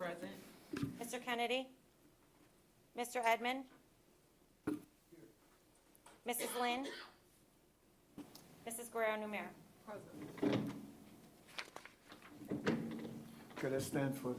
Present. Mr. Kennedy? Mr. Edmond? Mrs. Lynn? Mrs. Guerrero-Numer? Present. Okay, let's stand for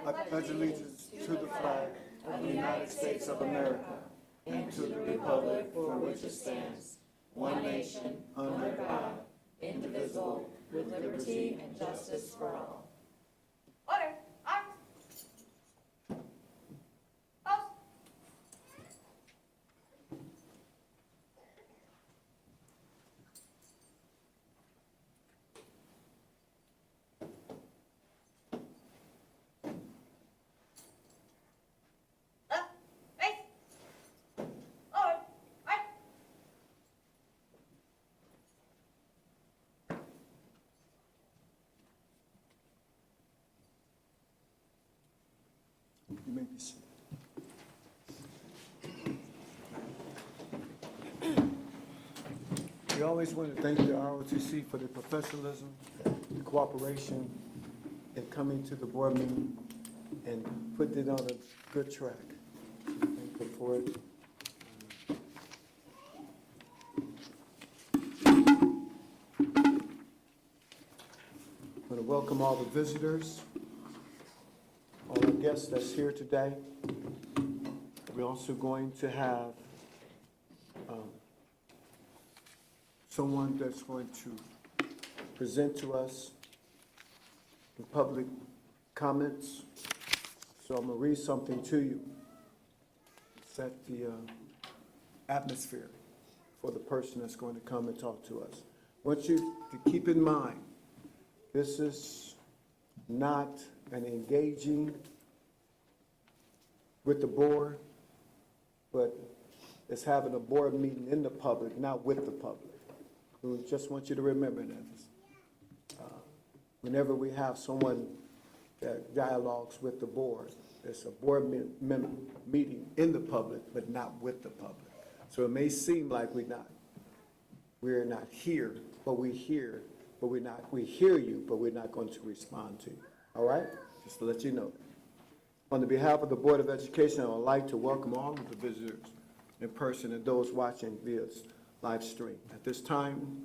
I pledge allegiance to the flag of the United States of America and to the republic for which it stands, one nation, under God, indivisible, with liberty and justice for all. Order. Arms. Post. Left. Face. Forward. Right. You may be seated. We always want to thank the ROTC for their professionalism, the cooperation, in coming to the board meeting and putting it on a good track. Thank them for it. I want to welcome all the visitors, all our guests that's here today. We're also going to have someone that's going to present to us in public comments. So I'm going to read something to you, set the atmosphere for the person that's going to come and talk to us. I want you to keep in mind, this is not an engaging with the board, but it's having a board meeting in the public, not with the public. We just want you to remember that. Whenever we have someone that dialogues with the board, it's a board meeting in the public, but not with the public. So it may seem like we're not here, but we hear, but we hear you, but we're not going to respond to you. All right? Just to let you know. On the behalf of the Board of Education, I would like to welcome all of the visitors in person and those watching via live stream. At this time,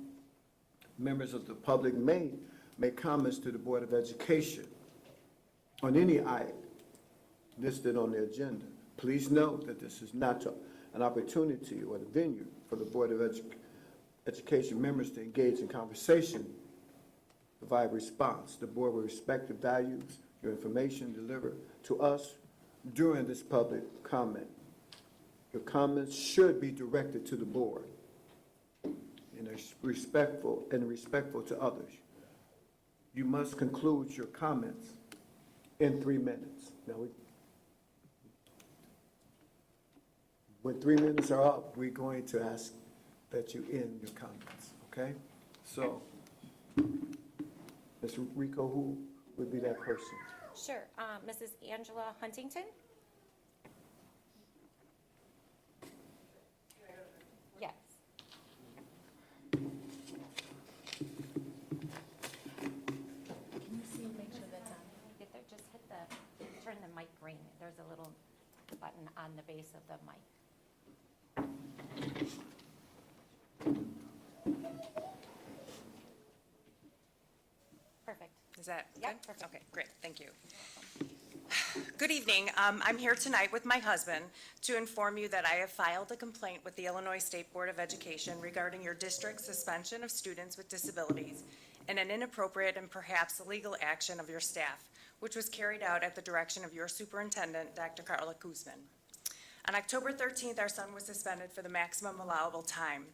members of the public may make comments to the Board of Education on any item listed on the agenda. Please note that this is not an opportunity or the venue for the Board of Education members to engage in conversation, provide response. The board will respect the values, your information delivered to us during this public comment. Your comments should be directed to the board and are respectful to others. You must conclude your comments in 3 minutes. Now, when 3 minutes are up, we're going to ask that you end your comments, okay? So, Ms. Rico, who would be that person? Sure. Mrs. Angela Huntington? Yes. Can you see, make sure that's on? Get there, just turn the mic green. There's a little button on the base of the mic. Perfect. Is that Yeah, good? perfect. Okay, great, thank you. Good evening. I'm here tonight with my husband to inform you that I have filed a complaint with the Illinois State Board of Education regarding your district's suspension of students with disabilities and an inappropriate and perhaps illegal action of your staff, which was carried out at the direction of your superintendent, Dr. Carla Guzman. On October 13th, our son was suspended for the maximum allowable time.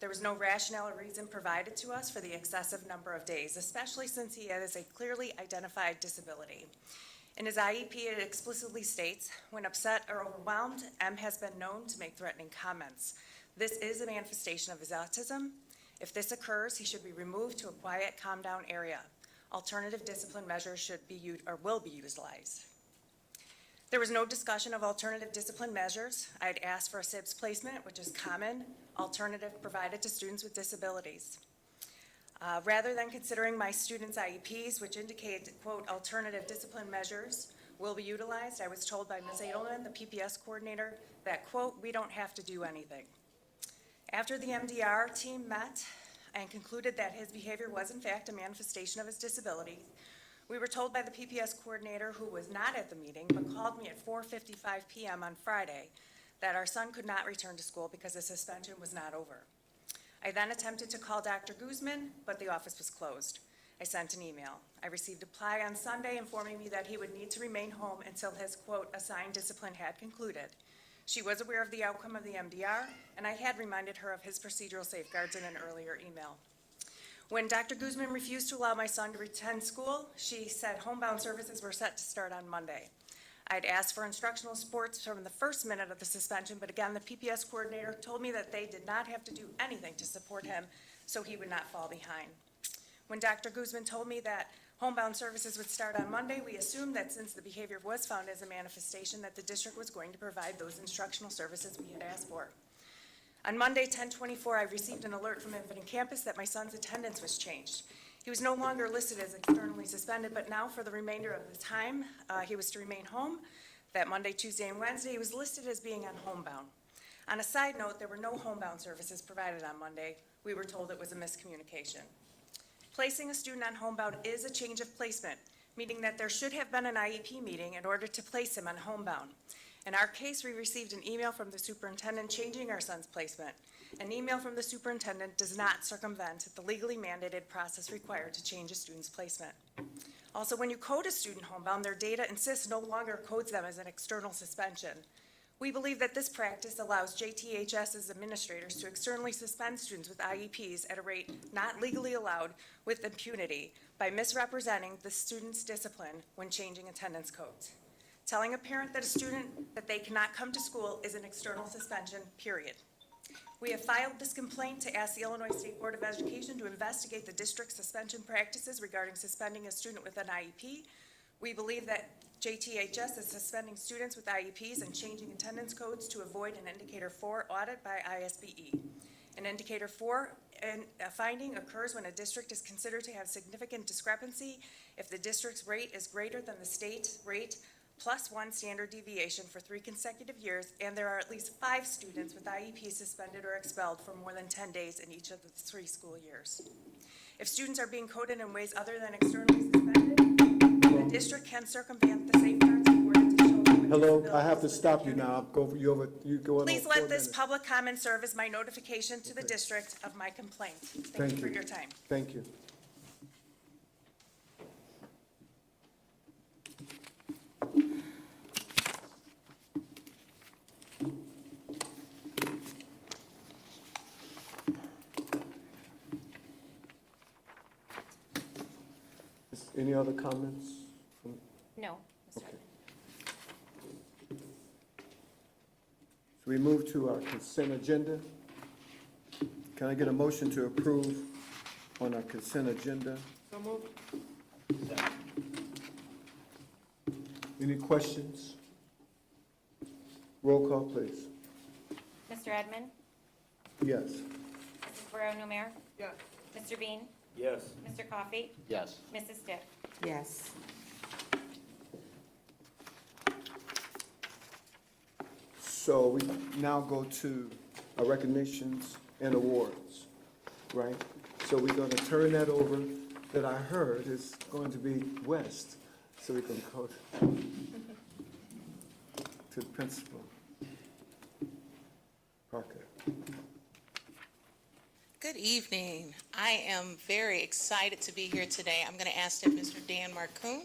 There was no rationale or reason provided to us for the excessive number of days, especially since he has a clearly identified disability. In his IEP, it explicitly states, when upset or overwhelmed, M has been known to make threatening comments. This is a manifestation of his autism. If this occurs, he should be removed to a quiet, calm down area. Alternative discipline measures should be used or will be utilized. There was no discussion of alternative discipline measures. I'd asked for a SIBS placement, which is common alternative provided to students with disabilities. Rather than considering my students' IEPs, which indicate, quote, alternative discipline measures will be utilized, I was told by Ms. Edelman, the PPS coordinator, that, quote, we don't have to do anything. After the MDR team met and concluded that his behavior was in fact a manifestation of his disability, we were told by the PPS coordinator, who was not at the meeting but called me at 4:55 p.m. on Friday, that our son could not return to school because the suspension was not over. I then attempted to call Dr. Guzman, but the office was closed. I sent an email. I received a reply on Sunday informing me that he would need to remain home until his, quote, assigned discipline had concluded. She was aware of the outcome of the MDR, and I had reminded her of his procedural safeguards in an earlier email. When Dr. Guzman refused to allow my son to attend school, she said homebound services were set to start on Monday. I'd asked for instructional supports from the first minute of the suspension, but again, the PPS coordinator told me that they did not have to do anything to support him so he would not fall behind. When Dr. Guzman told me that homebound services would start on Monday, we assumed that since the behavior was found as a manifestation, that the district was going to provide those instructional services we had asked for. On Monday, 10/24, I received an alert from Infinite Campus that my son's attendance was changed. He was no longer listed as externally suspended, but now for the remainder of the time, he was to remain home. That Monday, Tuesday, and Wednesday, he was listed as being on homebound. On a side note, there were no homebound services provided on Monday. We were told it was a miscommunication. Placing a student on homebound is a change of placement, meaning that there should have been an IEP meeting in order to place him on homebound. In our case, we received an email from the superintendent changing our son's placement. An email from the superintendent does not circumvent the legally mandated process required to change a student's placement. Also, when you code a student homebound, their data insists no longer codes them as an external suspension. We believe that this practice allows JTHS administrators to externally suspend students with IEPs at a rate not legally allowed with impunity by misrepresenting the student's discipline when changing attendance codes. Telling a parent that a student that they cannot come to school is an external suspension, period. We have filed this complaint to ask the Illinois State Board of Education to investigate the district's suspension practices regarding suspending a student with an IEP. We believe that JTHS is suspending students with IEPs and changing attendance codes to avoid an Indicator 4 audit by ISBE. An Indicator 4 finding occurs when a district is considered to have significant discrepancy if the district's rate is greater than the state rate plus 1 standard deviation for 3 consecutive years, and there are at least 5 students with IEP suspended or expelled for more than 10 days in each of the 3 school years. If students are being coded in ways other than externally suspended, the district can circumvent the safeguards afforded to children with Hello, disabilities. I have to stop you now. You going on Please 4 let this minutes. public comment serve as my notification to the district of my complaint. Thank you for your time. Thank you. Any other comments? No, Mr. Okay. Edmund. So we move to our consent agenda. Can I get a motion to approve on our consent agenda? So moved. Any questions? Roll call, please. Mr. Edmund? Yes. Mrs. Barrow-Numer? Yes. Mr. Bean? Yes. Mr. Coffey? Yes. Mrs. Stipp? Yes. So we now go to our recognitions and awards, right? So we're going to turn that over, that I heard is going to be West, so we can go. to the principal. Parker. Good evening. I am very excited to be here today. I'm going to ask that Mr. Dan Marcoon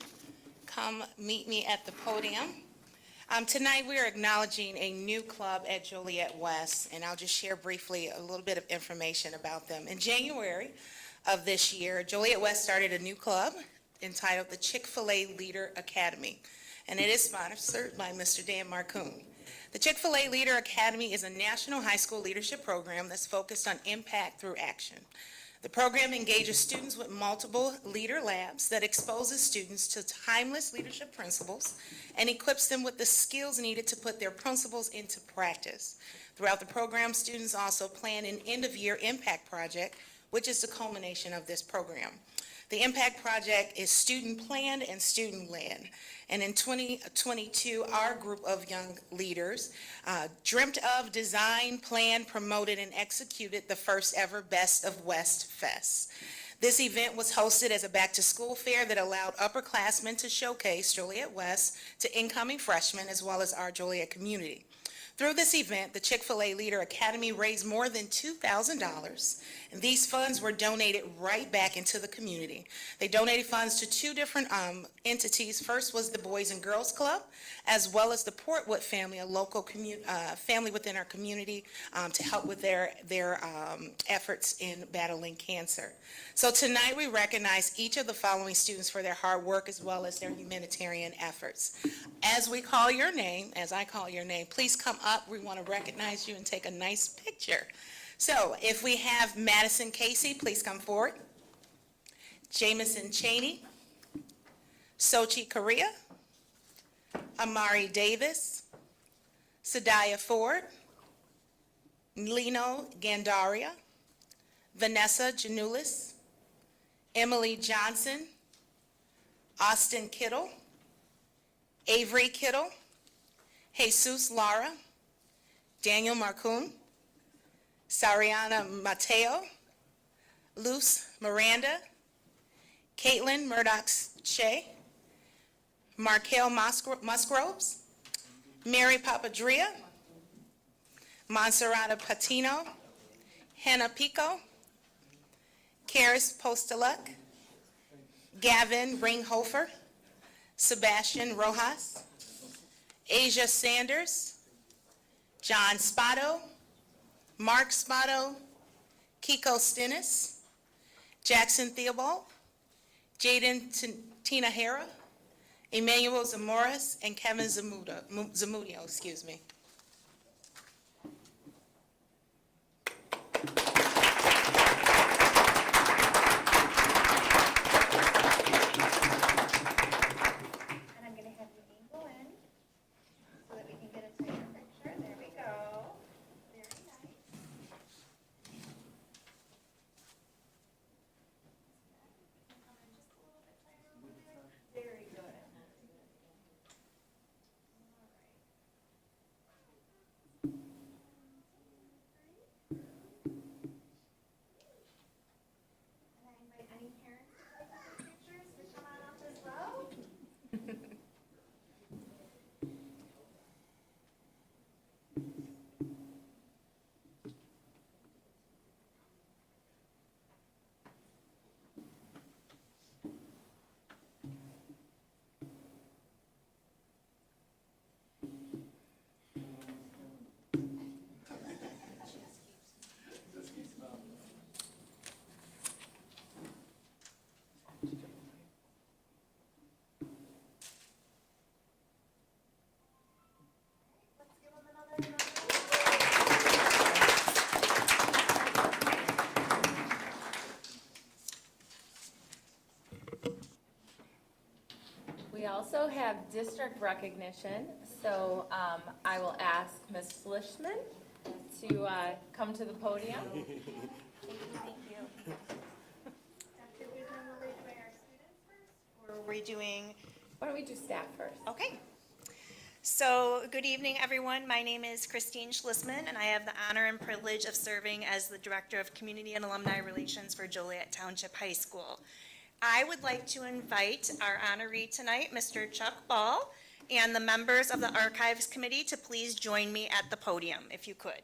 come meet me at the podium. Tonight, we are acknowledging a new club at Joliet West, and I'll just share briefly a little bit of information about them. In January of this year, Joliet West started a new club entitled the Chick-fil-A Leader Academy, and it is sponsored by Mr. Dan Marcoon. The Chick-fil-A Leader Academy is a national high school leadership program that's focused on impact through action. The program engages students with multiple leader labs that exposes students to timeless leadership principles and equips them with the skills needed to put their principles into practice. Throughout the program, students also plan an end-of-year impact project, which is the culmination of this program. The impact project is student-planned and student-led. And in 2022, our group of young leaders dreamt of, designed, planned, promoted, and executed the first ever Best of West Fest. This event was hosted as a back-to-school fair that allowed upperclassmen to showcase Joliet West to incoming freshmen as well as our Joliet community. Through this event, the Chick-fil-A Leader Academy raised more than $2,000, and these funds were donated right back into the community. They donated funds to two different entities. First was the Boys and Girls Club, as well as the Portwood family, a local family within our community, to help with their efforts in battling cancer. So tonight we recognize each of the following students for their hard work as well as their humanitarian efforts. As we call your name, as I call your name, please come up. We want to recognize you and take a nice picture. So if we have Madison Casey, please come forward. Jamison Cheney, Sochi Korea, Amari Davis, Sadaya Ford, Lino Gandaria, Vanessa Janulis, Emily Johnson, Austin Kittle, Avery Kittle, Jesus Lara, Daniel Marcoon, Sariana Mateo, Luz Miranda, Caitlin Murdoch-Shea, Markel Musgroves, Mary Papadria, Monserrata Patino, Hannah Pico, Karis Posteluk, Gavin Ringhofer, Sebastian Rojas, Asia Sanders, John Spotto, Mark Spotto, Kiko Stennis, Jackson Theobald, Jaden Tinahara, Emmanuel Zamoras, and Kevin Zamudio, excuse me. And I'm going to have you angle in so that we can get a tighter picture. There we go. Very nice. Come in just a little bit tighter over there. Very good. And I invite any parents to take these pictures to come on up as well. Let's give them another round. We also have district recognition, so I will ask Ms. Flishman to come to the podium. Dr. Weidman will read by our students first, or are we doing? Why don't we do staff first? Okay. So, good evening, everyone. My name is Christine Schlissman, and I have the honor and privilege of serving as the Director of Community and Alumni Relations for Joliet Township High School. I would like to invite our honoree tonight, Mr. Chuck Ball, and the members of the Archives Committee to please join me at the podium, if you could.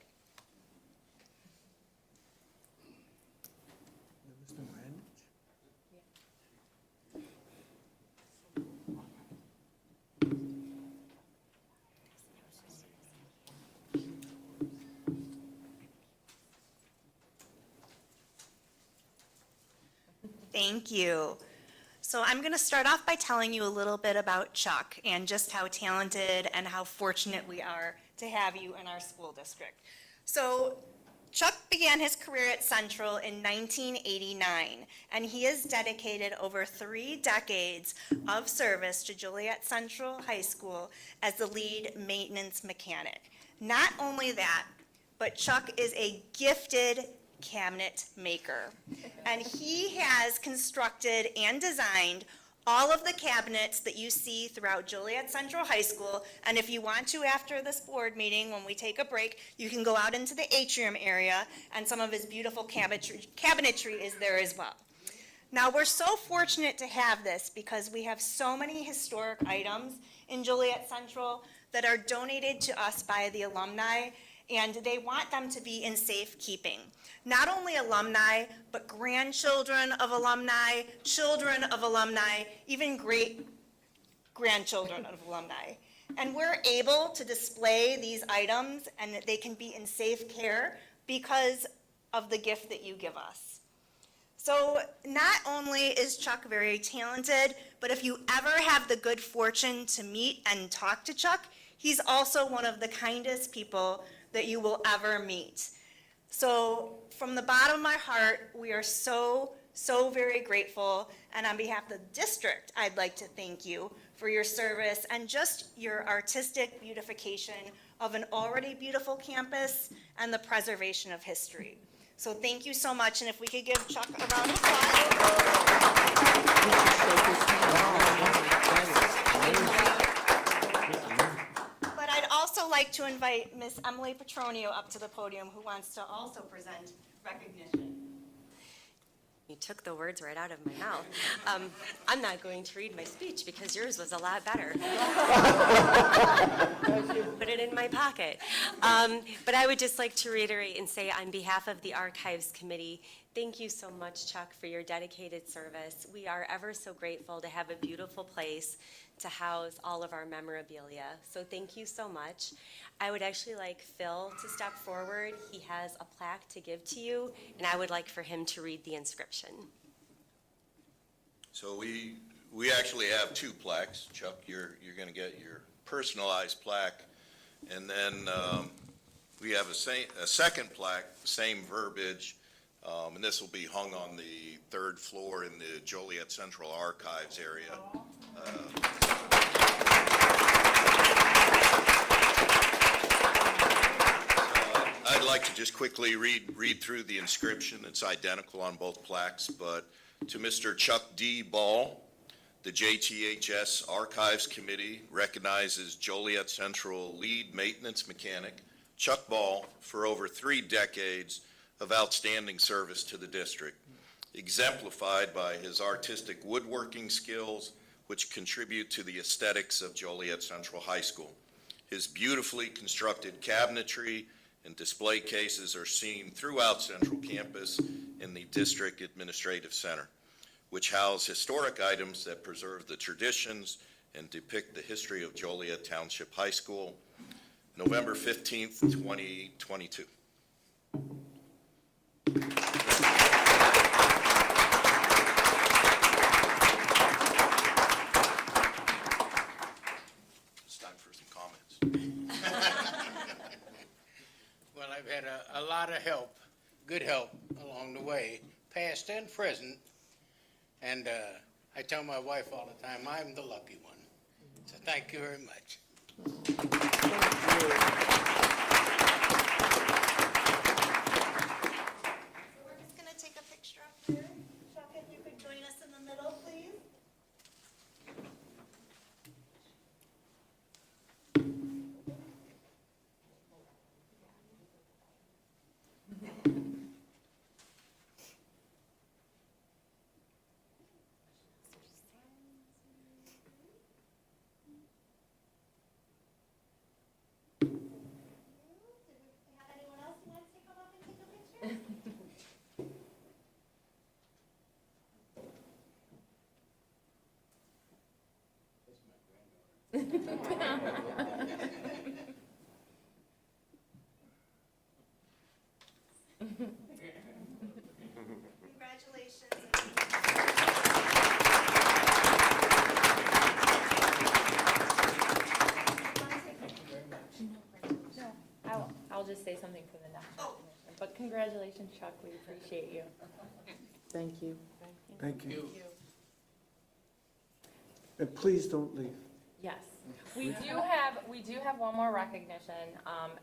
Thank you. So I'm going to start off by telling you a little bit about Chuck and just how talented and how fortunate we are to have you in our school district. So Chuck began his career at Central in 1989, and he has dedicated over 3 decades of service to Joliet Central High School as the lead maintenance mechanic. Not only that, but Chuck is a gifted cabinet maker. And he has constructed and designed all of the cabinets that you see throughout Joliet Central High School. And if you want to, after this board meeting, when we take a break, you can go out into the atrium area, and some of his beautiful cabinetry is there as well. Now, we're so fortunate to have this because we have so many historic items in Joliet Central that are donated to us by the alumni, and they want them to be in safekeeping. Not only alumni, but grandchildren of alumni, children of alumni, even great-grandchildren of alumni. And we're able to display these items and that they can be in safe care because of the gift that you give us. So not only is Chuck very talented, but if you ever have the good fortune to meet and talk to Chuck, he's also one of the kindest people that you will ever meet. So from the bottom of my heart, we are so very grateful. And on behalf of the district, I'd like to thank you for your service and just your artistic beautification of an already beautiful campus and the preservation of history. So thank you so much. And if we could give Chuck a round of applause. But I'd also like to invite Miss Emily Petronio up to the podium, who wants to also present recognition. You took the words right out of my mouth. I'm not going to read my speech because yours was a lot better. Put it in my pocket. But I would just like to reiterate and say on behalf of the Archives Committee, thank you so much, Chuck, for your dedicated service. We are ever so grateful to have a beautiful place to house all of our memorabilia. So thank you so much. I would actually like Phil to step forward. He has a plaque to give to you, and I would like for him to read the inscription. So we actually have 2 plaques. Chuck, you're going to get your personalized plaque, and then we have a second plaque, same verbiage, and this will be hung on the 3rd floor in the Joliet Central Archives area. I'd like to just quickly read through the inscription. It's identical on both plaques, but to Mr. Chuck D. Ball, the JTHS Archives Committee recognizes Joliet Central lead maintenance mechanic Chuck Ball for over 3 decades of outstanding service to the district, exemplified by his artistic woodworking skills, which contribute to the aesthetics of Joliet Central High School. His beautifully constructed cabinetry and display cases are seen throughout Central Campus in the District Administrative Center, which house historic items that preserve the traditions and depict the history of Joliet Township High School. November 15th, 2022. It's time for some comments. Well, I've had a lot of help, good help along the way, past and present. And I tell my wife all the time, I'm the lucky one. So thank you very much. We're just going to take a picture up here. Chuck, if you could join us in the middle, please. Congratulations. I'll just say something for the next recognition. But congratulations, Chuck, we appreciate you. Thank you. Thank you. And please don't leave. Yes. We do have one more recognition,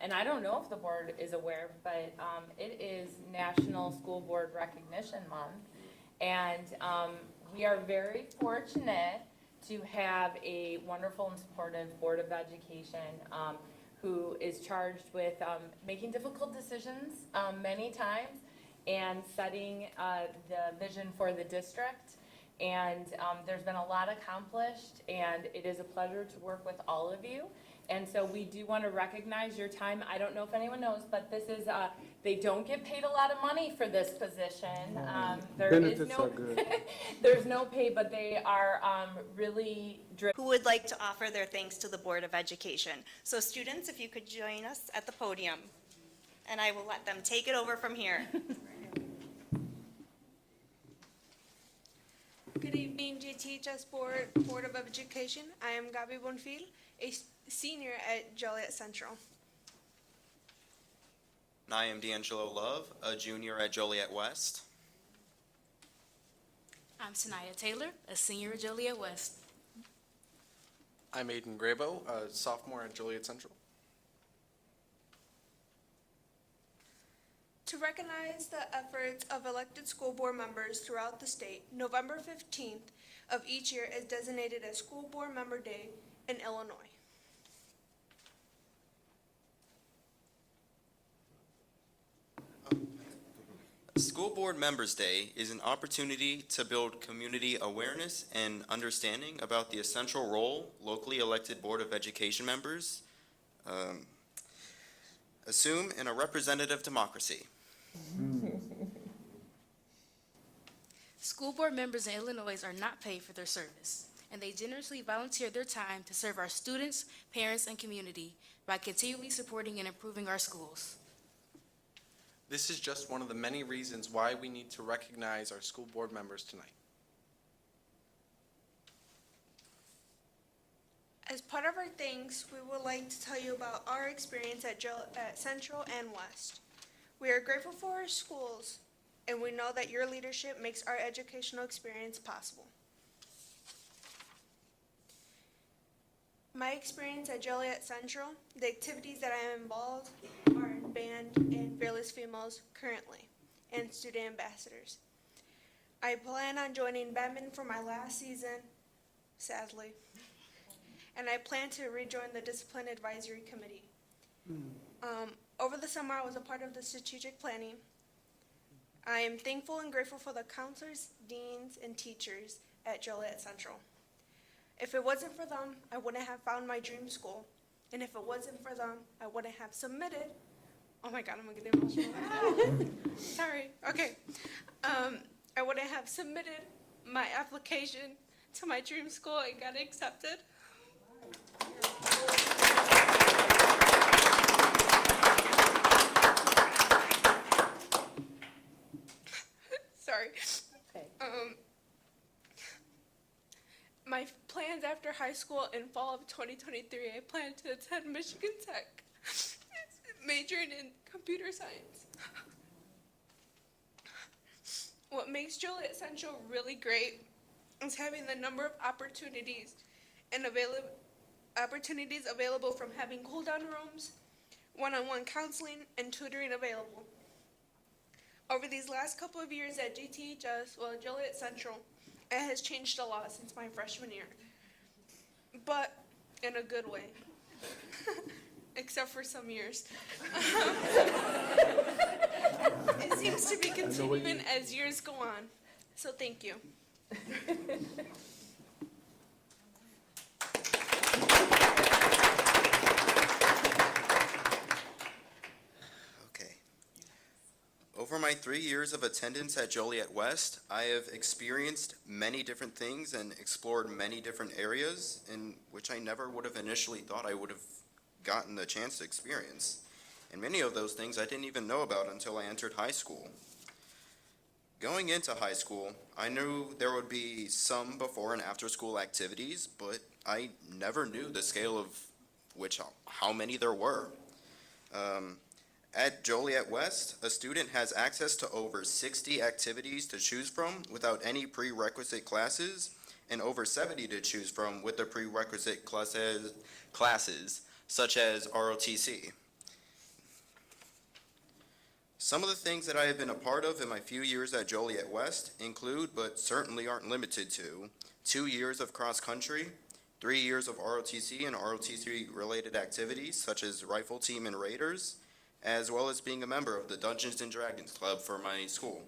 and I don't know if the board is aware, but, it is National School Board Recognition Month. And, we are very fortunate to have a wonderful and supportive Board of Education, who is charged with, making difficult decisions, many times, and setting, the vision for the district. And there's been a lot accomplished, and it is a pleasure to work with all of you. And so we do want to recognize your time. I don't know if anyone knows, but this is, they don't get paid a lot of money for this position. There is Benefits no, are good. there's no pay, but they are really driven. Who would like to offer their thanks to the Board of Education. So students, if you could join us at the podium, and I will let them take it over from here. Good evening, JTHS Board of Education. I am Gabi Bonfil, a senior at Joliet Central. And I am D'Angelo Love, a junior at Joliet West. I'm Sanaya Taylor, a senior at Joliet West. I'm Aiden Grabo, a sophomore at Joliet Central. To recognize the efforts of elected school board members throughout the state, November 15th of each year is designated as School Board Member Day in Illinois. School Board Members Day is an opportunity to build community awareness and understanding about the essential role locally elected Board of Education members assume in a representative democracy. School board members in Illinois are not paid for their service, and they generously volunteer their time to serve our students, parents, and community by continually supporting and improving our schools. This is just one of the many reasons why we need to recognize our school board members tonight. As part of our thanks, we would like to tell you about our experience at Central and West. We are grateful for our schools, and we know that your leadership makes our educational experience possible. My experience at Joliet Central, the activities that I am involved are in band and Fearless Females currently, and student ambassadors. I plan on joining badminton for my last season, sadly, and I plan to rejoin the Discipline Advisory Committee. Over the summer, I was a part of the strategic planning. I am thankful and grateful for the counselors, deans, and teachers at Joliet Central. If it wasn't for them, I wouldn't have found my dream school. And if it wasn't for them, I wouldn't have submitted. Oh my God, I'm gonna get emotional. Sorry, okay. I wouldn't have submitted my application to my dream school and got accepted. Sorry. Okay. My plans after high school in fall of 2023, I plan to attend Michigan Tech, majoring in computer science. What makes Joliet Central really great is having the number of opportunities available from having cool-down rooms, one-on-one counseling, and tutoring available. Over these last couple of years at JTHS, Joliet Central, it has changed a lot since my freshman year, but in a good way, except for some years. It seems to be continuing as years go on, so thank you. Okay. Over my 3 years of attendance at Joliet West, I have experienced many different things and explored many different areas in which I never would have initially thought I would have gotten the chance to experience. And many of those things I didn't even know about until I entered high school. Going into high school, I knew there would be some before and after school activities, but I never knew the scale of how many there were. At Joliet West, a student has access to over 60 activities to choose from without any prerequisite classes, and over 70 to choose from with the prerequisite classes such as ROTC. Some of the things that I have been a part of in my few years at Joliet West include, but certainly aren't limited to, 2 years of cross-country, 3 years of ROTC and ROTC-related activities such as Rifle Team and Raiders, as well as being a member of the Dungeons and Dragons Club for my school.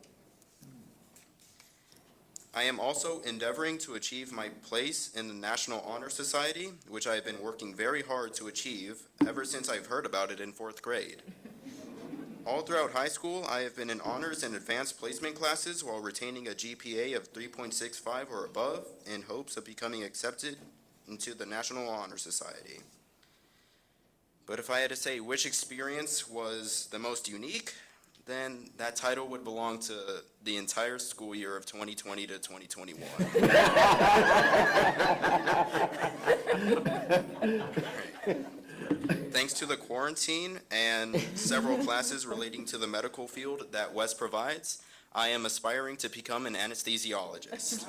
I am also endeavoring to achieve my place in the National Honor Society, which I have been working very hard to achieve ever since I've heard about it in 4th grade. All throughout high school, I have been in honors and advanced placement classes while retaining a GPA of 3.65 or above in hopes of becoming accepted into the National Honor Society. But if I had to say which experience was the most unique, then that title would belong to the entire school year of 2020 to 2021. Thanks to the quarantine and several classes relating to the medical field that West provides, I am aspiring to become an anesthesiologist.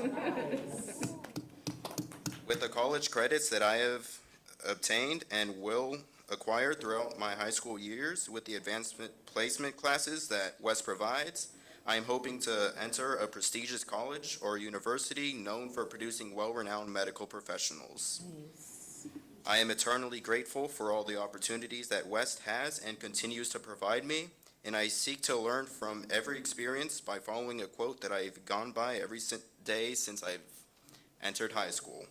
With the college credits that I have obtained and will acquire throughout my high school years with the advancement placement classes that West provides, I am hoping to enter a prestigious college or university known for producing well-renowned medical professionals. I am eternally grateful for all the opportunities that West has and continues to provide me, and I seek to learn from every experience by following a quote that I've gone by every day since I've entered high school.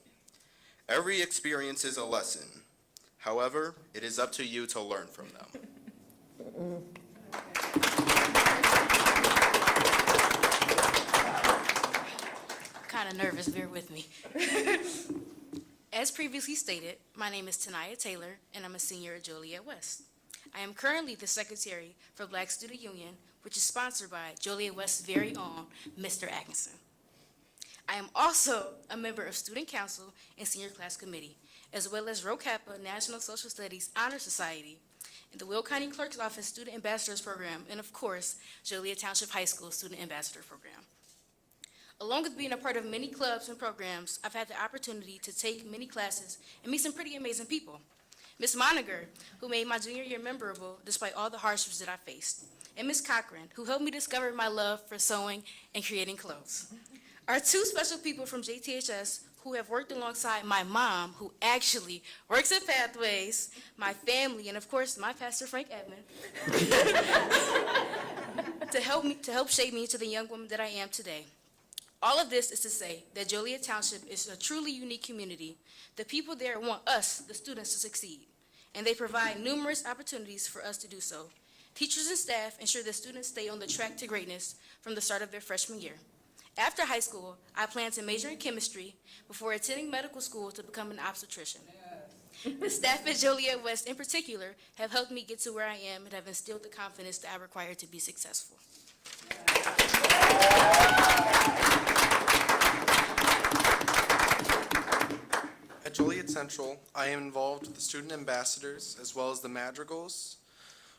Every experience is a lesson. However, it is up to you to learn from them. Kind of nervous, bear with me. As previously stated, my name is Tanaya Taylor, and I'm a senior at Joliet West. I am currently the secretary for Black Student Union, which is sponsored by Joliet West's very own Mr. Atkinson. I am also a member of Student Council and Senior Class Committee, as well as Rho Kappa National Social Studies Honor Society, and the Will County Clerk's Office Student Ambassadors Program, and of course, Joliet Township High School Student Ambassador Program. Along with being a part of many clubs and programs, I've had the opportunity to take many classes and meet some pretty amazing people. Ms. Moniger, who made my junior year memorable despite all the hardships that I faced, and Ms. Cochran, who helped me discover my love for sewing and creating clothes. Our two special people from JTHS who have worked alongside my mom, who actually works at Pathways, my family, and of course, my pastor, Frank Edmond, to help shape me into the young woman that I am today. All of this is to say that Joliet Township is a truly unique community. The people there want us, the students, to succeed, and they provide numerous opportunities for us to do so. Teachers and staff ensure that students stay on the track to greatness from the start of their freshman year. After high school, I plan to major in chemistry before attending medical school to become an obstetrician. The staff at Joliet West in particular have helped me get to where I am and have instilled the confidence that I require to be successful. At Joliet Central, I am involved with the student ambassadors as well as the madrigals,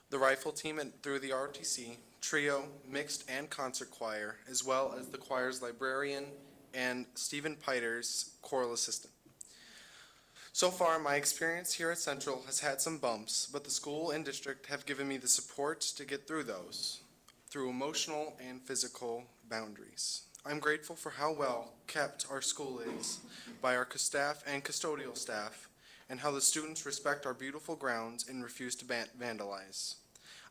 the rifle team through the ROTC, trio, mixed and concert choir, as well as the choir's librarian and Stephen Piter's choral assistant. So far, my experience here at Central has had some bumps, but the school and district have given me the support to get through those, through emotional and physical boundaries. I'm grateful for how well kept our school is by our staff and custodial staff, and how the students respect our beautiful grounds and refuse to vandalize.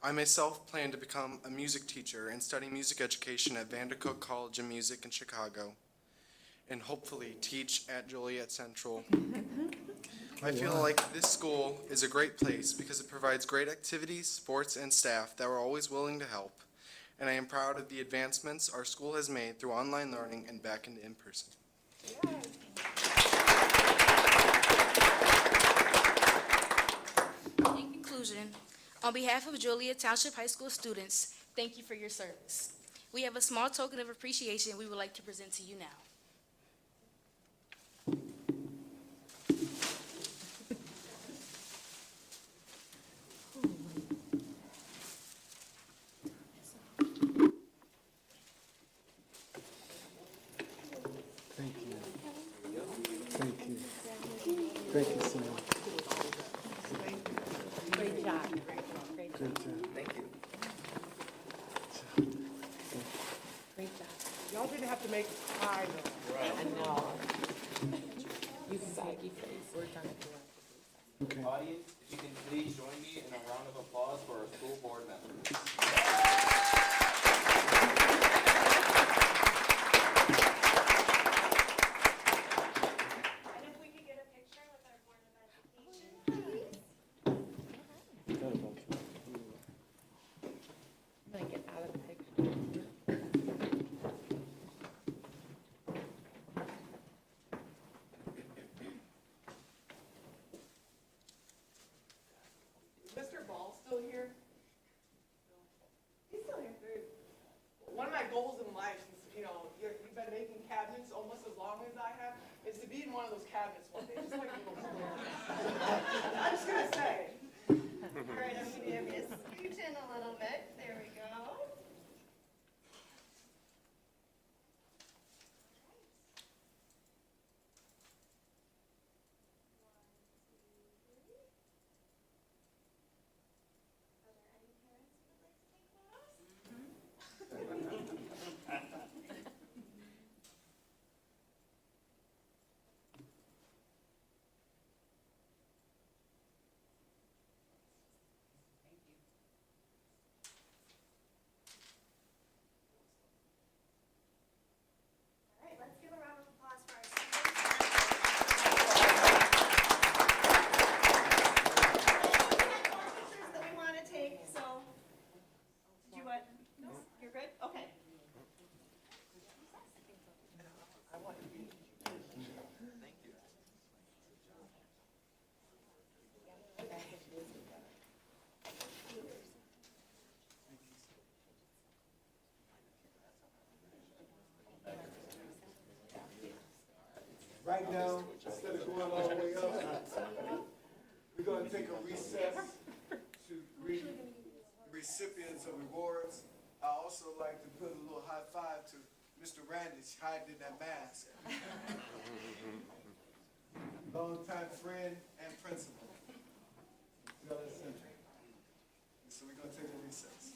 I myself plan to become a music teacher and study music education at Vandercook College of Music in Chicago, and hopefully teach at Joliet Central. I feel like this school is a great place because it provides great activities, sports, and staff that are always willing to help. and I am proud of the advancements our school has made through online learning and back into in-person. In conclusion, on behalf of Joliet Township High School students, thank you for your service. We have a small token of appreciation we would like to present to you now. Thank you. Thank you. Thank you, Sam. Great job. Great job. Thank you. Great job. Y'all didn't have to make us cry though. I know. You can saggy face. We're trying to do it. Okay. Audience, if you can please join me in a round of applause for our school board members. And if we could get a picture with our Board of Education, please. I'm gonna get out of the picture. Is Mr. Ball still here? He's still here. One of my goals in life, since, you've been making cabinets almost as long as I have, is to be in one of those cabinets one day, just like you. I'm just gonna say. All right, I'm gonna give you a scooch in a little bit. There we go. Are there any parents who would like to take photos? All right, let's give a round of applause for our students. We had more pictures that we want to take, so, did you what? No, you're good? Okay. Right now, instead of going all the way up, we're gonna take a recess to greet recipients of awards. I also like to put a little high five to Mr. Randish hiding in that mask. Longtime friend and principal. So we're gonna take a recess.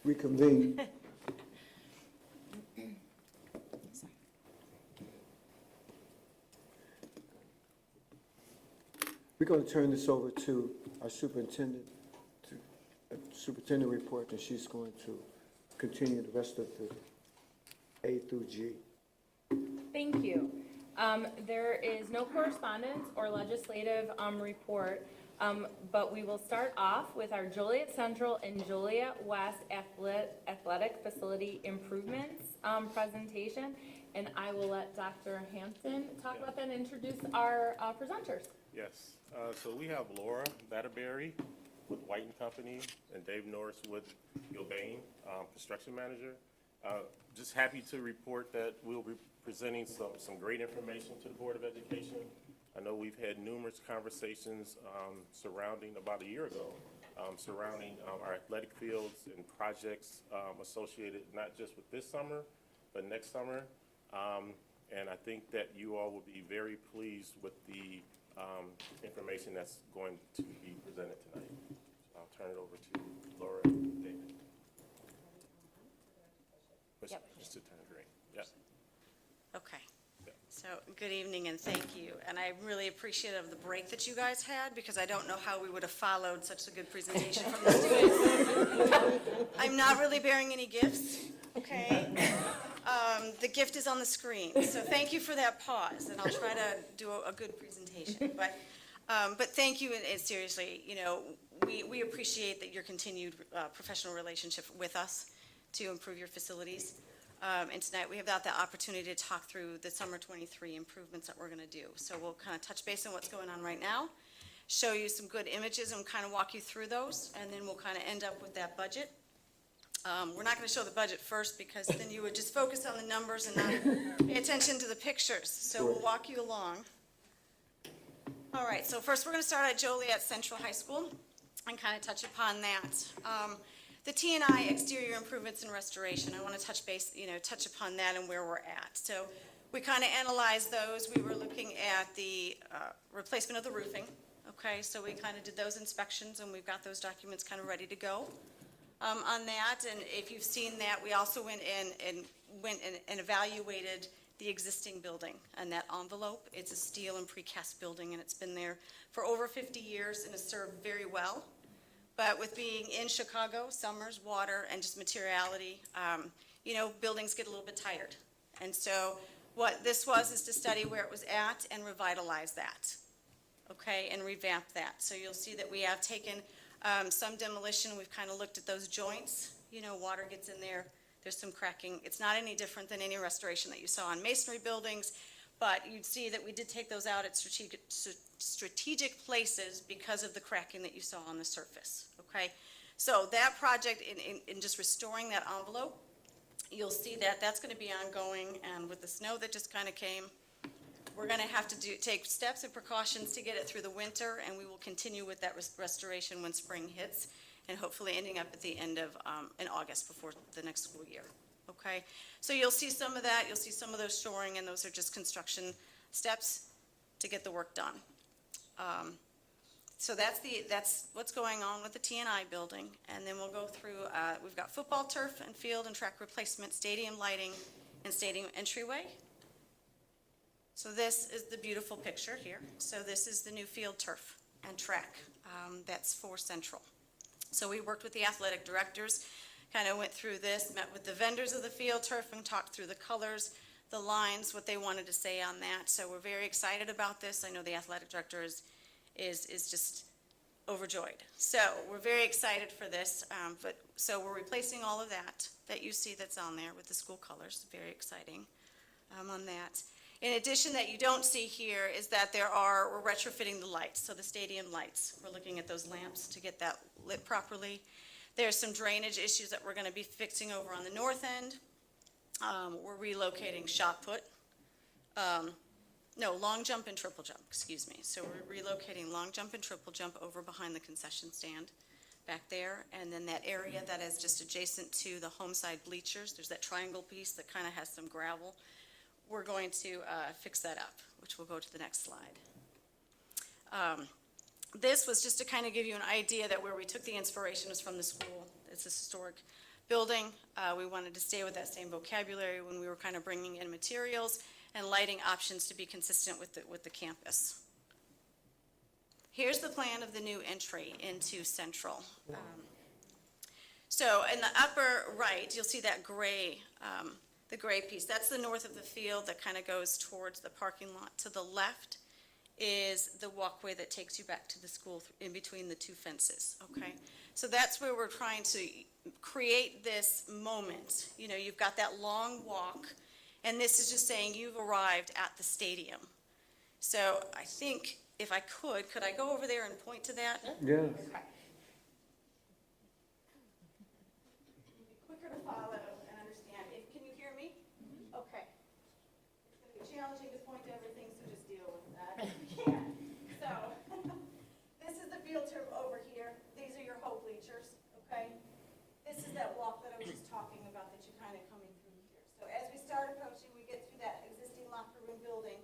reconvene. We're going to turn this over to our superintendent, to superintendent report, and she's going to continue the rest of the A through G. Thank you. There is no correspondence or legislative report, but we will start off with our Joliet Central and Joliet West athletic facility improvements presentation, and I will let Dr. Hampton talk about that and introduce our presenters. Yes, so we have Laura Batterberry with White and Company and Dave Norris with Gilbane, construction manager. Just happy to report that we'll be presenting some great information to the Board of Education. I know we've had numerous conversations surrounding, about a year ago, surrounding our athletic fields and projects associated not just with this summer, but next summer. And I think that you all will be very pleased with the information that's going to be presented tonight. So I'll turn it over to Laura and David. Yep. Just to turn green. Yep. Okay. So, good evening and thank you. And I'm really appreciative of the break that you guys had because I don't know how we would have followed such a good presentation from the students. I'm not really bearing any gifts, okay? The gift is on the screen. So thank you for that pause and I'll try to do a good presentation. But thank you and seriously, you know, we appreciate that your continued professional relationship with us to improve your facilities. And tonight we have the opportunity to talk through the summer 23 improvements that we're going to do. So we'll kind of touch base on what's going on right now, show you some good images and kind of walk you through those, and then we'll kind of end up with that budget. We're not going to show the budget first because then you would just focus on the numbers and not pay attention to the pictures. So we'll walk you along. All right, so first we're going to start at Joliet Central High School and kind of touch upon that. The T&I exterior improvements and restoration, I want to touch upon that and where we're at. So we kind of analyzed those. We were looking at the replacement of the roofing. Okay, so we kind of did those inspections and we've got those documents kind of ready to go on that. And if you've seen that, we also went in and evaluated the existing building and that envelope. It's a steel and precast building and it's been there for over 50 years and has served very well. But with being in Chicago, summers, water, and just materiality, you know, buildings get a little bit tired. And so what this was is to study where it was at and revitalize that, okay, and revamp that. So you'll see that we have taken some demolition. We've kind of looked at those joints. You know, water gets in there. There's some cracking. It's not any different than any restoration that you saw on masonry buildings. But you'd see that we did take those out at strategic places because of the cracking that you saw on the surface, okay? So that project, in just restoring that envelope, you'll see that that's going to be ongoing, and with the snow that just kind of came, we're going to have to take steps and precautions to get it through the winter, and we will continue with that restoration when spring hits, and hopefully ending up at the end of in August before the next school year. Okay, so you'll see some of that, you'll see some of those shoring, and those are just construction steps to get the work done. So that's what's going on with the T&I building, and then we'll go through, we've got football turf and field and track replacement, stadium lighting, and stadium entryway. So this is the beautiful picture here. So this is the new field turf and track, that's for Central. So we worked with the athletic directors, kind of went through this, met with the vendors of the field turf and talked through the colors, the lines, what they wanted to say on that. So we're very excited about this. I know the athletic director is just overjoyed. So we're very excited for this. So we're replacing all of that you see that's on there with the school colors. Very exciting on that. In addition, that you don't see here is that we're retrofitting the lights. So the stadium lights, we're looking at those lamps to get that lit properly. There's some drainage issues that we're going to be fixing over on the north end. We're relocating shot put. Long jump and triple jump, excuse me. So we're relocating long jump and triple jump over behind the concession stand back there. And then that area that is just adjacent to the home side bleachers, there's that triangle piece that kind of has some gravel. We're going to fix that up, which will go to the next slide. This was just to kind of give you an idea that where we took the inspiration was from the school. It's a historic building. We wanted to stay with that same vocabulary when we were kind of bringing in materials and lighting options to be consistent with the campus. Here's the plan of the new entry into Central. So in the upper right, you'll see that gray, the gray piece. That's the north of the field that kind of goes towards the parking lot. To the left is the walkway that takes you back to the school in between the two fences, okay? So that's where we're trying to create this moment. You know, you've got that long walk, and this is just saying you've arrived at the stadium. So I think if I could I go over there and point to that? Yes. Okay. Quicker to follow and understand. Can you hear me? Okay. It's going to be challenging to point to everything, so just deal with that if you can. So, this is the field trip over here. These are your Hope bleachers, okay? This is that walk that I was just talking about that you're kind of coming through here. So as we start approaching, we get through that existing locker room building.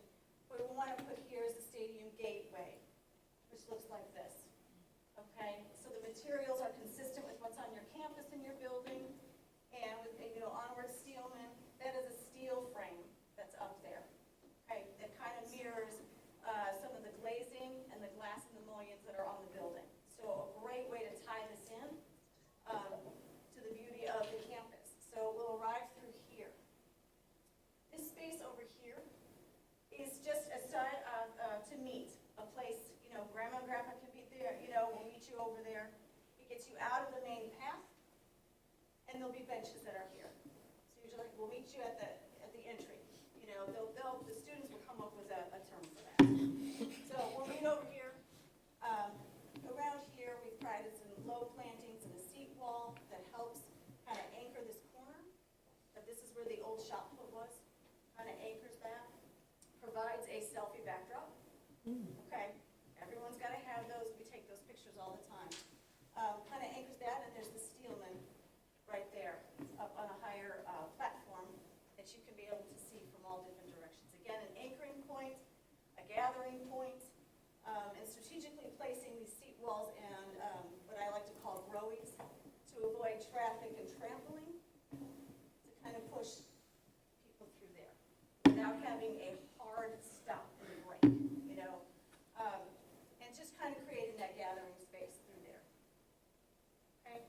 What we want to put here is the stadium gateway, which looks like this, okay? So the materials are consistent with what's on your campus and your building. And with, you know, onward Steelman, that is a steel frame that's up there, okay? That kind of mirrors some of the glazing and the glass and the mullions that are on the building. So a great way to tie this in to the beauty of the campus. So we'll arrive through here. This space over here is just a side to meet, a place, you know, grandma and grandpa can be there, you know, we'll meet you over there. It gets you out of the main path. And there'll be benches that are here. So usually we'll meet you at the entry. You know, the students will come up with a term for that. So we'll meet over here. Around here, we've provided some low plantings and a seat wall that helps kind of anchor this corner. But this is where the old shop put was. Kind of anchors that. Provides a selfie backdrop. Okay. Everyone's got to have those. We take those pictures all the time. Kind of anchors that, and there's the Steelman right there, up on a higher platform that you can be able to see from all different directions. Again, an anchoring point, a gathering point, and strategically placing these seat walls and what I like to call growies to avoid traffic and trampling, to kind of push people through there without having a hard stop and break, you know, and just kind of creating that gathering space through there. Okay.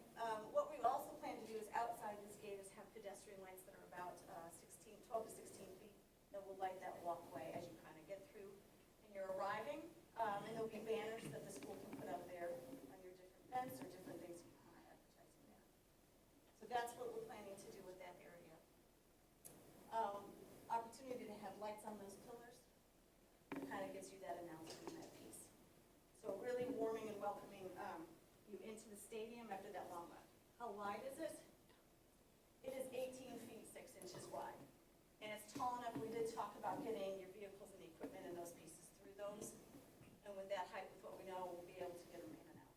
What we also plan to do is outside this gate is have pedestrian lights that are about 12 to 16 feet that will light that walkway as you kind of get through and you're arriving. And there'll be banners that the school can put up there on your different fence or different things you kind of advertising there. So that's what we're planning to do with that area. Opportunity to have lights on those pillars kind of gives you that announcement and that piece. So really warming and welcoming you into the stadium after that long run. How wide is it? It is 18 feet 6 inches wide. And it's tall enough, we did talk about getting your vehicles and equipment and those pieces through those. And with that height, with what we know, we'll be able to get them in and out.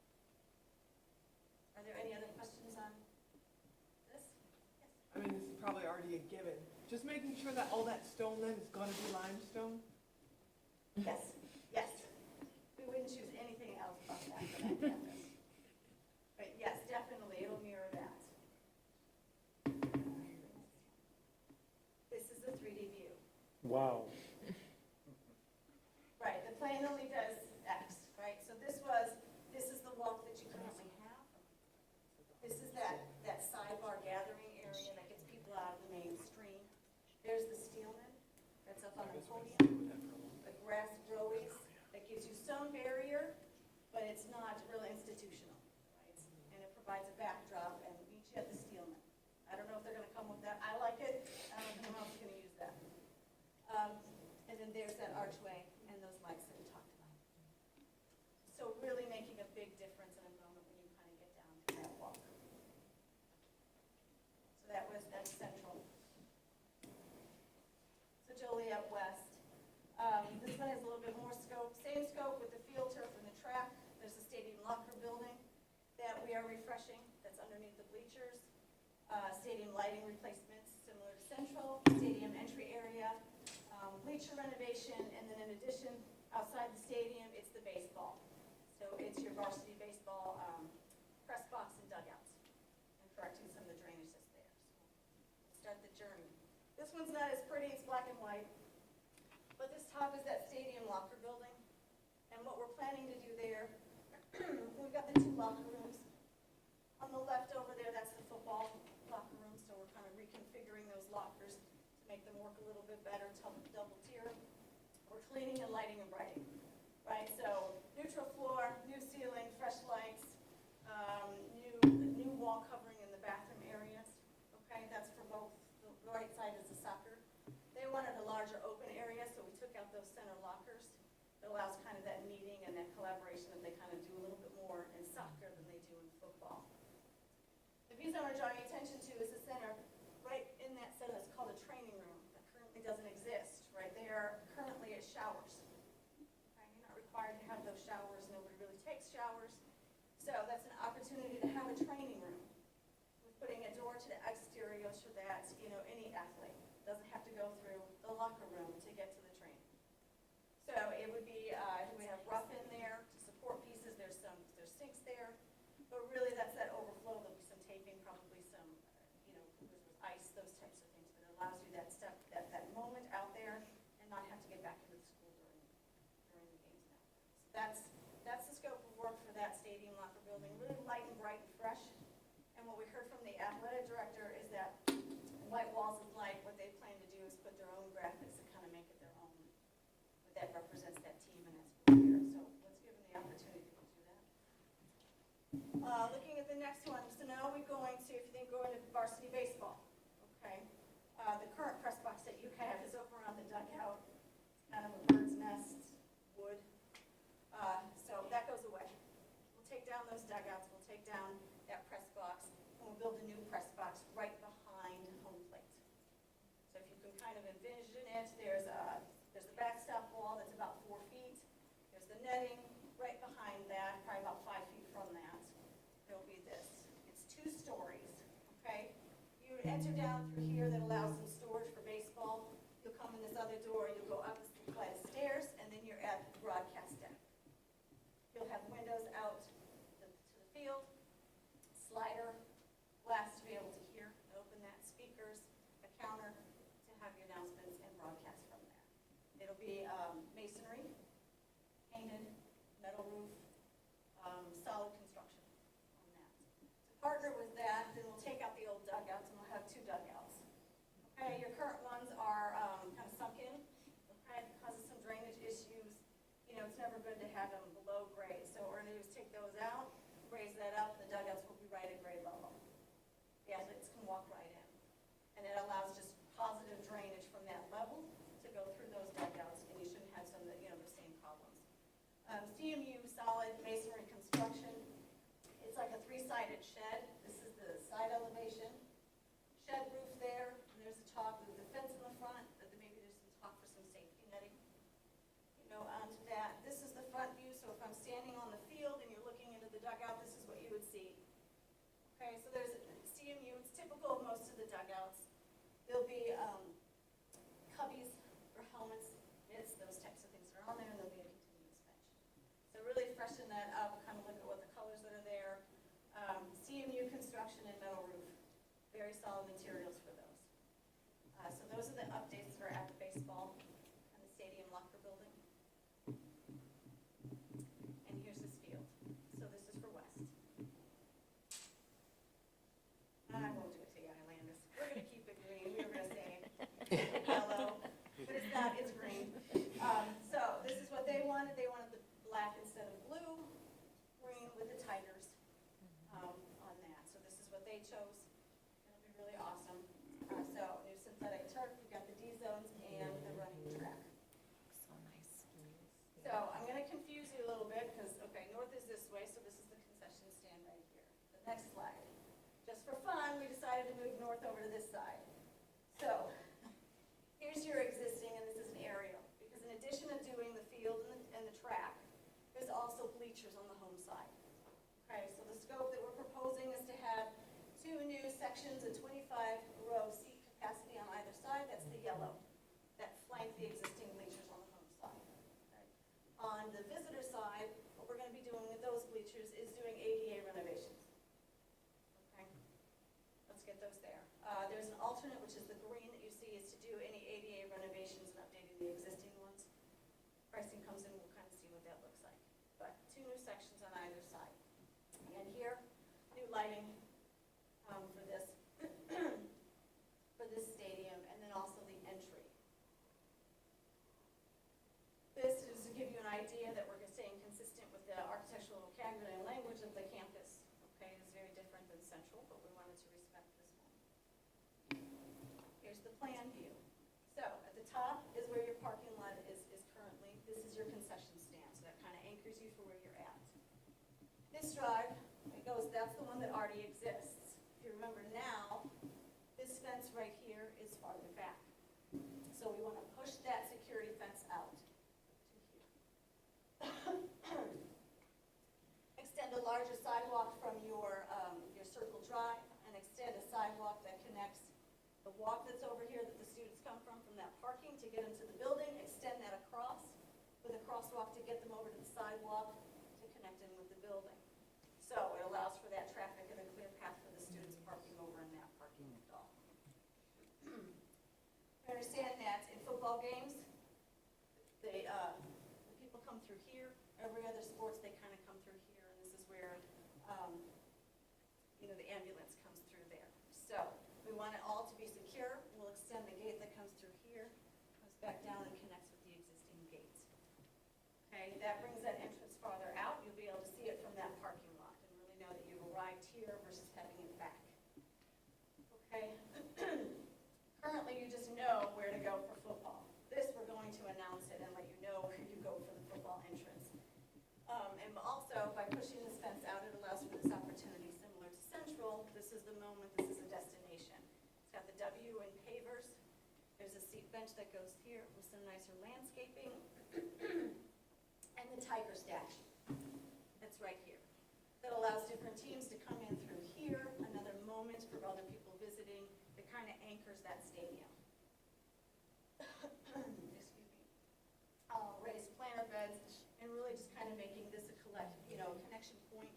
Are there any other questions on this? Yes. I mean, this is probably already a given. Just making sure that all that stone then is gonna be limestone? Yes, yes. We wouldn't choose anything else but that for that campus. But yes, definitely, it'll mirror that. This is a 3D view. Wow. Right, the plane only does X, right? So this is the walk that you currently have. This is that sidebar gathering area that gets people out of the mainstream. There's the Steelman that's up on the podium. The grass growies, that gives you some barrier, but it's not real institutional, right? And it provides a backdrop and meets you at the Steelman. I don't know if they're gonna come with that. I like it. I don't know if anyone else is gonna use that. And then there's that archway and those lights that we talked about. So really making a big difference in a moment when you kind of get down to that walk. So that's Central. So Joliet West. This one has a little bit more scope. Same scope with the field turf and the track. There's the stadium locker building that we are refreshing that's underneath the bleachers. Stadium lighting replacements similar to Central. Stadium entry area. Bleacher renovation, and then in addition, outside the stadium, it's the baseball. So it's your varsity baseball press box and dugouts, and correcting some of the drainage start the journey. This one's not as pretty, it's black and white, but this top is that stadium locker building. And what we're planning to do there, we've got the 2 locker rooms. On the left over there, that's the football locker room, so we're kind of reconfiguring those lockers to make them work a little bit better, double tier. We're cleaning and lighting and brighting, right? So neutral floor, new ceiling, fresh lights, new wall covering in the bathroom areas, okay? That's for both. The right side is the soccer. They wanted a larger open area, so we took out those center lockers. It allows kind of that meeting and that collaboration that they kind of do a little bit more in soccer than they do in football. The piece I want to draw your attention to is the center, right in that center, it's called a training room that currently doesn't exist, right? They are currently as showers. Okay? You're not required to have those showers. Nobody really takes showers. So that's an opportunity to have a training room. We're putting a door to the exterior so that, any athlete doesn't have to go through the locker room to get to the training. So it would be, we have rough in there to support pieces. There's sinks there, but really that's that overflow. There'll be some taping, probably some, there's ice, those types of things. But it allows you that step, that moment out there, and not have to get back into the school during the games now. So that's the scope of work for that stadium locker building. Really light and bright and fresh. And what we heard from the athletic director is that White Walls is like, what they plan to do is put their own graphics and kind of make it their own. But that represents that team and that school year. So let's give them the opportunity to do that. Looking at the next one, so now we're going to, if you think going to varsity baseball, okay? The current press box that you have is over around the dugout. It's kind of a bird's nest, wood. So that goes away. We'll take down those dugouts, we'll take down that press box, and we'll build a new press box right behind home plate. So if you can kind of envision it, there's a backstop wall that's about 4 feet. There's the netting right behind that, probably about 5 feet from that. There'll be this. It's 2 stories, okay? You would enter down through here that allows some storage for baseball. You'll come in this other door, you'll go up a flight of stairs, and then you're at the broadcast deck. You'll have windows out to the field, slider, glass to be able to hear, open that, speakers, a counter to have your announcements and broadcast from there. It'll be masonry, painted, metal roof, solid construction on that. To partner with that, then we'll take out the old dugouts and we'll have 2 dugouts. Okay, your current ones are kind of sunk in, okay, because of some drainage issues. It's never good to have them below grade. So what we're going to do is take those out, raise that up, the dugouts will be right at grade level. The athletes can walk right in. And it allows just positive drainage from that level to go through those dugouts, and you shouldn't have some, the same problems. CMU solid masonry construction. It's like a 3-sided shed. This is the side elevation. Shed roof there, and there's a top with the fence in the front, but then maybe there's some top for some safety netting. Onto that. This is the front view, so if I'm standing on the field and you're looking into the dugout, this is what you would see. Okay, so there's CMU, it's typical of most of the dugouts. There'll be cubbies or helmets, mitts, those types of things are on there, and there'll be a continuous bench. So really freshen that up, kind of look at what the colors that are there. CMU construction and metal roof, very solid materials for those. So those are the updates for at the baseball and the stadium locker building. And here's this field. So this is for West. I won't do it to you, Highlanders. We're going to keep it green. We were going to say yellow, but it's not, it's green. So this is what they wanted. They wanted the black instead of blue, green with the tigers on that. So this is what they chose. It'll be really awesome. So new synthetic turf, we've got the D zones and the running track. So nice. So I'm going to confuse you a little bit because, okay, north is this way, so this is the concession stand right here. The next slide. Just for fun, we decided to move north over to this side. So here's your existing, and this is an aerial. Because in addition to doing the field and the track, there's also bleachers on the home side. Okay, so the scope that we're proposing is to have 2 new sections of 25-row seat capacity on either side. That's the yellow that flank the existing bleachers on the home side. Okay. On the visitor side, what we're going to be doing with those bleachers is doing ADA renovations. Okay, let's get those there. There's an alternate, which is the green that you see, is to do any ADA renovations and updating the existing ones. Pricing comes in, we'll kind of see what that looks like. But 2 new sections on either side. And here, new lighting for this, for this stadium, and then also the entry. This is to give you an idea that we're staying consistent with the architectural vocabulary and language of the campus. Okay, it's very different than Central, but we wanted to respect this one. Here's the plan view. So at the top is where your parking lot is currently. This is your concession stand, so that kind of anchors you for where you're at. This drive, that's the one that already exists. If you remember now, this fence right here is farther back. So we want to push that security fence out to here. Extend a larger sidewalk from your circle drive and extend a sidewalk that connects the walk that's over here that the students come from that parking to get into the building, extend that across with a crosswalk to get them over to the sidewalk to connect in with the building. So it allows for that traffic and a clear path for the students parking over in that parking stall. I understand that in football games, the people come through here. Every other sports, they kind of come through here, and this is where, the ambulance comes through there. So we want it all to be secure. We'll extend the gate that comes through here, comes back down and connects with the existing gates. Okay, that brings that entrance farther out. You'll be able to see it from that parking lot and really know that you've arrived here versus heading it back. Okay. Currently, you just know where to go for football. This, we're going to announce it and let you know where you go for the football entrance. And also, by pushing this fence out, it allows for this opportunity similar to Central. This is the moment, this is a destination. It's got the W and pavers. There's a seat bench that goes here with some nicer landscaping. And the tiger statue that's right here. That allows different teams to come in through here, another moment for other people visiting. That kind of anchors that stadium. Excuse me. Raised planter beds, and really just kind of making this a connection point.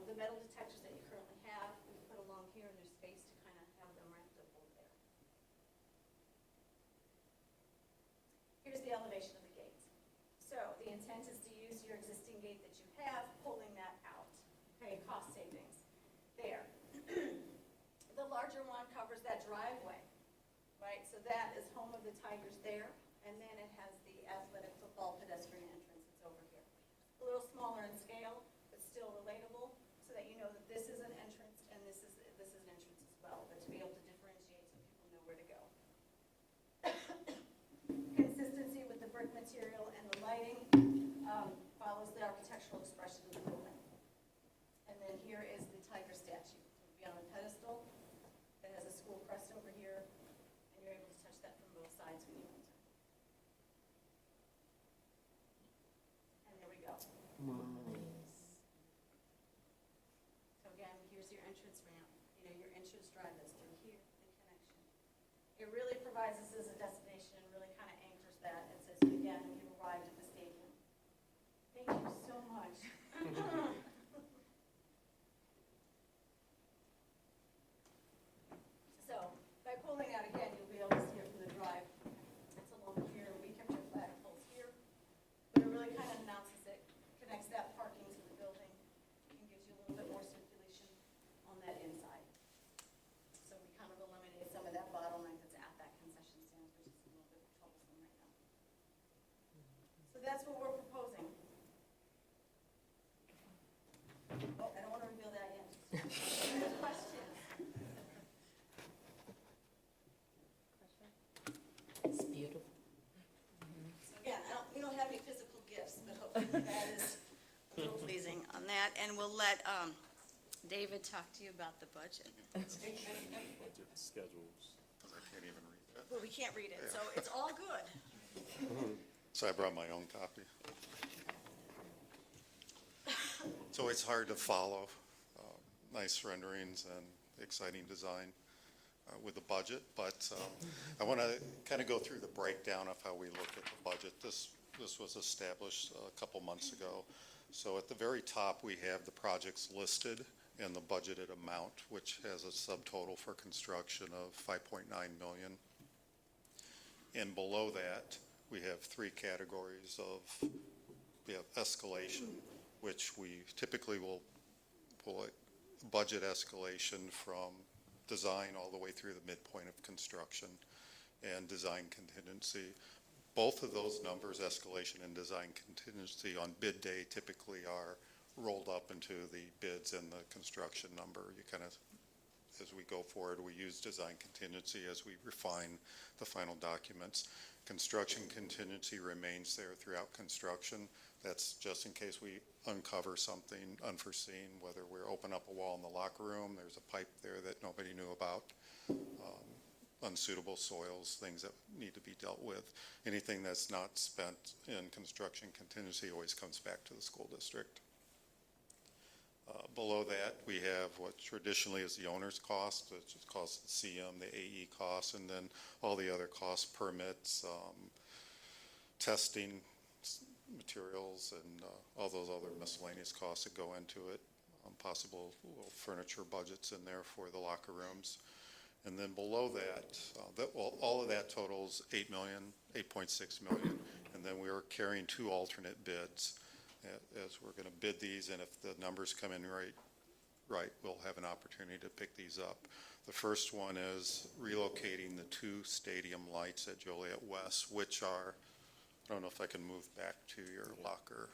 The metal detectors that you currently have, we put along here, and there's space to kind of have them ramped up over there. Here's the elevation of the gate. So the intent is to use your existing gate that you have, pulling that out. Okay, cost savings there. The larger one covers that driveway, right? So that is home of the Tigers there, and then it has the athletic football pedestrian entrance that's over here. A little smaller in scale, but still relatable, so that you know that this is an entrance and this is an entrance as well, but to be able to differentiate so people know where to go. Consistency with the brick material and the lighting follows the architectural expression of the building. And then here is the tiger statue. It will be on a pedestal. It has a school crest over here, and you're able to touch that from both sides when you enter. And there we go. So again, here's your entrance ramp, your entrance drive that's through here, the connection. It really provides us as a destination and really kind of anchors that and says, again, you've arrived at the stadium. Thank you so much. So by pulling out again, you'll be able to see it from the drive. It's along here. We kept your flagpoles here, but it really kind of announces it, connects that parking to the building, and gives you a little bit more circulation on that inside. So we kind of eliminate some of that bottleneck that's at that concession stand, which is a little bit troublesome right now. So that's what we're proposing. Oh, I don't want to reveal that yet. Questions? It's beautiful. So again, we don't have any physical gifts, but hopefully that is a little pleasing on that. And we'll let David talk to you about the budget. Budget schedules. I can't even read that. Well, we can't read it, so it's all good. So I brought my own copy. So it's hard to follow. Nice renderings and exciting design with the budget, but I want to kind of go through the breakdown of how we look at the budget. This was established a couple months ago. So at the very top, we have the projects listed and the budgeted amount, which has a subtotal for construction of 5.9 million. And below that, we have three categories of, we have escalation, which we typically will budget escalation from design all the way through the midpoint of construction, and design contingency. Both of those numbers, escalation and design contingency, on bid day typically are rolled up into the bids and the construction number. You kind of, as we go forward, we use design contingency as we refine the final documents. Construction contingency remains there throughout construction. That's just in case we uncover something unforeseen, whether we're open up a wall in the locker room, there's a pipe there that nobody knew about, unsuitable soils, things that need to be dealt with. Anything that's not spent in construction contingency always comes back to the school district. Below that, we have what traditionally is the owner's cost, which is cost of the CM, the AE costs, and then all the other costs, permits, testing, materials, and all those other miscellaneous costs that go into it. Possible little furniture budgets in there for the locker rooms. And then below that, all of that totals 8 million, 8.6 million. And then we are carrying two alternate bids as we're going to bid these. And if the numbers come in right, we'll have an opportunity to pick these up. The first one is relocating the two stadium lights at Joliet West, which are, I don't know if I can move back to your locker.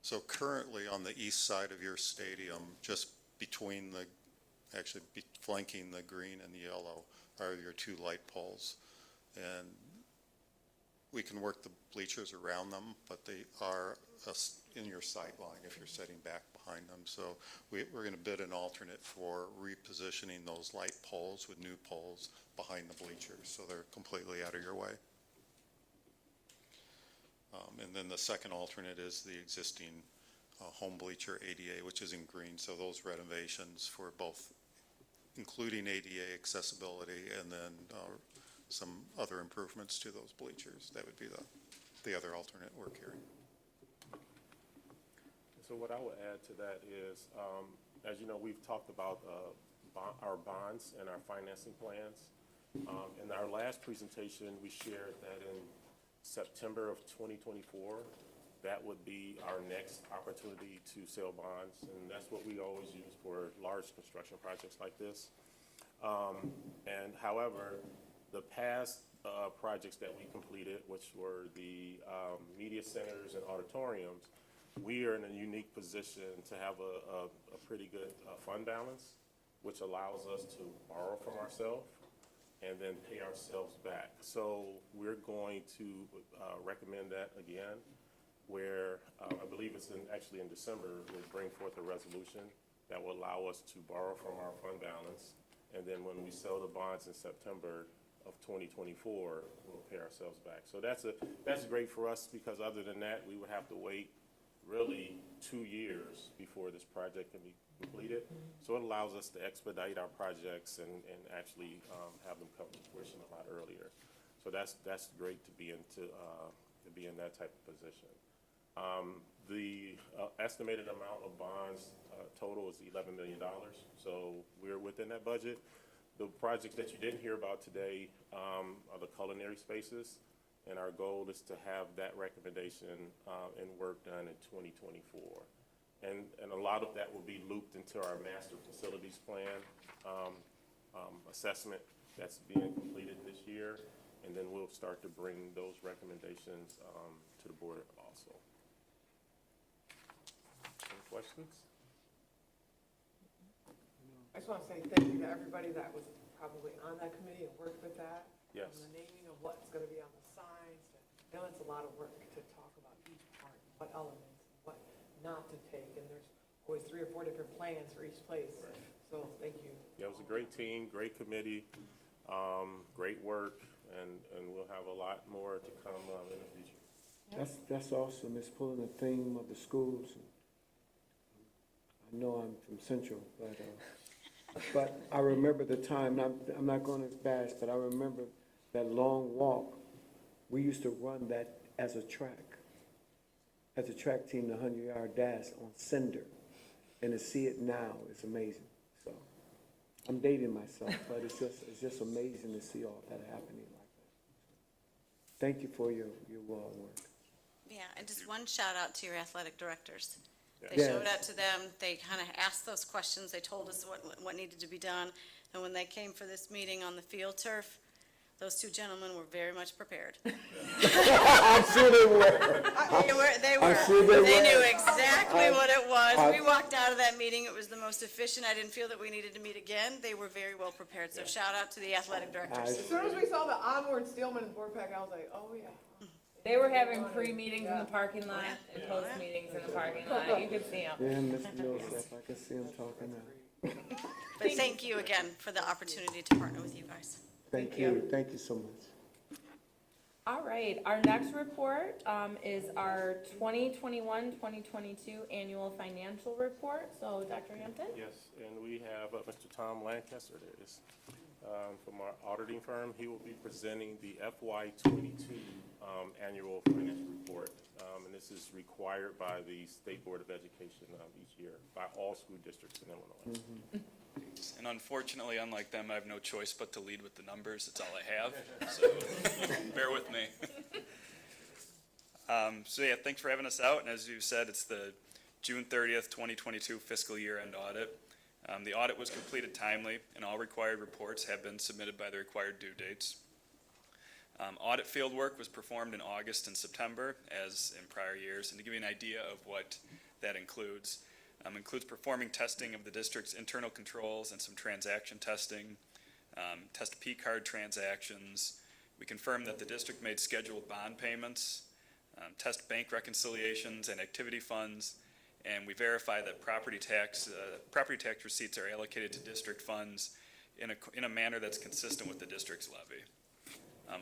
So currently on the east side of your stadium, just between flanking the green and the yellow are your two light poles. And we can work the bleachers around them, but they are in your sight line if you're sitting back behind them. So we're going to bid an alternate for repositioning those light poles with new poles behind the bleachers, so they're completely out of your way. And then the second alternate is the existing home bleacher ADA, which is in green. So those renovations for both, including ADA accessibility and then some other improvements to those bleachers. That would be the other alternate we're carrying. So what I would add to that is, as you know, we've talked about our bonds and our financing plans. In our last presentation, we shared that in September of 2024, that would be our next opportunity to sell bonds, and that's what we always use for large construction projects like this. And however, the past projects that we completed, which were the media centers and auditoriums, we are in a unique position to have a pretty good fund balance, which allows us to borrow from ourselves and then pay ourselves back. So we're going to recommend that again, where I believe it's actually in December, we'll bring forth a resolution that will allow us to borrow from our fund balance. And then when we sell the bonds in September of 2024, we'll pay ourselves back. So that's great for us, because other than that, we would have to wait really 2 years before this project can be completed. So it allows us to expedite our projects and actually have them come to fruition a lot earlier. So that's great to be in that type of position. The estimated amount of bonds total is $11 million. So we're within that budget. The projects that you didn't hear about today are the culinary spaces. And our goal is to have that recommendation and work done in 2024. And a lot of that will be looped into our master facilities plan assessment that's being completed this year. And then we'll start to bring those recommendations to the board also. Any questions? I just want to say thank you to everybody that was probably on that committee and worked with that. Yes. From the naming of what's going to be on the signs. I know it's a lot of work to talk about each part, what elements, what not to take, and there's always 3 or 4 different plans for each place. Right. So thank you. Yeah, it was a great team, great committee, great work, and we'll have a lot more to come in the future. That's awesome. It's pulling the theme of the schools. I know I'm from Central, but I remember the time, and I'm not going to bash, but I remember that long walk. We used to run that as a track. as a track team, the 100-yard dash on Cinder. And to see it now is amazing. So I'm dating myself, but it's just amazing to see all that happening like that. Thank you for your work. Yeah, and just one shout out to your athletic directors. They Yes. showed up to them, they kind of asked those questions, they told us what needed to be done. And when they came for this meeting on the field turf, those two gentlemen were very much prepared. I'm sure they were. They I'm sure they They were. knew exactly what it was. I- We walked out of that meeting, it was the most efficient, I didn't feel that we needed to meet again. They were very well prepared, so shout out to the athletic directors. As soon as we saw the onward Steelman and board pack, I was like, oh, yeah. They were having pre-meetings in the parking lot and post-meetings in the parking lot. You could see them. Yeah, Mr. Millsap, I can see him talking now. But thank you again for the opportunity to partner with you guys. Thank you so much. All right, our next report is our 2021-2022 annual financial report. So, Dr. Hampton? Yes, and we have Mr. Tom Lancaster, there it is, from our auditing firm. He will be presenting the FY22 annual financial report. And this is required by the State Board of Education each year by all school districts in Illinois. And unfortunately, unlike them, I have no choice but to lead with the numbers. That's all I have, so bear with me. So yeah, thanks for having us out. And as you said, it's the June 30th, 2022 fiscal year-end audit. The audit was completed timely, and all required reports have been submitted by the required due dates. Audit field work was performed in August and September, as in prior years. And to give you an idea of what that includes performing testing of the district's internal controls and some transaction testing, test P-card transactions. We confirmed that the district made scheduled bond payments, test bank reconciliations and activity funds, and we verify that property tax receipts are allocated to district funds in a manner that's consistent with the district's levy.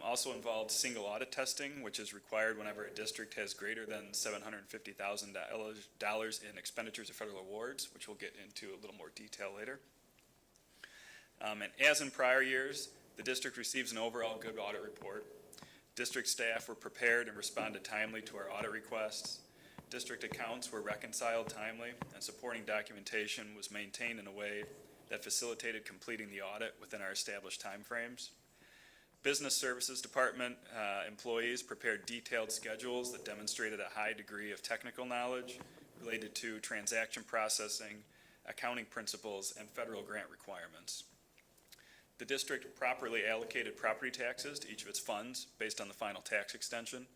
Also involved single audit testing, which is required whenever a district has greater than $750,000 in expenditures of federal awards, which we'll get into a little more detail later. And as in prior years, the district receives an overall good audit report. District staff were prepared and responded timely to our audit requests. District accounts were reconciled timely, and supporting documentation was maintained in a way that facilitated completing the audit within our established timeframes. Business Services Department employees prepared detailed schedules that demonstrated a high degree of technical knowledge related to transaction processing, accounting principles, and federal grant requirements. The district properly allocated property taxes to each of its funds based on the final tax extension.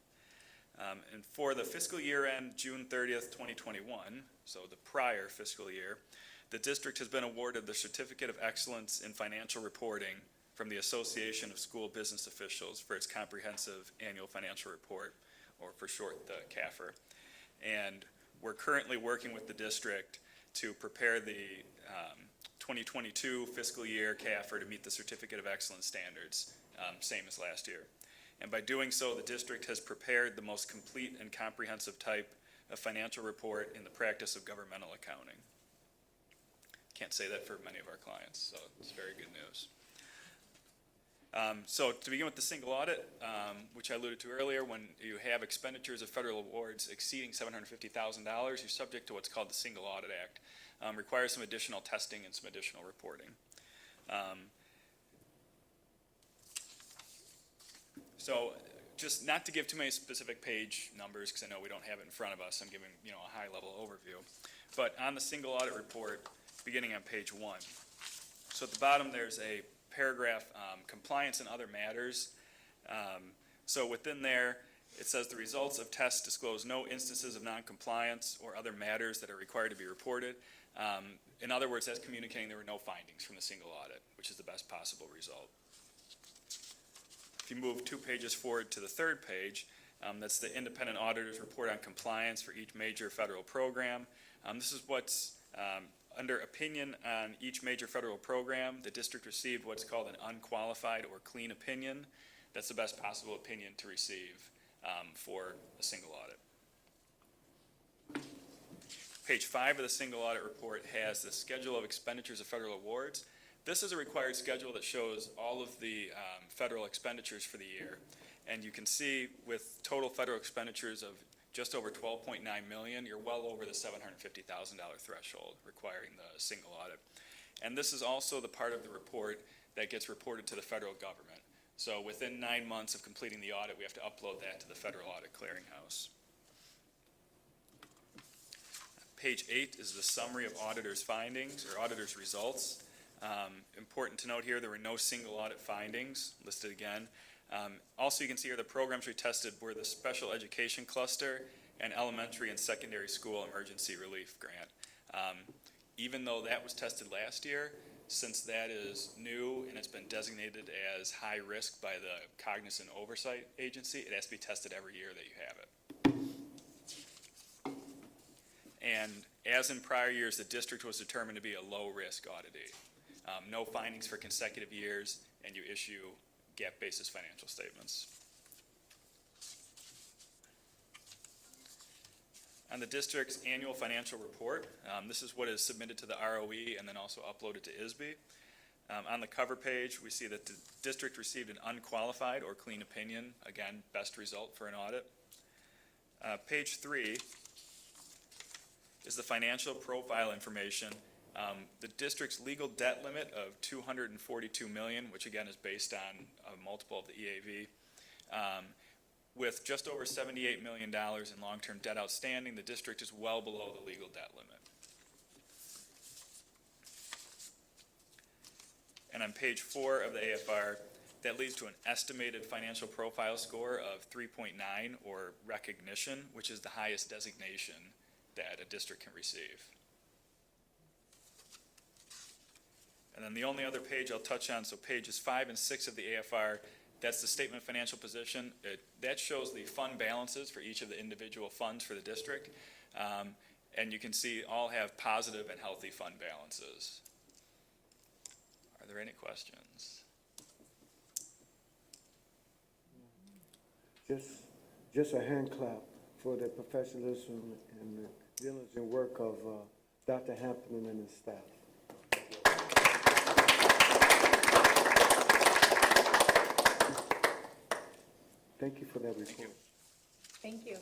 And for the fiscal year end June 30th, 2021, so the prior fiscal year, the district has been awarded the Certificate of Excellence in Financial Reporting from the Association of School Business Officials for its comprehensive annual financial report, or for short, the CAFR. And we're currently working with the district to prepare the 2022 fiscal year CAFR to meet the Certificate of Excellence standards, same as last year. And by doing so, the district has prepared the most complete and comprehensive type of financial report in the practice of governmental accounting. Can't say that for many of our clients, so it's very good news. So to begin with the single audit, which I alluded to earlier, when you have expenditures of federal awards exceeding $750,000, you're subject to what's called the Single Audit Act. Requires some additional testing and some additional reporting. So just not to give too many specific page numbers, because I know we don't have it in front of us, I'm giving a high-level overview. But on the single audit report, beginning on page 1. So at the bottom, there's a paragraph, compliance and other matters. So within there, it says the results of tests disclose no instances of noncompliance or other matters that are required to be reported. In other words, that's communicating there were no findings from the single audit, which is the best possible result. If you move 2 pages forward to the 3rd page, that's the independent auditor's report on compliance for each major federal program. This is what's under opinion on each major federal program. The district received what's called an unqualified or clean opinion. That's the best possible opinion to receive for a single audit. Page 5 of the single audit report has the schedule of expenditures of federal awards. This is a required schedule that shows all of the federal expenditures for the year. And you can see with total federal expenditures of just over 12.9 million, you're well over the $750,000 threshold requiring the single audit. And this is also the part of the report that gets reported to the federal government. So within 9 months of completing the audit, we have to upload that to the Federal Audit Clearinghouse. Page 8 is the summary of auditors' findings or auditors' results. Important to note here, there were no single audit findings listed again. Also, you can see here the programs we tested were the special education cluster and elementary and secondary school emergency relief grant. Even though that was tested last year, since that is new and it's been designated as high risk by the Cognizant Oversight Agency, it has to be tested every year that you have it. And as in prior years, the district was determined to be a low-risk auditee. No findings for consecutive years, and you issue GAAP basis financial statements. On the district's annual financial report, this is what is submitted to the ROE and then also uploaded to ISB. On the cover page, we see that the district received an unqualified or clean opinion. Again, best result for an audit. Page 3 is the financial profile information. The district's legal debt limit of $242 million, which again is based on a multiple of the EAV. With just over $78 million in long-term debt outstanding, the district is well below the legal debt limit. And on page 4 of the AFR, that leads to an estimated financial profile score of 3.9, or recognition, which is the highest designation that a district can receive. And then the only other page I'll touch on, so pages 5 and 6 of the AFR, that's the statement of financial position. That shows the fund balances for each of the individual funds for the district. And you can see all have positive and healthy fund balances. Are there any questions? Just a hand clap for the professionalism and the diligent work of Dr. Hampton and his staff. Thank you for that report. Thank you.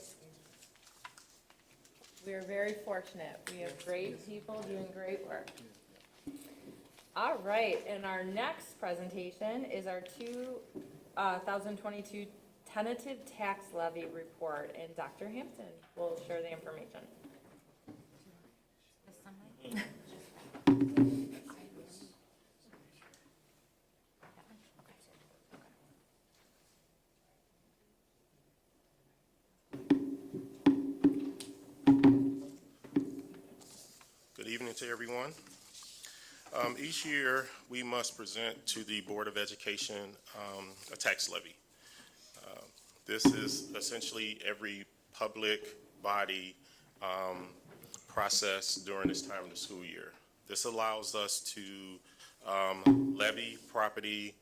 We are very fortunate. We have great people doing great work. All right, and our next presentation is our 2022 tentative tax levy report, and Dr. Hampton will share the information. Good evening to everyone. Each year, we must present to the Board of Education a tax levy. This is essentially every public body process during this time of the school year. This allows us to levy property.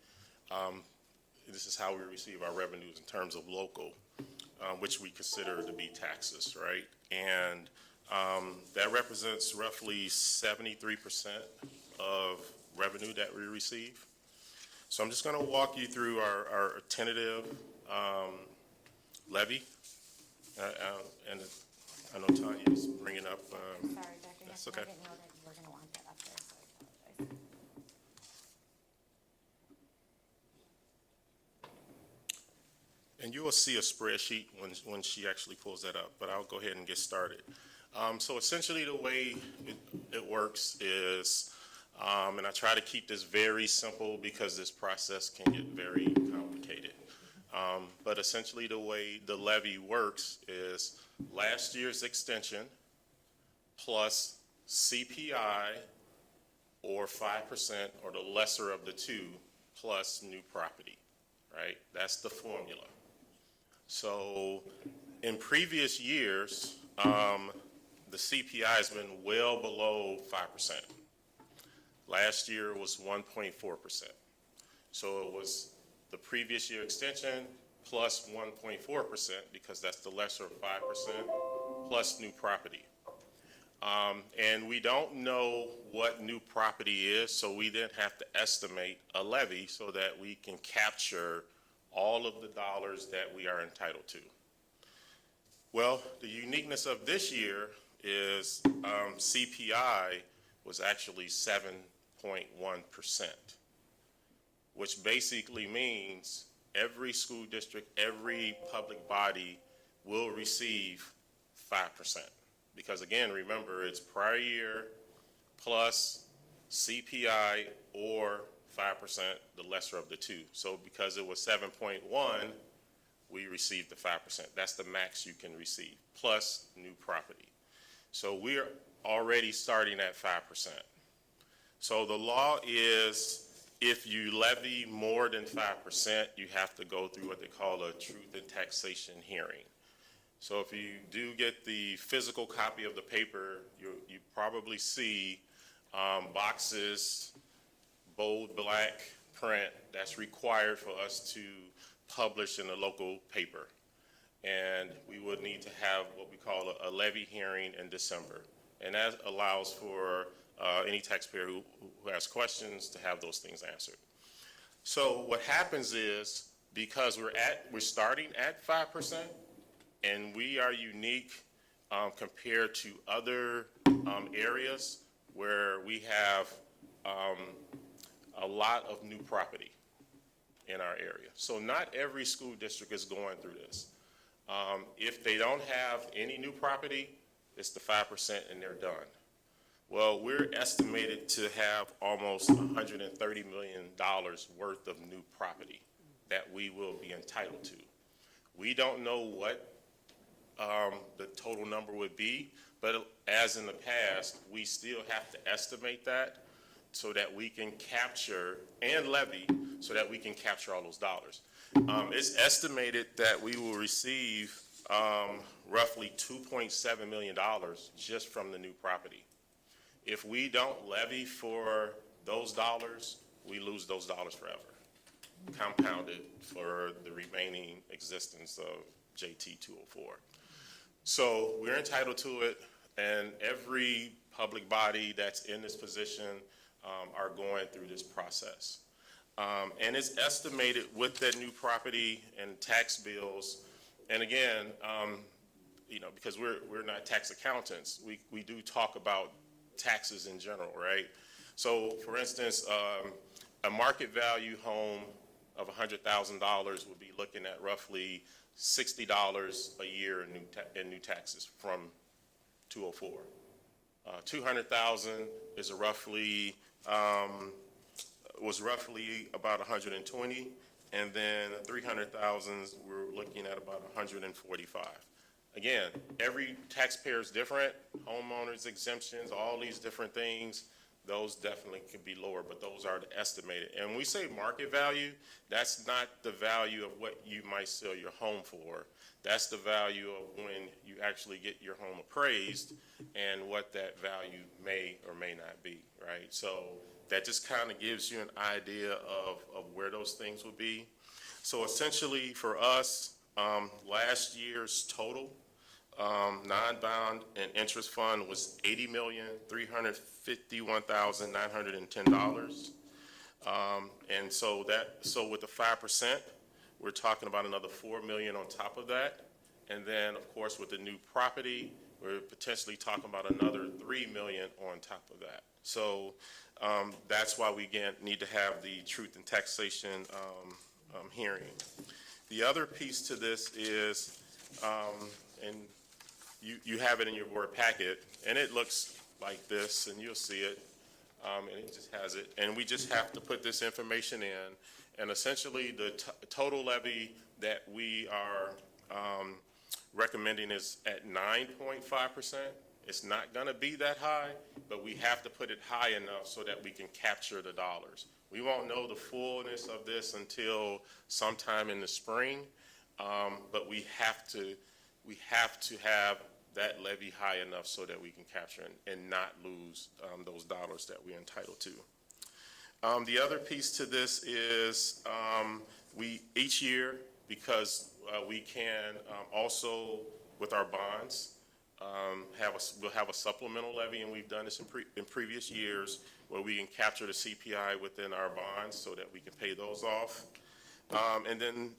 This is how we receive our revenues in terms of local, which we consider to be taxes, right? And that represents roughly 73% of revenue that we receive. So I'm just going to walk you through our tentative levy. And I know Tanya is bringing up. Sorry, Dr. That's Hampton, okay. I didn't know that you were going to want that up there, so I apologize. And you will see a spreadsheet when she actually pulls that up, but I'll go ahead and get started. So essentially the way it works is, and I try to keep this very simple because this process can get very complicated. But essentially the way the levy works is last year's extension plus CPI or 5% or the lesser of the two plus new property, right? That's the formula. So in previous years, the CPI has been well below 5%. Last year was 1.4%. So it was the previous year extension plus 1.4% because that's the lesser of 5% plus new property. And we don't know what new property is, so we then have to estimate a levy so that we can capture all of the dollars that we are entitled to. Well, the uniqueness of this year is CPI was actually 7.1%, which basically means every school district, every public body will receive 5%. Because again, remember, it's prior year plus CPI or 5%, the lesser of the two. So because it was 7.1, we received the 5%. That's the max you can receive, plus new property. So we're already starting at 5%. So the law is if you levy more than 5%, you have to go through what they call a truth and taxation hearing. So if you do get the physical copy of the paper, you probably see boxes, bold black print that's required for us to publish in a local paper. And we would need to have what we call a levy hearing in December. And that allows for any taxpayer who has questions to have those things answered. So what happens is, because we're starting at 5%, and we are unique compared to other areas where we have a lot of new property in our area. So not every school district is going through this. If they don't have any new property, it's the 5% and they're done. Well, we're estimated to have almost $130 million worth of new property that we will be entitled to. We don't know what the total number would be, but as in the past, we still have to estimate that so that we can capture and levy so that we can capture all those dollars. It's estimated that we will receive roughly $2.7 million just from the new property. If we don't levy for those dollars, we lose those dollars forever, compounded for the remaining existence of JT 204. So we're entitled to it, and every public body that's in this position are going through this process. And it's estimated with that new property and tax bills, and again, because we're not tax accountants, we do talk about taxes in general, right? So for instance, a market value home of $100,000 would be looking at roughly $60 a year in new taxes from 204. 200,000 is was roughly about 120, and then 300,000 we're looking at about 145. Again, every taxpayer is different, homeowners exemptions, all these different things, those definitely could be lower, but those are estimated. And when we say market value, that's not the value of what you might sell your home for. That's the value of when you actually get your home appraised and what that value may or may not be, right? So that just kind of gives you an idea of where those things would be. So essentially for us, last year's total non-bond and interest fund was $80,351,910. And so with the 5%, we're talking about another $4 million on top of that. And then, of course, with the new property, we're potentially talking about another $3 million on top of that. So that's why we again need to have the truth and taxation hearing. The other piece to this is, and you have it in your board packet, and it looks like this, and you'll see it, and it just has it. And we just have to put this information in, and essentially the total levy that we are recommending is at 9.5%. It's not going to be that high, but we have to put it high enough so that we can capture the dollars. We won't know the fullness of this until sometime in the spring, but we have to have that levy high enough so that we can capture and not lose those dollars that we're entitled to. The other piece to this is each year, because we can also, with our bonds, we'll have a supplemental levy, and we've done this in previous years, where we can capture the CPI within our bonds so that we can pay those off. And then,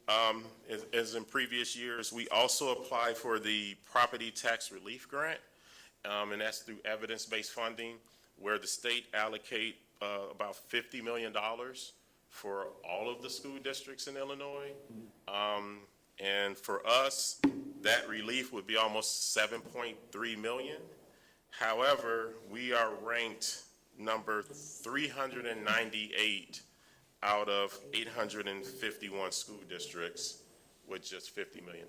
as in previous years, we also apply for the property tax relief grant, and that's through evidence-based funding, where the state allocate about $50 million for all of the school districts in Illinois. And for us, that relief would be almost 7.3 million. However, we are ranked number 398 out of 851 school districts with just $50 million.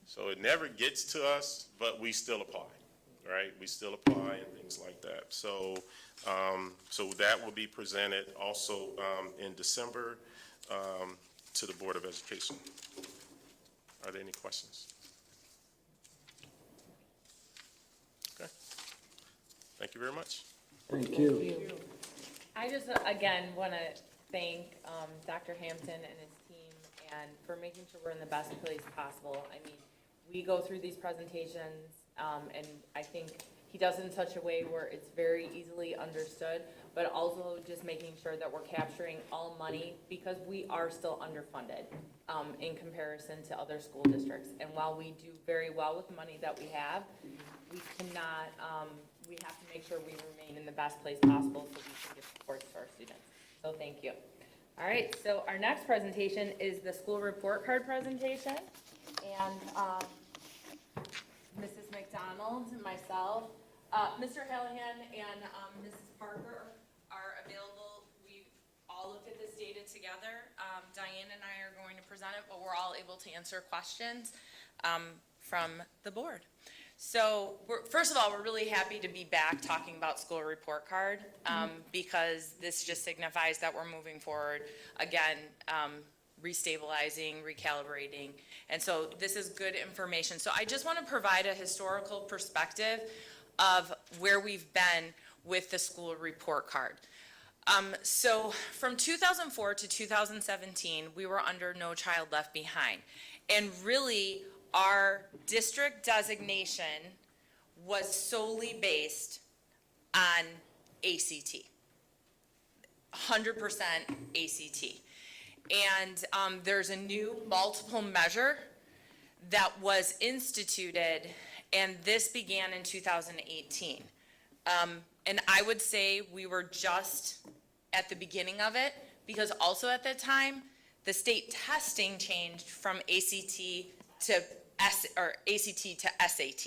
So it never gets to us, but we still apply, right? We still apply and things like that. So, so that will be presented also in December to the Board of Education. Are there any questions? Okay. Thank you very much. Thank you. I just, again, want to thank Dr. Hampton and his team and for making sure we're in the best place possible. I mean, we go through these presentations, and I think he does it in such a way where it's very easily understood, but also just making sure that we're capturing all money because we are still underfunded in comparison to other school districts. And while we do very well with the money that we have, we cannot, we have to make sure we remain in the best place possible so we can give support to our students. So thank you. All right, so our next presentation is the school report card presentation. And Mrs. McDonald and myself, Mr. Hallahan and Mrs. Parker are available. We've all looked at this data together. Diane and I are going to present it, but we're all able to answer questions from the board. So first of all, we're really happy to be back talking about school report card because this just signifies that we're moving forward again, restabilizing, recalibrating. And so this is good information. So I just want to provide a historical perspective of where we've been with the school report card. So from 2004 to 2017, we were under No Child Left Behind. And really, our district designation was solely based on ACT, 100% ACT. And there's a new multiple measure that was instituted, and this began in 2018. And I would say we were just at the beginning of it, because also at that time, the state testing changed from ACT to SAT.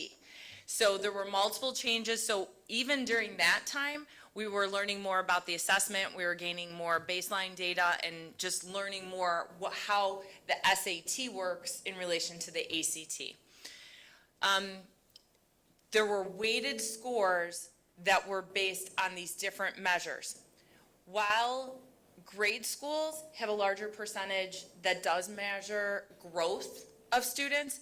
So there were multiple changes. So even during that time, we were learning more about the assessment. We were gaining more baseline data and just learning more how the SAT works in relation to the ACT. There were weighted scores that were based on these different measures. While grade schools have a larger percentage that does measure growth of students,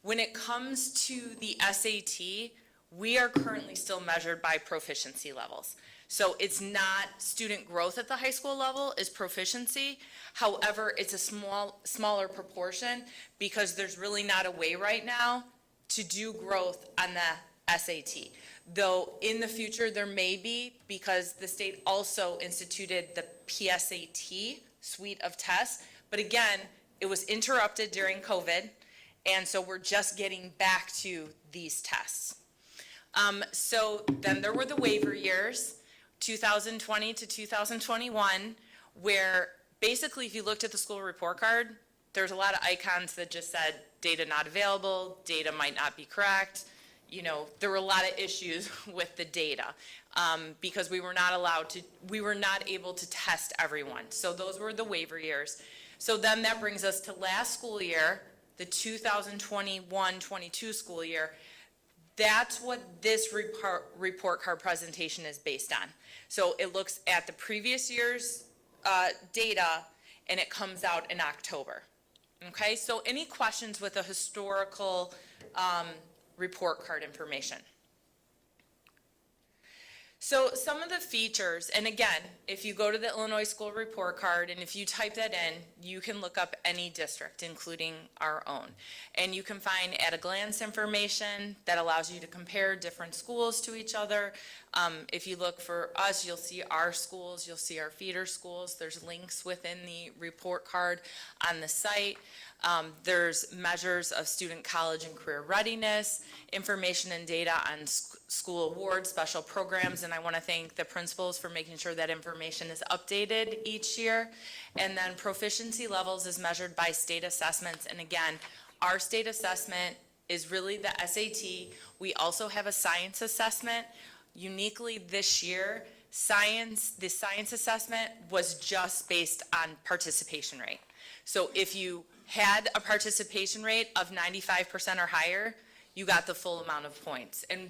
when it comes to the SAT, we are currently still measured by proficiency levels. So it's not student growth at the high school level, it's proficiency. However, it's a smaller proportion because there's really not a way right now to do growth on the SAT. Though in the future there may be, because the state also instituted the PSAT suite of tests. But again, it was interrupted during COVID, and so we're just getting back to these tests. So then there were the waiver years, 2020 to 2021, where basically if you looked at the school report card, there's a lot of icons that just said data not available, data might not be correct. You know, there were a lot of issues with the data because we were not able to test everyone. So those were the waiver years. So then that brings us to last school year, the 2021-22 school year. That's what this report card presentation is based on. So it looks at the previous year's data, and it comes out in October. Okay, so any questions with the historical report card information? So some of the features, and again, if you go to the Illinois School Report Card, and if you type that in, you can look up any district, including our own. And you can find at-a-glance information that allows you to compare different schools to each other. If you look for us, you'll see our schools, you'll see our feeder schools. There's links within the report card on the site. There's measures of student college and career readiness, information and data on school awards, special programs, and I want to thank the principals for making sure that information is updated each year. And then proficiency levels is measured by state assessments, and again, our state assessment is really the SAT. We also have a science assessment. Uniquely this year, the science assessment was just based on participation rate. So if you had a participation rate of 95% or higher, you got the full amount of points. And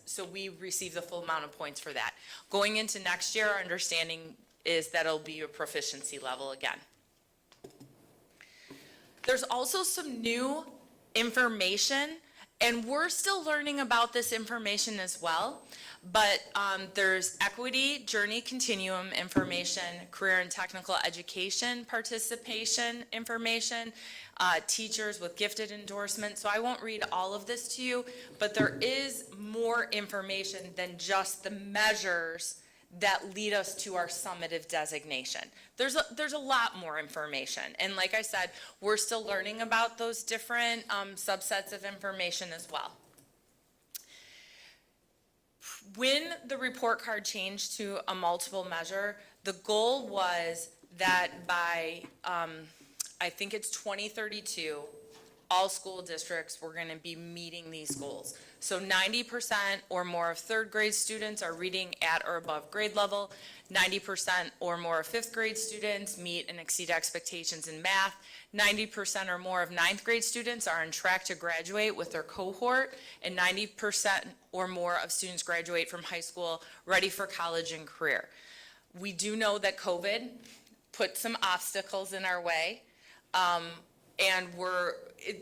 so we received the full amount of points for that. Going into next year, our understanding is that it'll be a proficiency level again. There's also some new information, and we're still learning about this information as well. But there's equity, journey continuum information, career and technical education participation information, teachers with gifted endorsement. So I won't read all of this to you, but there is more information than just the measures that lead us to our summative designation. There's a lot more information. And like I said, we're still learning about those different subsets of information as well. When the report card changed to a multiple measure, the goal was that by, I think it's 2032, all school districts were going to be meeting these goals. So 90% or more of third grade students are reading at or above grade level. 90% or more of fifth grade students meet and exceed expectations in math. 90% or more of ninth grade students are on track to graduate with their cohort. And 90% or more of students graduate from high school ready for college and career. We do know that COVID put some obstacles in our way. And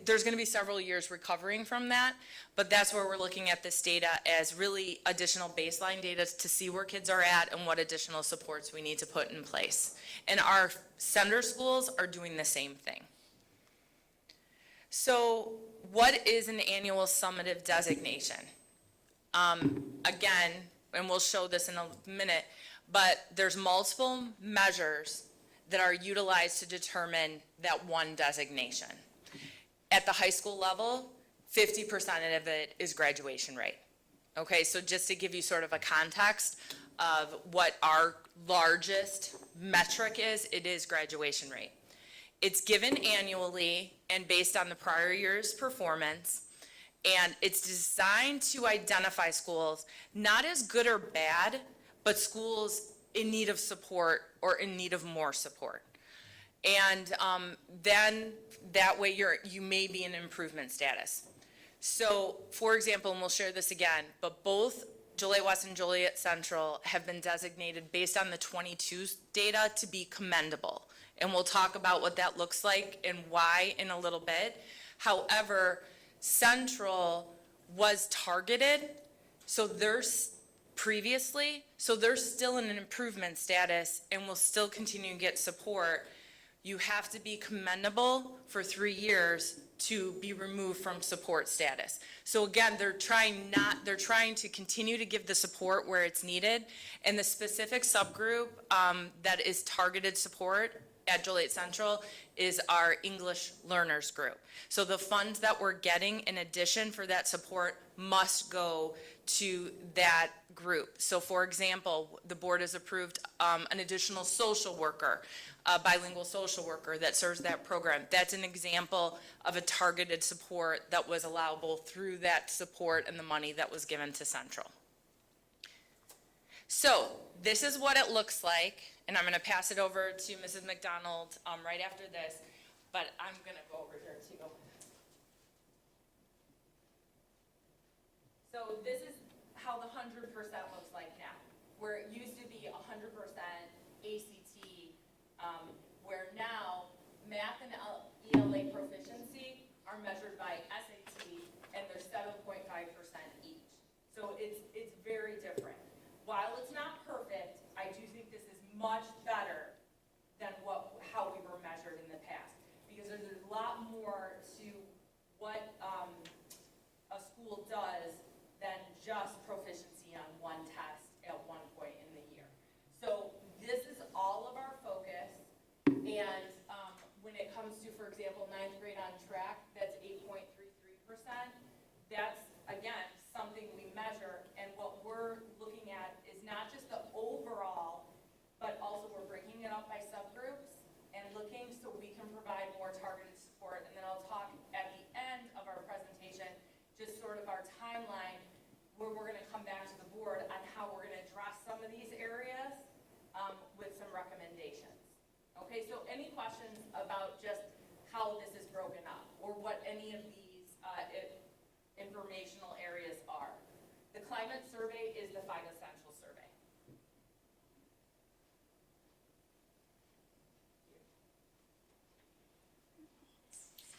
there's going to be several years recovering from that, but that's where we're looking at this data as really additional baseline data to see where kids are at and what additional supports we need to put in place. And our sender schools are doing the same thing. So what is an annual summative designation? Again, and we'll show this in a minute, but there's multiple measures that are utilized to determine that one designation. At the high school level, 50% of it is graduation rate. Okay, so just to give you sort of a context of what our largest metric is, it is graduation rate. It's given annually and based on the prior year's performance, and it's designed to identify schools not as good or bad, but schools in need of support or in need of more support. And then that way you may be in improvement status. So for example, and we'll share this again, but both Joliet West and Joliet Central have been designated based on the 22 data to be commendable. And we'll talk about what that looks like and why in a little bit. However, Central was targeted, so there's previously, so they're still in an improvement status and will still continue to get support. You have to be commendable for 3 years to be removed from support status. So again, they're trying to continue to give the support where it's needed. And the specific subgroup that is targeted support at Joliet Central is our English learners group. So the funds that we're getting in addition for that support must go to that group. So for example, the board has approved an additional social worker, a bilingual social worker that serves that program. That's an example of a targeted support that was allowable through that support and the money that was given to Central. So this is what it looks like, and I'm going to pass it over to Mrs. McDonald right after this, but I'm going to go over here too. So this is how the 100% looks like now, where it used to be 100% ACT, where now math and ELA proficiency are measured by SAT, and they're 7.5% each. So it's very different. While much better than how we were measured in the past. Because there's a lot more to what a school does than just proficiency on one test at one point in the year. So this is all of our focus, and when it comes to, for example, ninth grade on track, that's 8.33%. That's, again, something we measure, and what we're looking at is not just the overall, but also we're breaking it up by subgroups and looking so we can provide more targeted support. And then I'll talk at the end of our presentation, just sort of our timeline, where we're gonna come back to the board on how we're gonna address some of these areas with some recommendations. Okay, so any questions about just how this is broken up, or what any of these informational areas are? The climate survey is the 5 essential survey.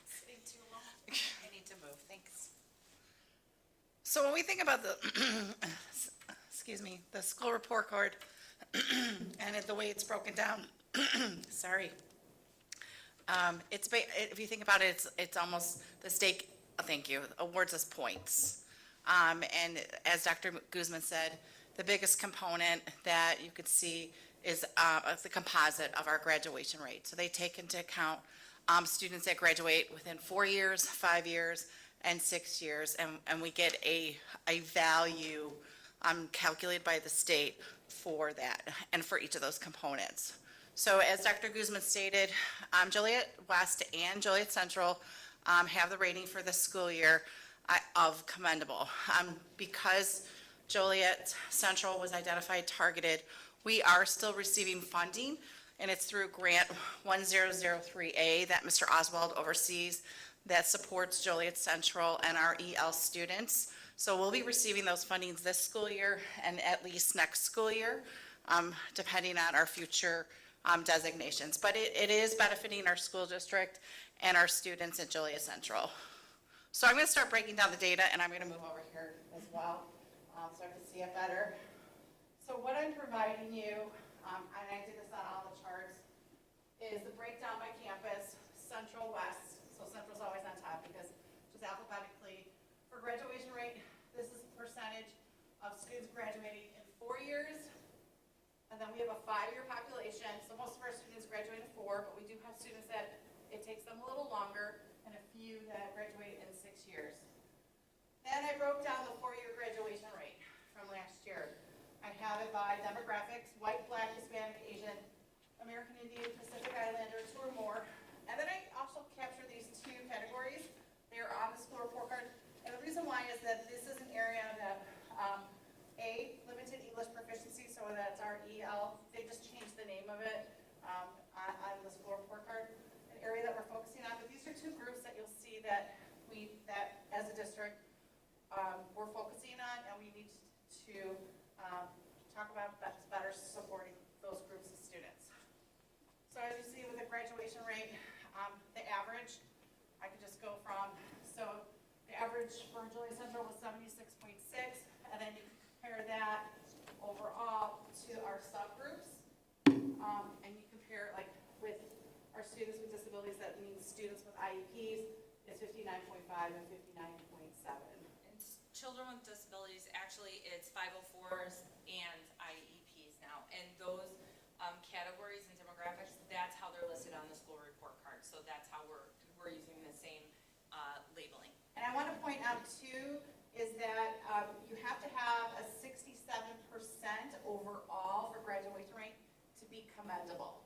Sitting too long. I need to move, thanks. So when we think about the, excuse me, the school report card and the way it's broken down, sorry. If you think about it, it's almost the state, thank you, awards us points. And as Dr. Guzman said, the biggest component that you could see is the composite of our graduation rate. So they take into account students that graduate within 4 years, 5 years, and 6 years, and we get a value calculated by the state for that and for each of those components. So as Dr. Guzman stated, Joliet West and Joliet Central have the rating for the school year of commendable. Because Joliet Central was identified targeted, we are still receiving funding, and it's through grant 1003A that Mr. Oswald oversees that supports Joliet Central and our EL students. So we'll be receiving those fundings this school year and at least next school year, depending on our future designations. But it is benefiting our school district and our students at Joliet Central. So I'm going to start breaking down the data, and I'm going to move over here as well so I can see it better. So what I'm providing you, and I did this on all the charts, is the breakdown by campus, Central, West. So Central's always on top because just alphabetically. For graduation rate, this is the percentage of students graduating in 4 years. And then we have a 5-year population. So most of our students graduate in 4, but we do have students that it takes them a little longer, and a few that graduate in 6 years. Then I broke down the 4-year graduation rate from last year. I have it by demographics: white, black, Hispanic, Asian, American Indian, Pacific Islander, 2 or more. And then I also capture these 2 categories. They are on the school report card. And the reason why is that this is an area that, limited English proficiency, so that's our EL. They just changed the name of it on the school report card. An area that we're focusing on. But these are 2 groups that you'll see that that as a district, we're focusing on, and we need to talk about better supporting those groups of students. So as you see with the graduation rate, the average, I could just go from, so the average for Joliet Central was 76.6, and then you compare that overall to our subgroups, and you compare like with our students with disabilities, that means students with IEPs is 59.5 and 59.7. And children with disabilities, actually, it's 504s and IEPs now. And those categories and demographics, that's how they're listed on the school report card. So that's how we're using the same labeling. And I want to point out too, is that you have to have a 67% overall for graduation rate to be commendable.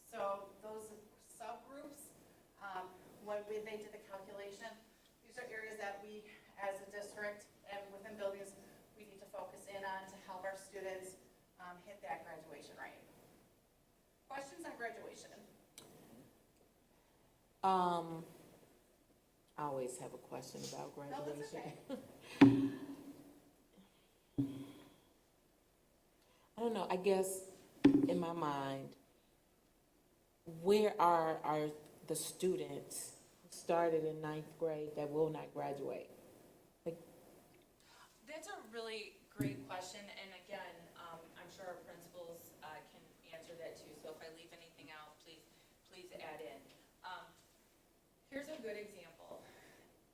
So those subgroups, when they did the calculation, these are areas that we, as a district and within buildings, we need to focus in on to help our students hit that graduation rate. Questions on graduation? I always have a question about graduation. No, that's okay. I don't know, I guess in my mind, where are the students who started in 9th grade that will not graduate? That's a really great question, and again, I'm sure our principals can answer that so if I leave anything out, please add in. Here's a good example.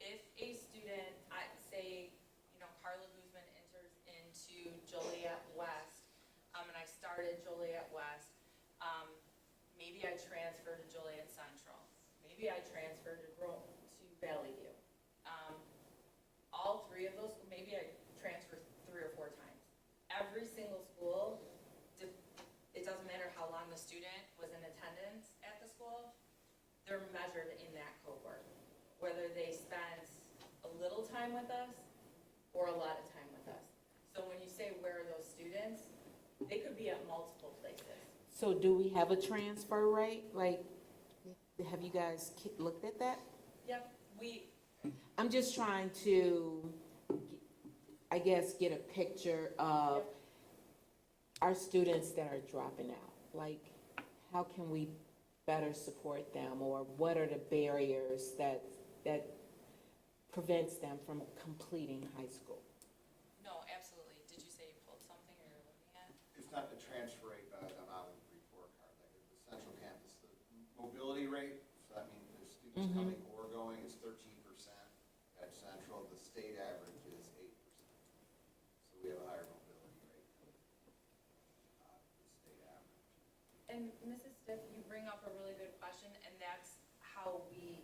If a student, say, Carla Guzman enters into Joliet West, and I started Joliet West, maybe I transfer to Joliet Central, maybe I transfer to Valley View. All three of those, maybe I transfer 3 or 4 times. Every single school, it doesn't matter how long the student was in attendance at the school, they're measured in that cohort. Whether they spent a little time with us or a lot of time with us. So when you say where are those students, they could be at multiple places. So do we have a transfer rate? Like, have you guys looked at that? Yep, I'm just trying to, I guess, get a picture of our students that are dropping out. Like, how can we better support them, or what are the barriers that prevents them from completing high school? No, absolutely. Did you say you pulled something or you're looking at? It's not the transfer rate, but I'm out of the report card, like the central campus, the mobility rate, so that means there's students coming or going, is 13% at central. The state average is 8%. So we have a higher mobility rate than the state average. And Mrs. Stiff, you bring up a really good question, and that's how we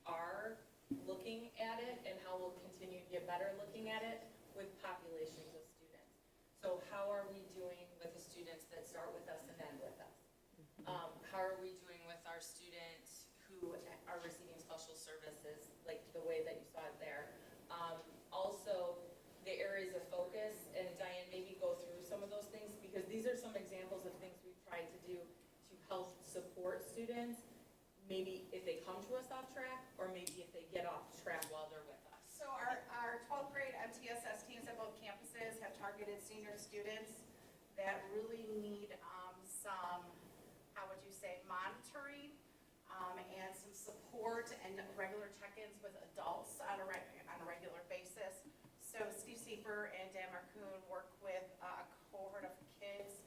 are looking at it and how we'll continue to get better looking at it with populations of students. So how are we doing with the students that start with us and end with us? How are we doing with our students who are receiving special services, like the way that you saw it there? Also, the areas of focus, and Diane, maybe go through some of those things, because these are some examples of things we've tried to do to help support students, maybe if they come to us off track, or maybe if they get off track while they're with us. So our 12th grade MTSS teams at both campuses have targeted senior students that really need some, how would you say, monitoring and some support and regular check-ins with adults on a regular basis. So Steve Sieper and Dan Marcoon work with a cohort of kids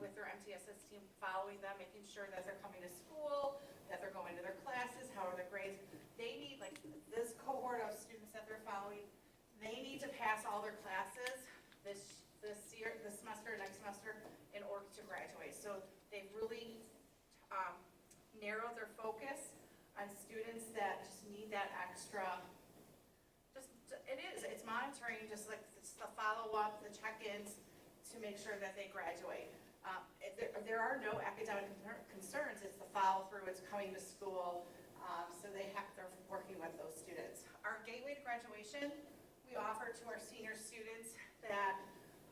with their MTSS team, following them, making sure that they're coming to school, that they're going to their classes, how are their grades. They need, like this cohort of students that they're following, they need to pass all their classes this year, this semester, next semester, in order to graduate. So they've really narrowed their focus on students that just need that extra, it's monitoring, just like it's the follow-up, the check-ins to make sure that they graduate. There are no academic concerns, it's the follow-through, it's coming to school, so they're working with those students. Our Gateway to Graduation, we offer to our senior students that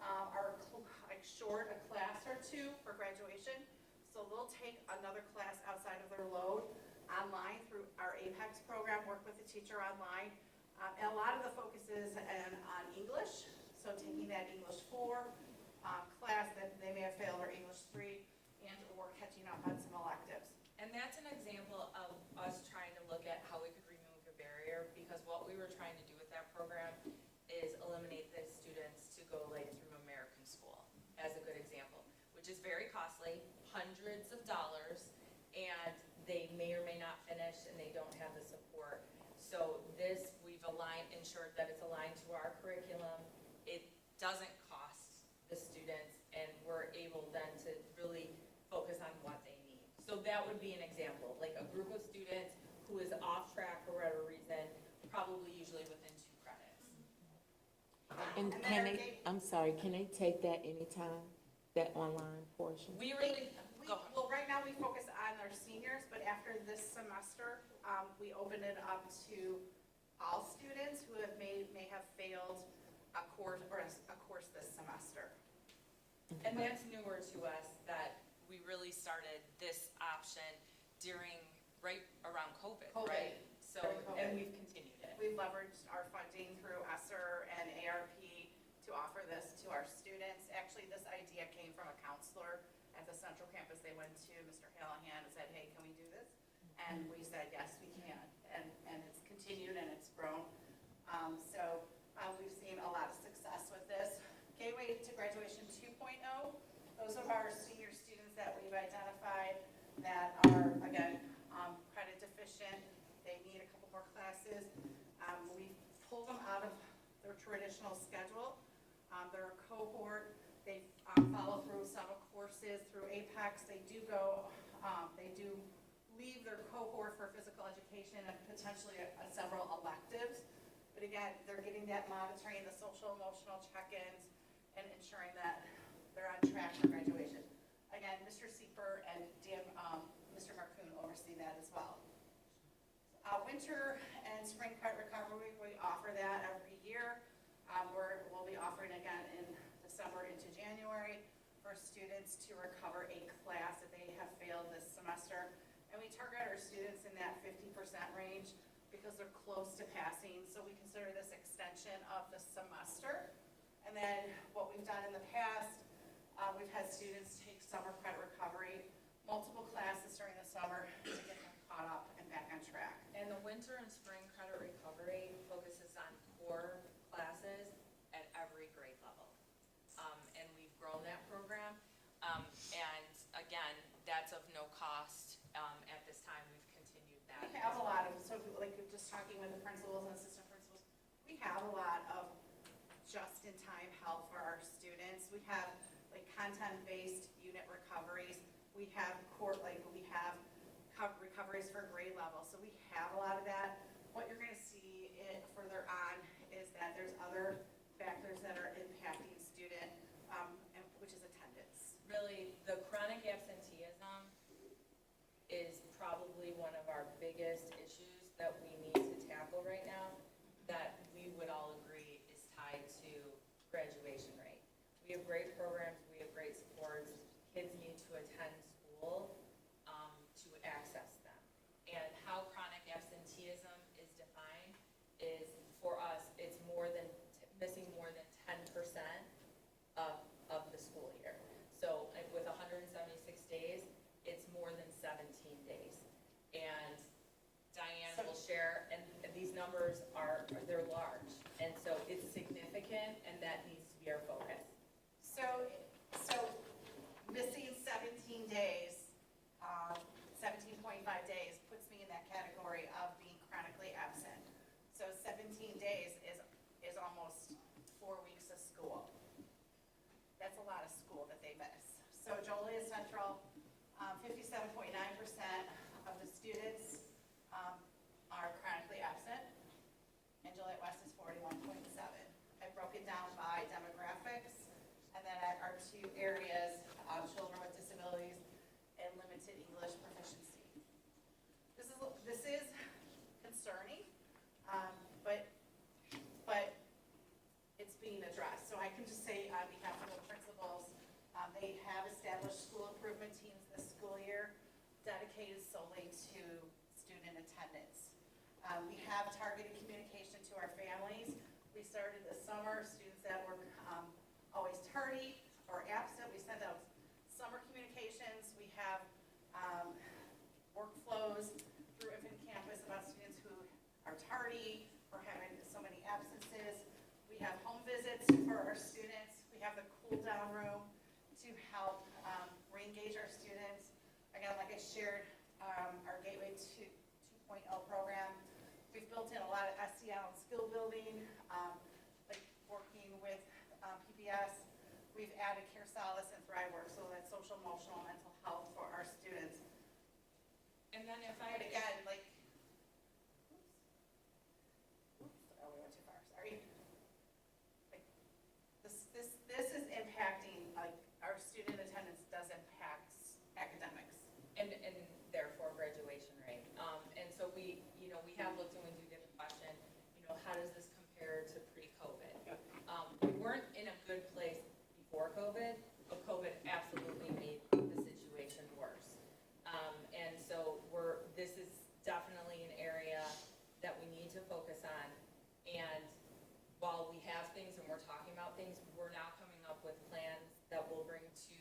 are like short a class or 2 for graduation. So they'll take another class outside of their load online through our APEX program, work with the teacher online. And a lot of the focus is on English, so taking that English 4 class that they may have failed, or English 3, and or catching up on some electives. And that's an example of us trying to look at how we could remove a barrier, because what we were trying to do with that program is eliminate the students to go like through American school, as a good example, which is very costly, hundreds of dollars, and they may or may not finish and they don't have the support. So this, we've ensured that it's aligned to our curriculum. It doesn't cost the students, and we're able then to really focus on what they need. So that would be an example, like a group of students who is off track for whatever reason, probably usually within 2 credits. And can they, I'm sorry, can they take that anytime, that online portion? Well, right now we focus on our seniors, but after this semester, we open it up to all students who may have failed a course this semester. And that's newer to us, that we really started this option right around COVID, right? So, and we've continued it. We've leveraged our funding through ESSER and ARP to offer this to our students. Actually, this idea came from a counselor at the Central Campus. They went to Mr. Hallahan and said, hey, can we do this? And we said, yes, we can. And it's continued and it's grown. So we've seen a lot of success with this. Gateway to Graduation 2.0, those are our senior students that we've identified that are, again, credit deficient. They need a couple more classes. We pulled them out of their traditional schedule. They're a cohort. They follow through summer courses through Apex. They do leave their cohort for physical education and potentially several electives. But again, they're getting that monitoring, the social emotional check-ins, and ensuring that they're on track for graduation. Again, Mr. Sieper and Mr. Marcoon oversee that as well. Winter and spring credit recovery, we offer that every year. We'll be offering again in December into January for students to recover a class that they have failed this semester. And we target our students in that 50% range because they're close to passing. So we consider this extension of the semester. And then what we've done in the past, we've had students take summer credit recovery, multiple classes during the summer to get them caught up and back on track. And the winter and spring credit recovery focuses on core classes at every grade level. And we've grown that program. And again, that's of no cost. At this time, we've continued that. We have a lot of, so like just talking with the principals and assistant principals, we have a lot of just-in-time help for our students. We have like content-based unit recoveries. We have recoveries for grade level. So we have a lot of that. What you're going to see further on is that there's other factors that are impacting student, which is attendance. Really, the chronic absenteeism is probably one of our biggest issues that we need to tackle right now, that we would all agree is tied to graduation rate. We have great programs, we have great supports, kids need to attend school to access them. And how chronic absenteeism is defined is, for us, it's missing more than 10% of the school year. So with 176 days, it's more than 17 days. And Diane will share, and these numbers they're large. And so it's significant, and that needs to be our focus. So missing 17 days, 17.5 days puts me in that category of being chronically absent. So 17 days is almost 4 weeks of school. That's a lot of school that they miss. So Joliet Central, 57.9% of the students are chronically absent, and Joliet West is 41.7. I broke it down by demographics, and then our two areas, children with disabilities and limited English proficiency. This is concerning, but it's being addressed. So I can just say on behalf of the principals, they have established school improvement teams this school year dedicated solely to student attendance. We have targeted communication to our families. We started this summer, students that were always tardy or absent, we sent out summer communications. We have workflows through Infinite Campus about students who are tardy or having so many absences. We have home visits for our students. We have the cool down room to help re-engage our students. Again, like I shared, our Gateway 2.0 program, we've built in a lot of SEL and skill building, like working with PBS. We've added Care Solace and ThriveWorks, so that's social, emotional, mental health for our students. And then if But again, like, oh, we went too far, sorry. Like, this is impacting, like, our student attendance does impact academics. And therefore graduation rate. And so we have looked and we do get the question, how does this compare to pre-COVID? We weren't in a good place before COVID, but COVID absolutely made the situation worse. And so this is definitely an area that we need to focus on. And while we have things and we're talking about things, we're now coming up with plans that we'll bring to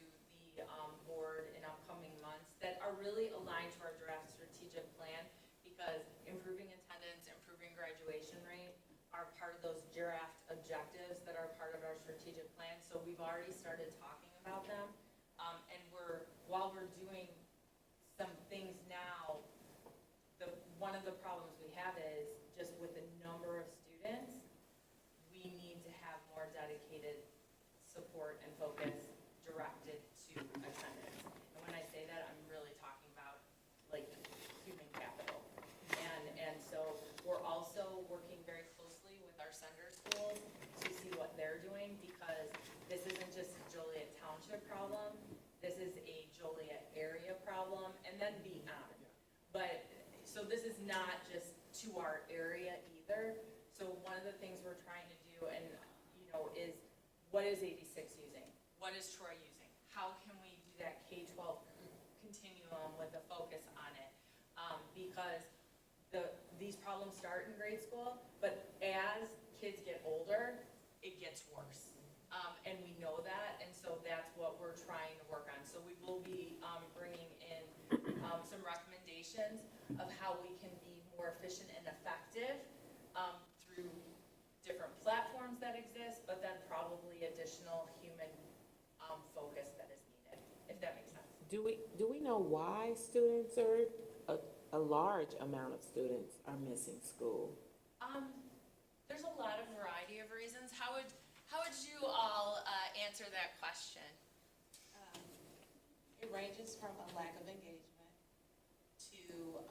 the board in upcoming months that are really aligned to our draft strategic plan, because improving attendance, improving graduation rate are part of those draft objectives that are part of our strategic plan. So we've already started talking about them. And while we're township problem. This is a Joliet area problem, and then beyond. But, so this is not just to our area either. So one of the things we're trying to do, and, is what is 86 using? What is Troy using? How can we do that K-12 continuum with a focus on it? Because these problems start in grade school, but as kids get older, it gets worse. And we know that, and so that's what we're trying to work on. So we will be bringing in some recommendations of how we can be more efficient and effective through different platforms that exist, but then probably additional human focus that is needed, if that makes sense. Do we know why students a large amount of students are missing school? There's a lot of variety of reasons. How would you all answer that question? It ranges from a lack of engagement to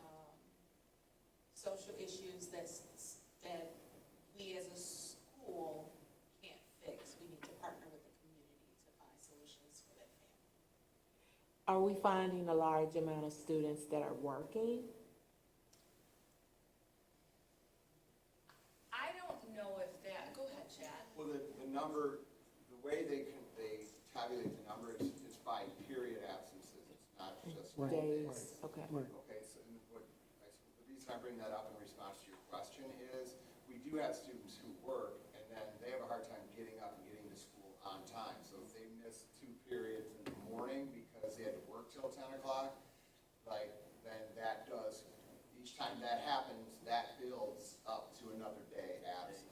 social issues that we as a school can't fix. We need to partner with the community to find solutions for that family. Are we finding a large amount of students that are working? I don't know if that, go ahead, Chad. Well, the number, the way they tabulate the number, it's by period absences, it's not just. Days, okay. Okay, so and the reason I bring that up in response to your question is, we do have students who work, and then they have a hard time getting up and getting to school on time. So if they miss 2 periods in the morning because they had to work till 10 o'clock, then that does, each time that happens, that builds up to another day absent.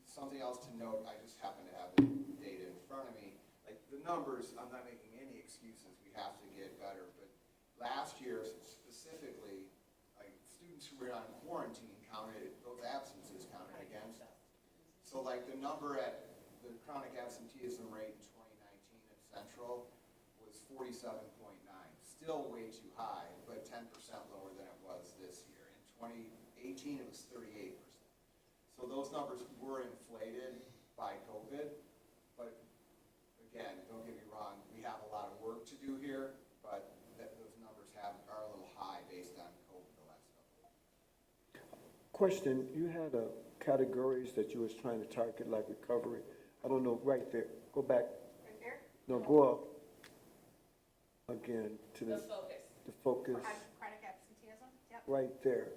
Something else to note, I just happen to have the data in front of me. Like the numbers, I'm not making any excuses, we have to get better, but last year specifically, like students who were on quarantine counted, those absences counted against them. So like the number at the chronic absenteeism rate in 2019 at Central was 47.9, still way too high, but 10% lower than it was this year. In 2018, it was 38%. So those numbers were inflated by COVID, but again, don't get me wrong, we have a lot of work to do here, but those numbers are a little high based on COVID the last couple of years. Question, you had categories that you was trying to target, like recovery. I don't know, right there. Go back. Right there? No, go up again to The this. focus. The focus, Chronic absenteeism, yep. right there.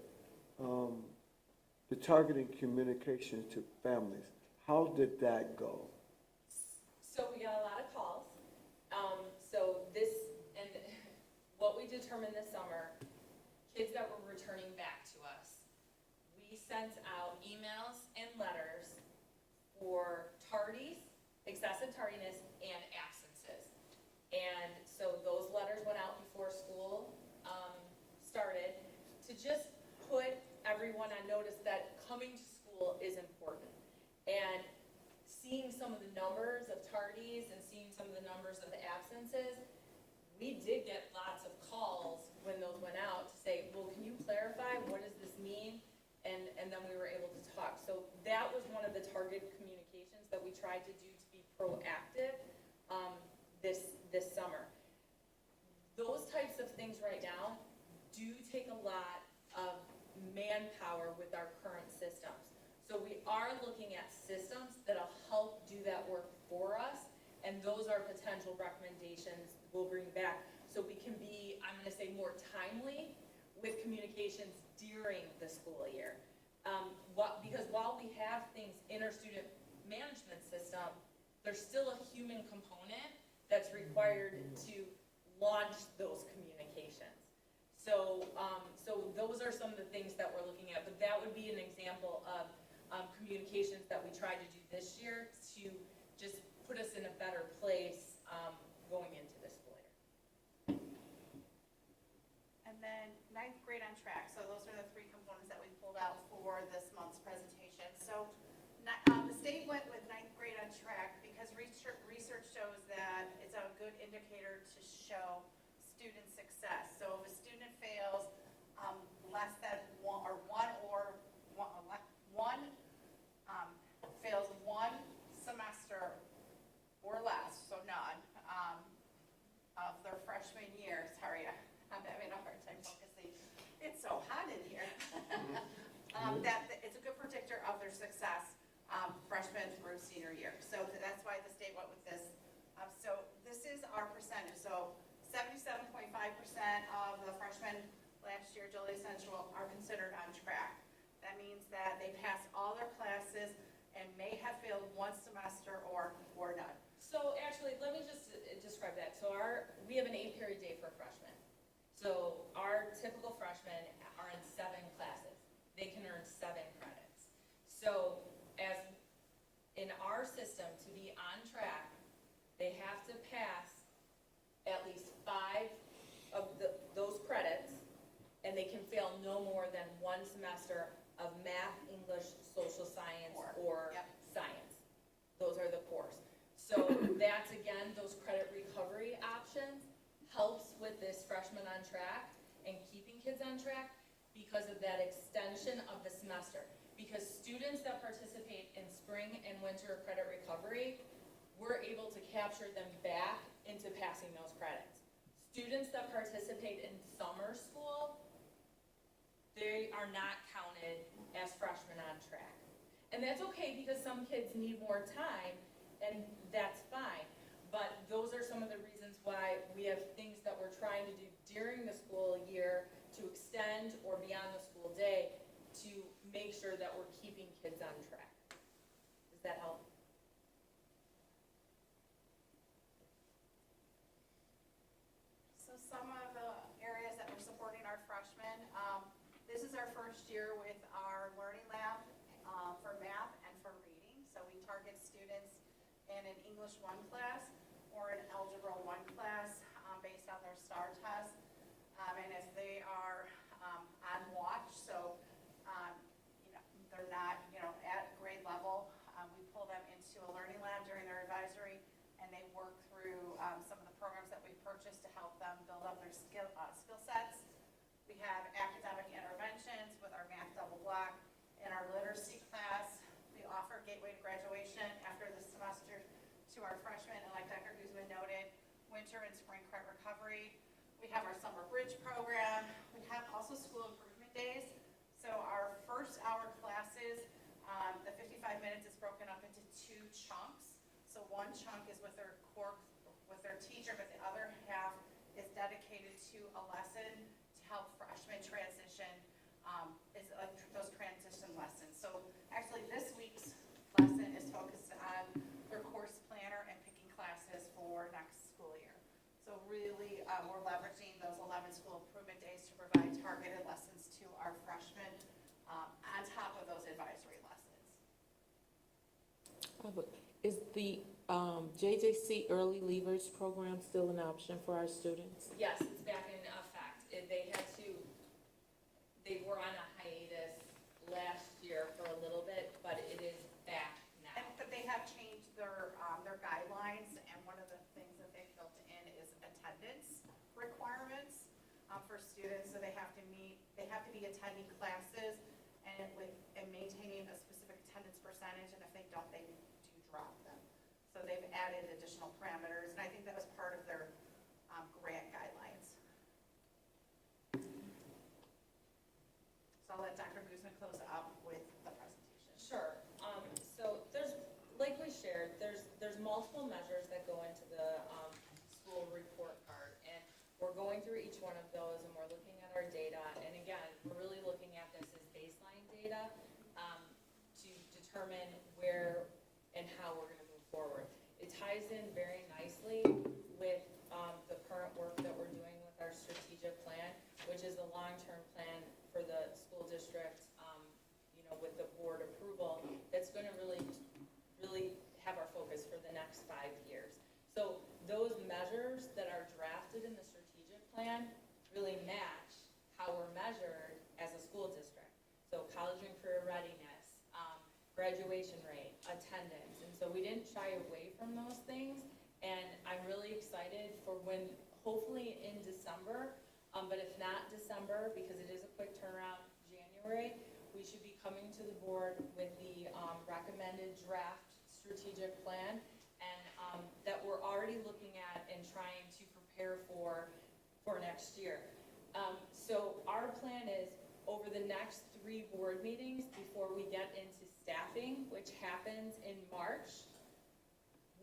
The targeting communication to families, how did that go? So we got a lot of calls. So this, and what we determined this summer, kids that were returning back to us, we sent out emails and letters for tardies, excessive tardiness, and absences. And so those letters went out before school started to just put everyone on notice that coming to school is important. And seeing some of the numbers of tardies and seeing some of the numbers of the absences, we did get lots of calls when those went out to say, well, can you clarify, what does this mean? And then we were able to talk. So that was one of the targeted communications that we tried to do to be proactive this summer. Those types of things right now do take a lot of manpower with our current systems. So we are looking at systems that'll help do that work for us, and those are potential recommendations we'll bring back so we can be, I'm gonna say, more timely with communications during the school year. Because while we have things in our student management system, there's still a human component that's required to launch those communications. So those are some of the things that we're looking at, but that would be an example of communications that we tried to do this year to just put us in a better place going into this school year. And then 9th grade on track. So those are the 3 components that we pulled out for this month's presentation. So the state went with 9th grade on track because research shows that it's a good indicator to show student success. So if a student fails less than fails one semester or less, so that it's a good predictor of their success, freshman through senior year. So that's why the state went with this. So this is our percentage. So 77.5% of the freshmen last year, Joliet Central, are considered on track. That means that they passed all their classes and may have failed one semester or none. So actually, let me just describe that. So we have an 8-period day for freshmen. So our typical freshmen are in 7 classes. They can earn 7 credits. So as in our system, to be on track, they have to pass at least 5 of those credits, and they can fail no more than 1 semester of math, English, social science, or science. Those are the cores. So that's, again, those credit recovery options helps with this freshman on track and keeping kids on track because of that extension of the semester. Because students that participate in spring and winter credit recovery, we're able to capture them back into passing those credits. Students that participate in summer school, they are not counted as freshmen on track. And that's okay because some kids need more time, and that's fine. But those are some of the reasons why we have things that we're trying to do during the school year to extend or beyond the school day to make sure that we're keeping kids on track. Does that help? So some of the areas that we're supporting our freshmen, this is our first year with our learning lab for math and for reading. So we target students in an English 1 class or an Algebra 1 class based on their STAR test. And if they are on watch, so they're not at grade level, we pull them into a learning lab during their advisory, and they work through some of the programs that we purchased to help them build up their skill sets. We have academic interventions with our math double block. In our literacy class, we offer Gateway to Graduation after the semester to our freshmen, and like Dr. Guzman noted, winter and spring credit recovery. We have our summer bridge program. We have also school improvement days. So our first hour classes, the 55 minutes is broken up into 2 chunks. So one chunk is with their teacher, but the other half is dedicated to a lesson to help freshmen transition, is like those transition lessons. So actually this week's lesson is focused on their course planner and picking classes for next school year. So really, we're leveraging those 11 school improvement days to provide targeted lessons to our freshmen on top of those advisory lessons. Is the JJC Early Leavers program still an option for our students? Yes, it's back in effect. They were on a hiatus last year for a little bit, but it is back now. But they have changed their guidelines, and one of the things that they've built in is attendance requirements for students. So they have to be attending classes and maintaining a specific attendance percentage, and if they don't, they do drop them. So they've added additional parameters, and I think that was part of their grant guidelines. So I'll let Dr. Guzman close up with the presentation. Sure. So like we shared, there's multiple measures that go into the school report card, and we're going through each one of those, and we're looking at our data. And again, we're really looking at this as baseline data to determine where and how we're going to move forward. It ties in very nicely with the current work that we're doing with our strategic plan, which is the long-term plan for the school district, with the board approval, that's going to really have our focus for the next 5 years. So those measures that are drafted in the strategic plan really match how we're measured as a school district. So college and career readiness, graduation rate, attendance. And so we didn't shy away from those things. And I'm really excited for when, hopefully in December, but if not December, because it is a quick turnaround, January, we should be coming to the board with the recommended draft strategic plan, and that we're already looking at and trying to prepare for next year. So our plan is over the next 3 board meetings before we get into staffing, which happens in March.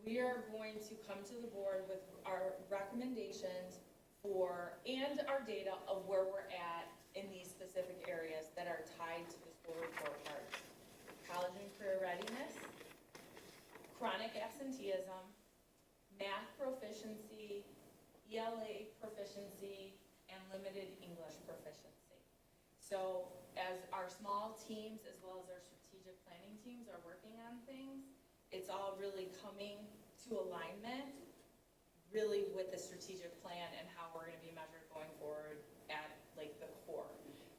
We are going to come to the board with our recommendations and our data of where we're at in these specific areas that are tied to the school report cards. College and career readiness, chronic absenteeism, math proficiency, ELA proficiency, and limited English proficiency. So as our small teams, as well as our strategic planning teams are working on things, it's all really coming to alignment, really with the strategic plan and how we're gonna be measured going forward at like the core.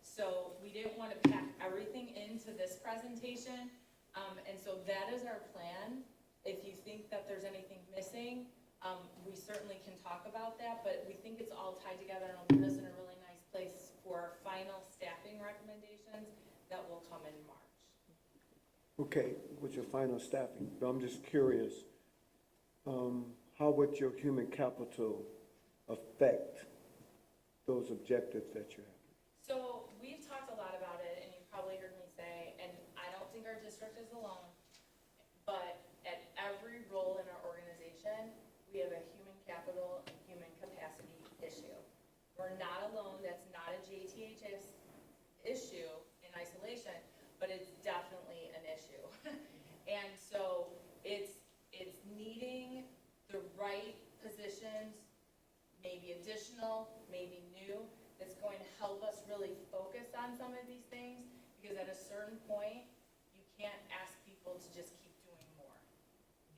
So we didn't want to pack everything into this presentation, and so that is our plan. If you think that there's anything missing, we certainly can talk about that, but we think it's all tied together and will put us in a really nice place for our final staffing recommendations that will come in March. Okay, with your final staffing, but I'm just curious, how would your human capital affect those objectives that you have? So we've talked a lot about it, and you've probably heard me say, and I don't think our district is alone, but at every role in our organization, we have a human capital and human capacity issue. We're not alone. That's not a JTHS issue in isolation, but it's definitely an issue. And so it's needing the right positions, maybe additional, maybe new, that's going to help us really focus on some of these things, because at a certain point, you can't ask people to just keep doing more.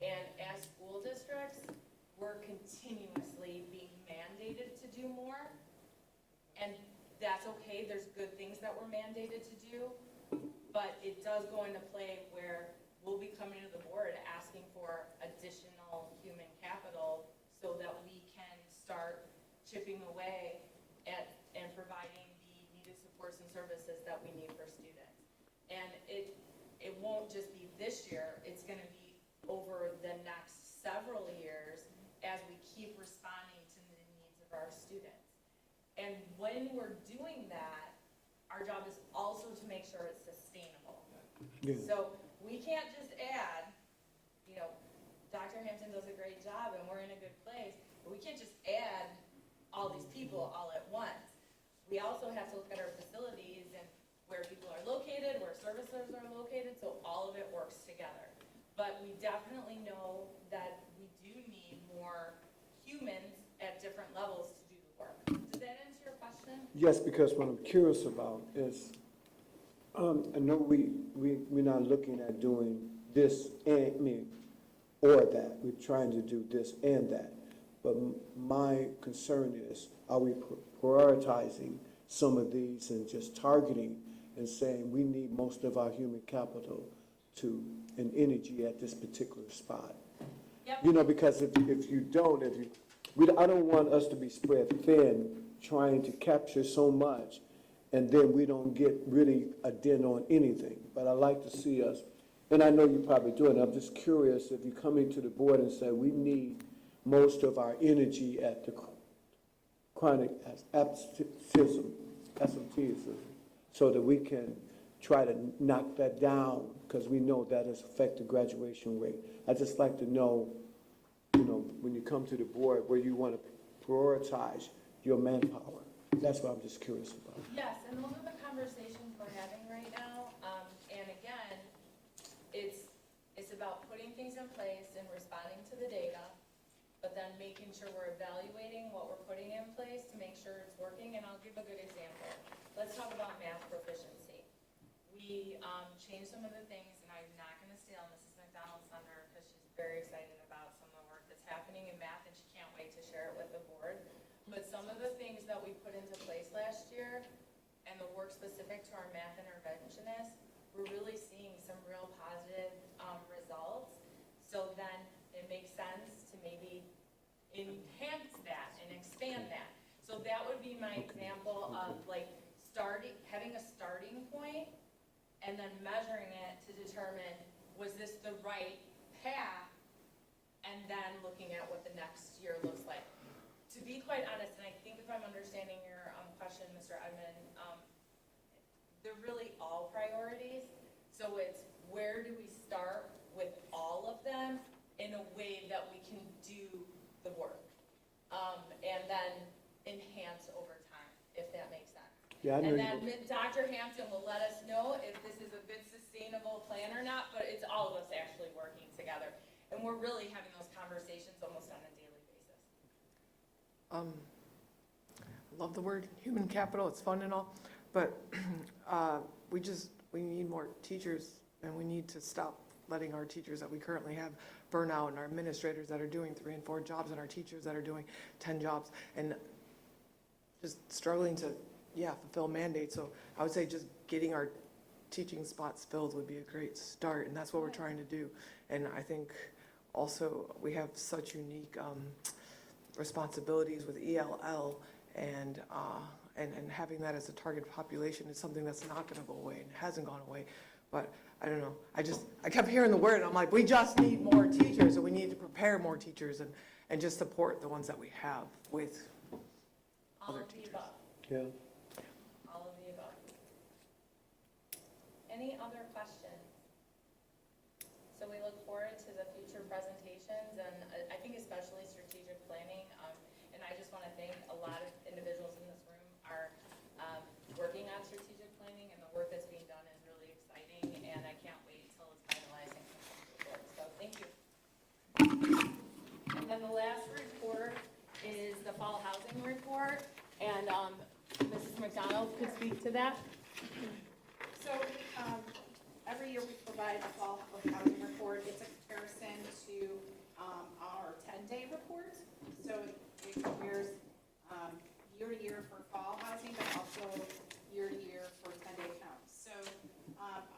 And as school districts, we're continuously being mandated to do more, and that's okay. There's good things that we're mandated to do, but it does go into play where we'll be coming to the board asking for additional human capital so that we can start chipping away at and providing the needed supports and services that we need for students. And it won't just be this year, it's gonna be over the next several years as we keep responding to the needs of our students. And when we're doing that, our job is also to make sure it's sustainable. Yeah. So we can't just add, Dr. Hampton does a great job and we're in a good place, but we can't just add all these people all at once. We also have to look at our facilities and where people are located, where services are located, so all of it works together. But we definitely know that we do need more humans at different levels to do the work. Does that answer your question? Yes, because what I'm curious about is, I know we're not looking at doing this or that. We're trying to do this and that. But my concern is, are we prioritizing some of these and just targeting and saying we need most of our human capital and energy at this particular spot? Yep. Because if you don't, I don't want us to be spread thin trying to capture so much and then we don't get really a dent on anything. But I like to see us, and I know you probably do it, I'm just curious if you're coming to the board and say we need most of our energy at the chronic absenteeism, so that we can try to knock that down, because we know that has affected graduation rate. I'd just like to know, when you come to the board, where you want to prioritize your manpower. That's what I'm just curious about. Yes, and those are the conversations we're having right now. And again, it's about putting things in place and responding to the data, but then making sure we're evaluating what we're putting in place to make sure it's working. And I'll give a good example. Let's talk about math proficiency. We changed some of the things, and I'm not going to steal Mrs. McDonald's thunder because she's very excited about some of the work that's happening in math, and she can't wait to share it with the board. But some of the things that we put into place last year and the work specific to our math interventionists, we're really seeing some real positive results. So then it makes sense to maybe enhance that and expand that. So that would be my example of having a starting point and then measuring it to determine, was this the right path? And then looking at what the next year looks like. To be quite honest, and I think if I'm understanding your question, Mr. Edmond, they're really all So it's where do we start with all of them in a way that we can do the work? And then enhance over time, if that makes sense. Yeah, I know And you then Dr. Hampton will let us know if this is a good sustainable plan or not, but it's all of us actually working together. And we're really having those conversations almost on a daily basis. I love the word human capital, it's fun and all, but we need more teachers, and we need to stop letting our teachers that we currently have burn out, and our administrators that are doing 3 and 4 jobs, and our teachers that are doing 10 jobs, and just struggling to, fulfill mandates. So I would say just getting our teaching spots filled would be a great start, and that's what we're trying to do. And I think also we have such unique responsibilities with ELL, and having that as a target population is something that's not gonna go away and hasn't gone away. But I don't know, I kept hearing the word, and I'm like, we just need more teachers, and we need to prepare more teachers and just support the ones that we have with other teachers. Yeah. All of the above. Any other questions? So we look forward to the future presentations, and I think especially strategic planning. And I just want to thank a lot of individuals in this room are working on strategic planning, and the work that's being done is really exciting, and I can't wait till it's finalized and comes to the board. So thank you. And then the last report is the fall housing report, and Mrs. McDonald could speak to that. So, every year we provide a fall housing report. It's a comparison to, our 10-day report. So it compares, year to year for fall housing, but also year to year for 10-day counts. So,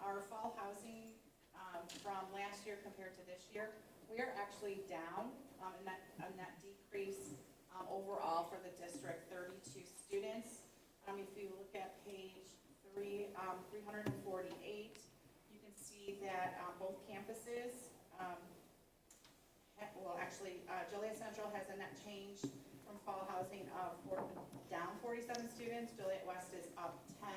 our fall housing, from last year compared to this year, we are actually down, a net decrease, overall for the district, 32 students. If you look at page 348, you can see that both campuses, Joliet Central has a net change from fall housing of down 47 students, Joliet West is up 10,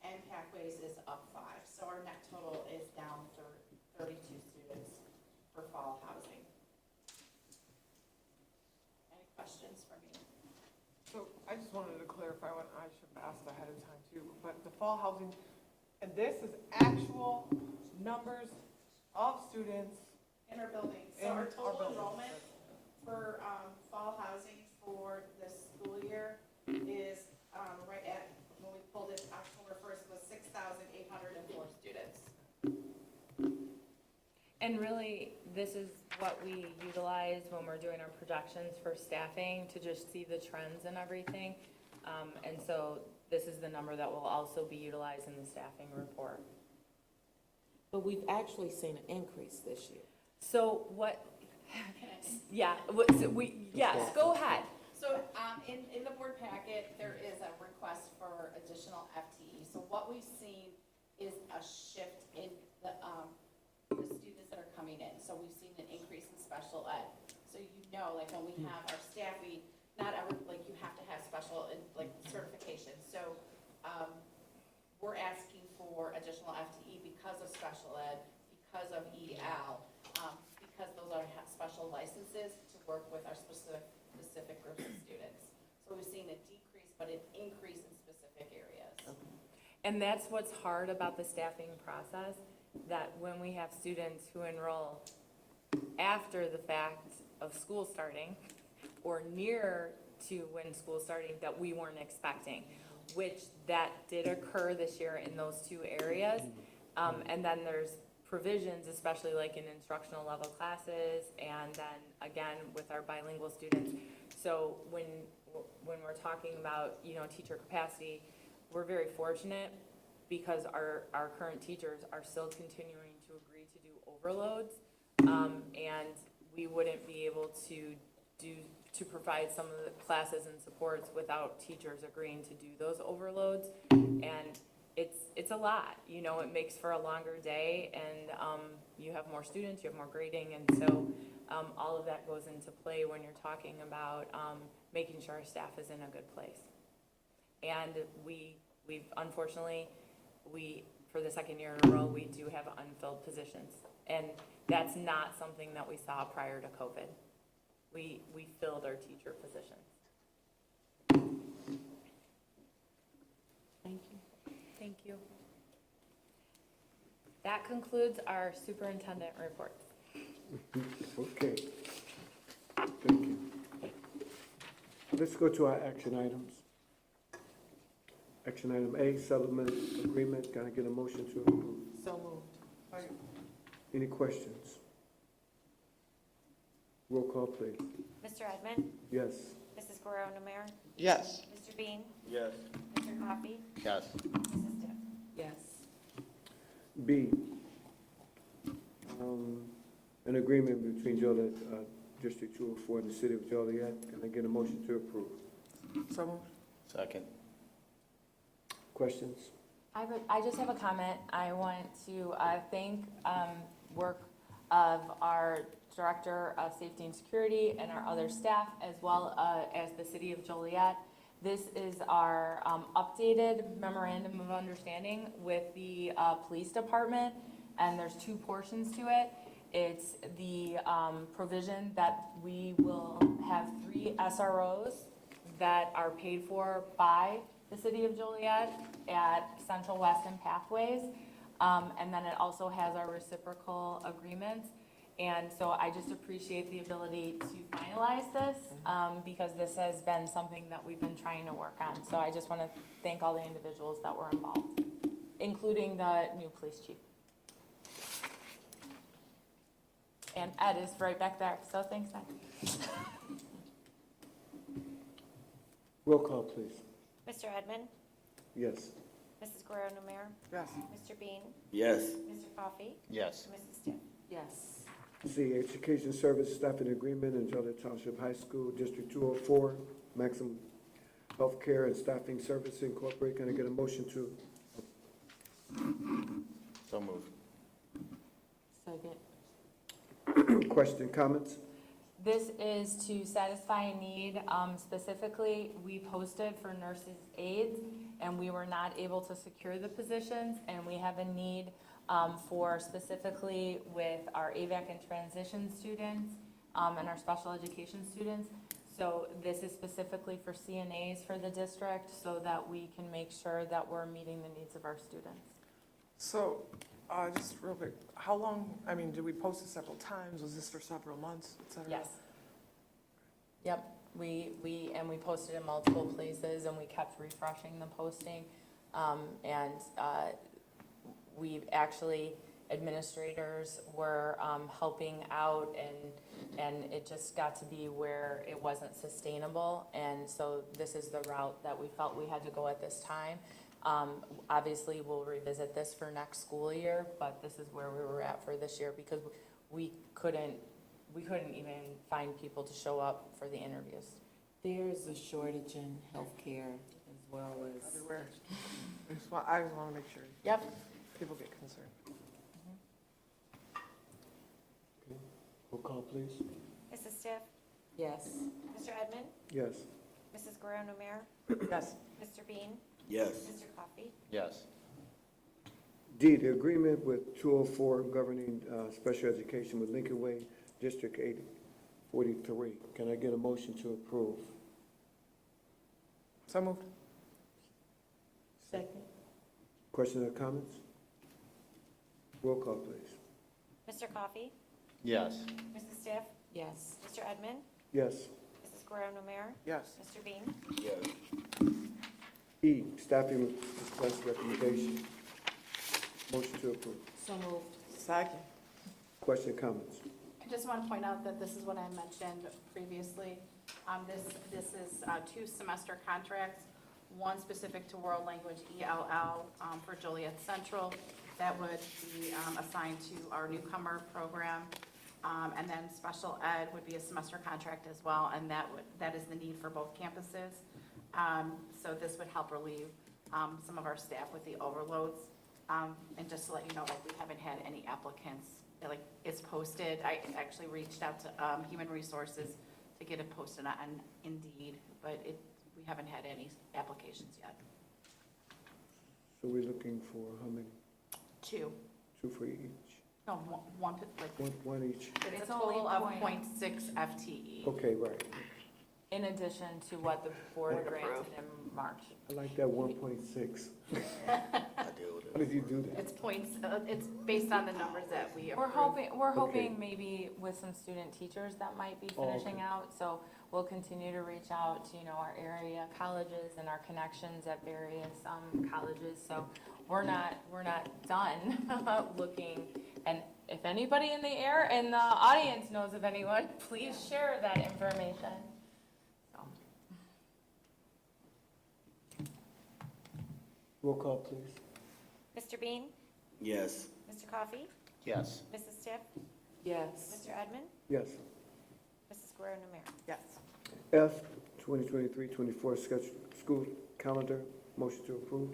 and Pathways is up 5. So our net total is down 32 students for fall housing. Any questions for me? So I just wanted to clarify what I should have asked ahead of time too, but the fall housing, and this is actual numbers of students In our buildings. So in our our total buildings. enrollment for fall housing for this school year is right at, when we pulled it October 1st, was 6,804 students. And really, this is what we utilize when we're doing our projections for staffing, to just see the trends and everything. And so this is the number that will also be utilized in the staffing report. But we've actually seen an increase this year. So what, yes, go ahead. So in the board packet, there is a request for additional FTE. So what we've seen is a shift in the students that are coming in. So we've seen an increase in special ed. So like when we have our staff, not ever, like you have to have special certification. So we're asking for additional FTE because of special ed, because of EL, because those are special licenses to work with our specific groups of students. So we've seen a decrease, but an increase in specific areas. And that's what's hard about the staffing process, that when we have students who enroll after the fact of school starting or near to when school's starting that we weren't expecting, which that did occur this year in those two areas. And then there's provisions, especially like in instructional level classes, and then again with our bilingual students. So when we're talking about, teacher capacity, we're very fortunate because our current teachers are still continuing to agree to do overloads. And we wouldn't be able to provide some of the classes and supports without teachers agreeing to do those overloads. And it's a lot, it makes for a longer day, and you have more students, you have more grading, and so all of that goes into play when you're talking about making sure our staff is in a good place. And we've unfortunately, for the second year in a row, we do have unfilled positions. And that's not something that we saw prior to COVID. We filled our teacher positions. Thank you. Thank you. That concludes our superintendent reports. Okay. Thank you. Let's go to our action items. Action item A, settlement agreement. Can I get a motion to approve? So moved. Any questions? Roll call, please. Mr. Edmond? Yes. Mrs. Guerrero Namir? Yes. Mr. Bean? Yes. Mr. Coffey? Yes. Mrs. Stiff? Yes. B, an agreement between Joliet, District 204 and the City of Joliet. Can I get a motion to approve? So moved. Second. Questions? I just have a comment. I want to thank work of our Director of Safety and Security and our other staff, as well as the City of Joliet. This is our updated memorandum of understanding with the police department, and there's two portions to it. It's the provision that we will have 3 SROs that are paid for by the City of Joliet at Central West and Pathways. And then it also has our reciprocal agreements. And so I just appreciate the ability to finalize this, because this has been something that we've been trying to work on. So I just want to thank all the individuals that were involved, including the new police chief. And Ed is right back there, so thanks, Ed. Roll call, please. Mr. Edmond? Yes. Mrs. Guerrero Namir? Yes. Mr. Bean? Yes. Mr. Coffey? Yes. Mrs. Stiff? Yes. C, education service staffing agreement in Joliet Township High School, District 204, Maximum Healthcare and Staffing Service Incorporated. Can I get a motion to? So moved. Second. Question, comments? This is to satisfy a need. Specifically, we posted for nurses' aides, and we were not able to secure the positions, and we have a need for specifically with our AVAC and transition students and our special education students. So this is specifically for CNAs for the district so that we can make sure that we're meeting the needs of our students. So, just real quick, how long, I mean, did we post it several times? Was this for several months, et cetera? Yes. Yep, we posted in multiple places and we kept refreshing the posting. We actually, administrators were helping out and it just got to be where it wasn't sustainable. And so this is the route that we felt we had to go at this time. Obviously, we'll revisit this for next school year, but this is where we were at for this year because we couldn't even find people to show up for the interviews. There is a shortage in healthcare as well as. Everywhere. I just want to make sure Yep. people get concerned. Okay. Roll call, please. Mrs. Stiff? Yes. Mr. Edmond? Yes. Mrs. Guerrero Namir? Yes. Mr. Bean? Yes. Mr. Coffey? Yes. D, the agreement with 204 governing special education with Lincoln Way, District 843. Can I get a motion to approve? So moved. Second. Questions or comments? Roll call, please. Mr. Coffey? Yes. Mrs. Stiff? Yes. Mr. Edmond? Yes. Mrs. Guerrero Namir? Yes. Mr. Bean? Yes. E, staffing request recommendation. Motion to approve. So moved. Second. Question, comments? I just want to point out that this is what I mentioned previously. This is 2 semester contracts, one specific to world language ELL for Joliet Central. That would be assigned to our newcomer program. And then special ed would be a semester contract as well, and that is the need for both campuses. So this would help relieve some of our staff with the overloads. And just to let you know, like, we haven't had any applicants, like, it's posted. I actually reached out to Human Resources to get it posted on Indeed, but we haven't had any applications yet. So we're looking for how many? 2. Two for each, No, one, like, one each. it's a total of .6 FTE, Okay, right. in addition to what the board granted in March. I like that 1.6. How did you do that? It's points, it's based on the numbers that we approved. We're hoping maybe with some student teachers that might be Oh, okay. finishing out, so we'll continue to reach out to, our area colleges and our connections at various, colleges, so we're not done looking, and if anybody in the audience knows of anyone, please share that information. So. Roll call, please. Mr. Bean? Yes. Mr. Coffey? Yes. Mrs. Stiff? Yes. Mr. Edmond? Yes. Mrs. Guerrero Namir? Yes. F, 2023-24 schedule, school calendar, motion to approve.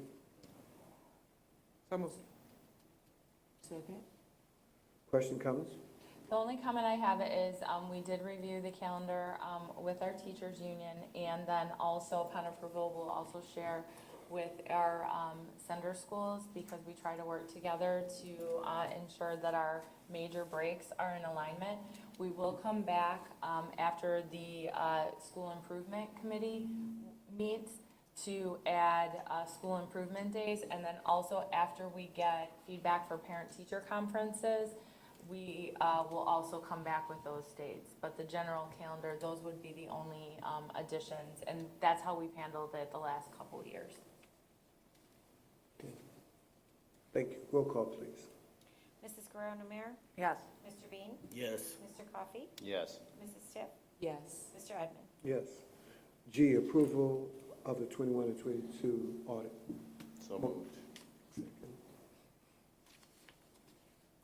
So moved. Second. Question, comments? The only comment I have is, we did review the calendar, with our teachers union, and then also upon approval, we'll also share with our, sender schools, because we try to work together to, ensure that our major breaks are in alignment. We will come back, after the, school improvement committee meets to add, school improvement days, and then also after we get feedback for parent-teacher conferences, we will also come back with those dates. But the general calendar, those would be the only additions, and that's how we've handled it the last couple years. Okay. Thank you. Roll call, please. Mrs. Guerrero Namir? Yes. Mr. Bean? Yes. Mr. Coffey? Yes. Mrs. Stiff? Yes. Mr. Edmond? Yes. G, approval of the 21 and 22 audit. So moved.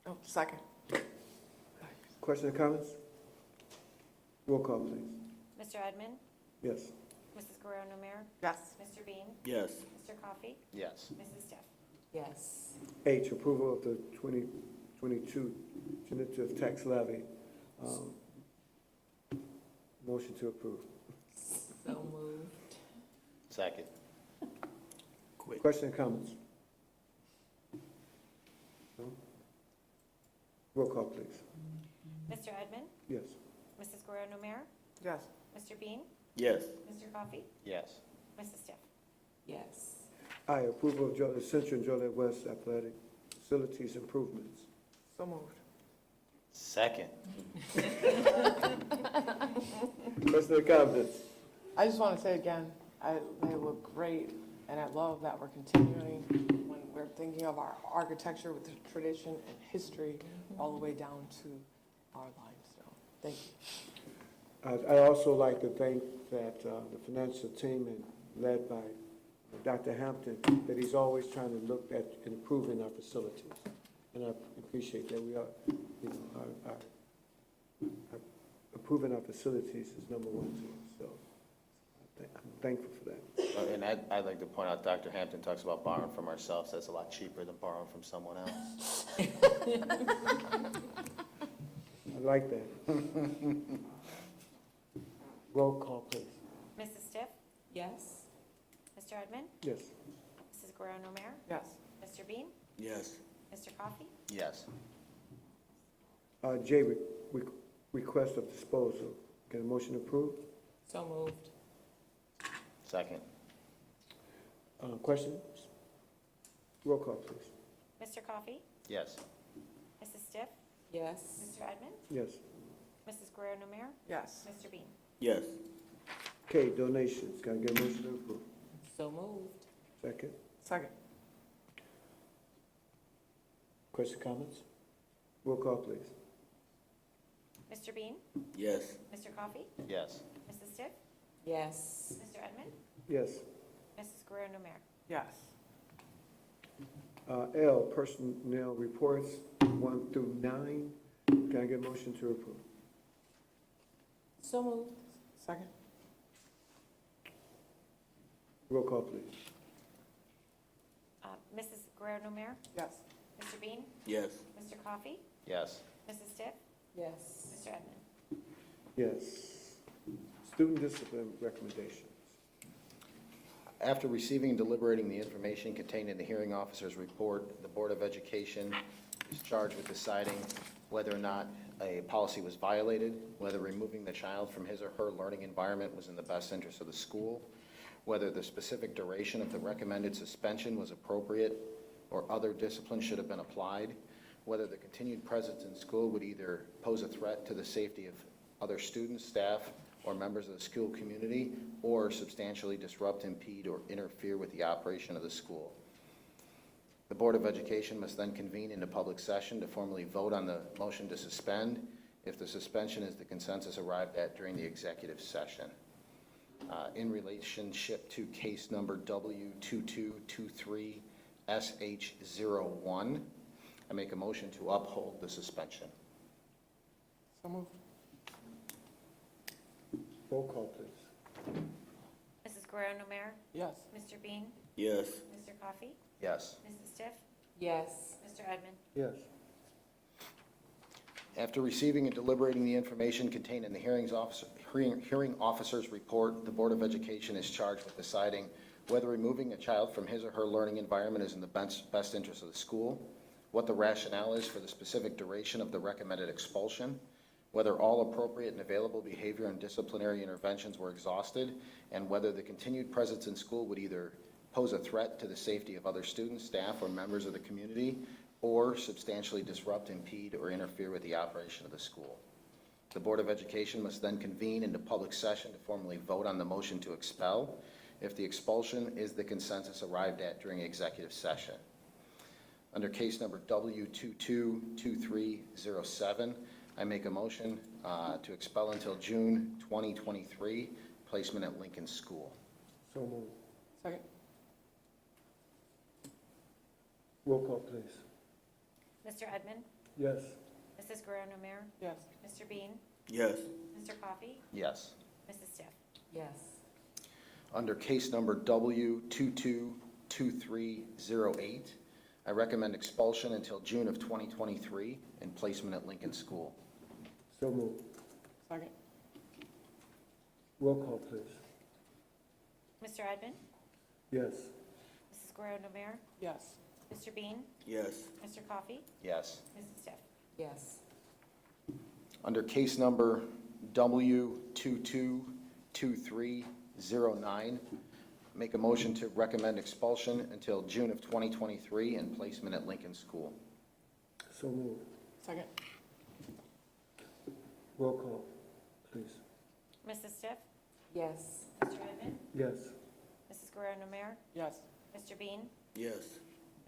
Oh, second. Question or comments? Roll call, please. Mr. Edmond? Yes. Mrs. Guerrero Namir? Yes. Mr. Bean? Yes. Mr. Coffey? Yes. Mrs. Stiff? Yes. H, approval of the 2022 tentative tax levy. Motion to approve. So moved. Second. Question or comments? No? Roll call, please. Mr. Edmond? Yes. Mrs. Guerrero Namir? Yes. Mr. Bean? Yes. Mr. Coffey? Yes. Mrs. Stiff? Yes. I, approval of Joliet Central and Joliet West athletic facilities improvements. So moved. Second. Question or comments? I just want to say again, they look great, and I love that we're continuing when we're thinking of our architecture with the tradition and history all the way down to our lives. So, thank you. I'd also like to thank that the financial team and led by Dr. Hampton, that he's always trying to look at improving our facilities. And I appreciate that we are, our improving our facilities is number one to us. So I'm thankful for that. And I'd like to point out, Dr. Hampton talks about borrowing from ourselves. That's a lot cheaper than borrowing from someone else. I like that. Roll call, please. Mrs. Stiff? Yes. Mr. Edmond? Yes. Mrs. Guerrero Namir? Yes. Mr. Bean? Yes. Mr. Coffey? Yes. J, request of disposal. Get a motion approved? So moved. Second. Questions? Roll call, please. Mr. Coffey? Yes. Mrs. Stiff? Yes. Mr. Edmond? Yes. Mrs. Guerrero Namir? Yes. Mr. Bean? Yes. K, donations. Can I get a motion to approve? So moved. Second. Second. Question, comments? Roll call, please. Mr. Bean? Yes. Mr. Coffey? Yes. Mrs. Stiff? Yes. Mr. Edmond? Yes. Mrs. Guerrero Namir? Yes. L, personnel reports 1 through 9. Can I get a motion to approve? So moved. Second. Roll call, please. Mrs. Guerrero Namir? Yes. Mr. Bean? Yes. Mr. Coffey? Yes. Mrs. Stiff? Yes. Mr. Edmond? Yes. Student discipline recommendations. After receiving and deliberating the information contained in the hearing officer's report, the Board of Education is charged with deciding whether or not a policy was violated, whether removing the child from his or her learning environment was in the best interest of the school, whether the specific duration of the recommended suspension was appropriate or other discipline should have been applied, whether the continued presence in school would either pose a threat to the safety of other students, staff, or members of the school community, or substantially disrupt, impede, or interfere with the operation of the school. The Board of Education must then convene into public session to formally vote on the motion to suspend if the suspension is the consensus arrived at during the executive session. In relationship to case number W2223SH01, I make a motion to uphold the suspension. So moved. Roll call, please. Mrs. Guerrero-Numer? Yes. Mr. Bean? Yes. Mr. Coffey? Yes. Mrs. Stiff? Yes. Mr. Edmund? Yes. After receiving and deliberating the information contained in the hearing officer's report, the Board of Education is charged with deciding whether removing a child from his or her learning environment is in the best interest of the school, what the rationale is for the specific duration of the recommended expulsion, whether all appropriate and available behavior and disciplinary interventions were exhausted, and whether the continued presence in school would either pose a threat to the safety of other students, staff, or members of the community, or substantially disrupt, impede, or interfere with the operation of the school. The Board of Education must then convene into public session to formally vote on the motion to expel if the expulsion is the consensus arrived at during executive session. Under case number W222307, I make a motion to expel until June 2023, placement at Lincoln School. So moved. Second. Roll call, please. Mr. Edmund? Yes. Mrs. Guerrero-Numer? Yes. Mr. Bean? Yes. Mr. Coffey? Yes. Mrs. Stiff? Yes. Under case number W222308, I recommend expulsion until June of 2023 and placement at Lincoln School. So moved. Second. Roll call, please. Mr. Edmund? Yes. Mrs. Guerrero-Numer? Yes. Mr. Bean? Yes. Mr. Coffey? Yes. Mrs. Stiff? Yes. Under case number W222309, make a motion to recommend expulsion until June of 2023 and placement at Lincoln School. So moved. Second. Roll call, please. Mrs. Stiff? Yes. Mr. Edmund? Yes. Mrs. Guerrero-Numer? Yes. Mr. Bean? Yes.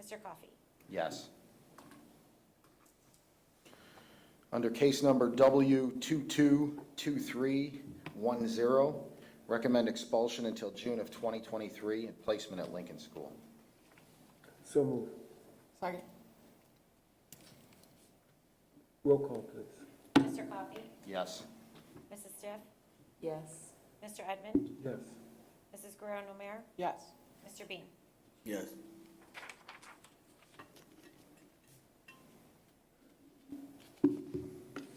Mr. Coffey? Yes. Under case number W222310, recommend expulsion until June of 2023 and placement at Lincoln School. So moved. Second. Roll call, please. Mr. Coffey? Yes. Mrs. Stiff? Yes. Mr. Edmund? Yes. Mrs. Guerrero-Numer? Yes. Mr. Bean? Yes.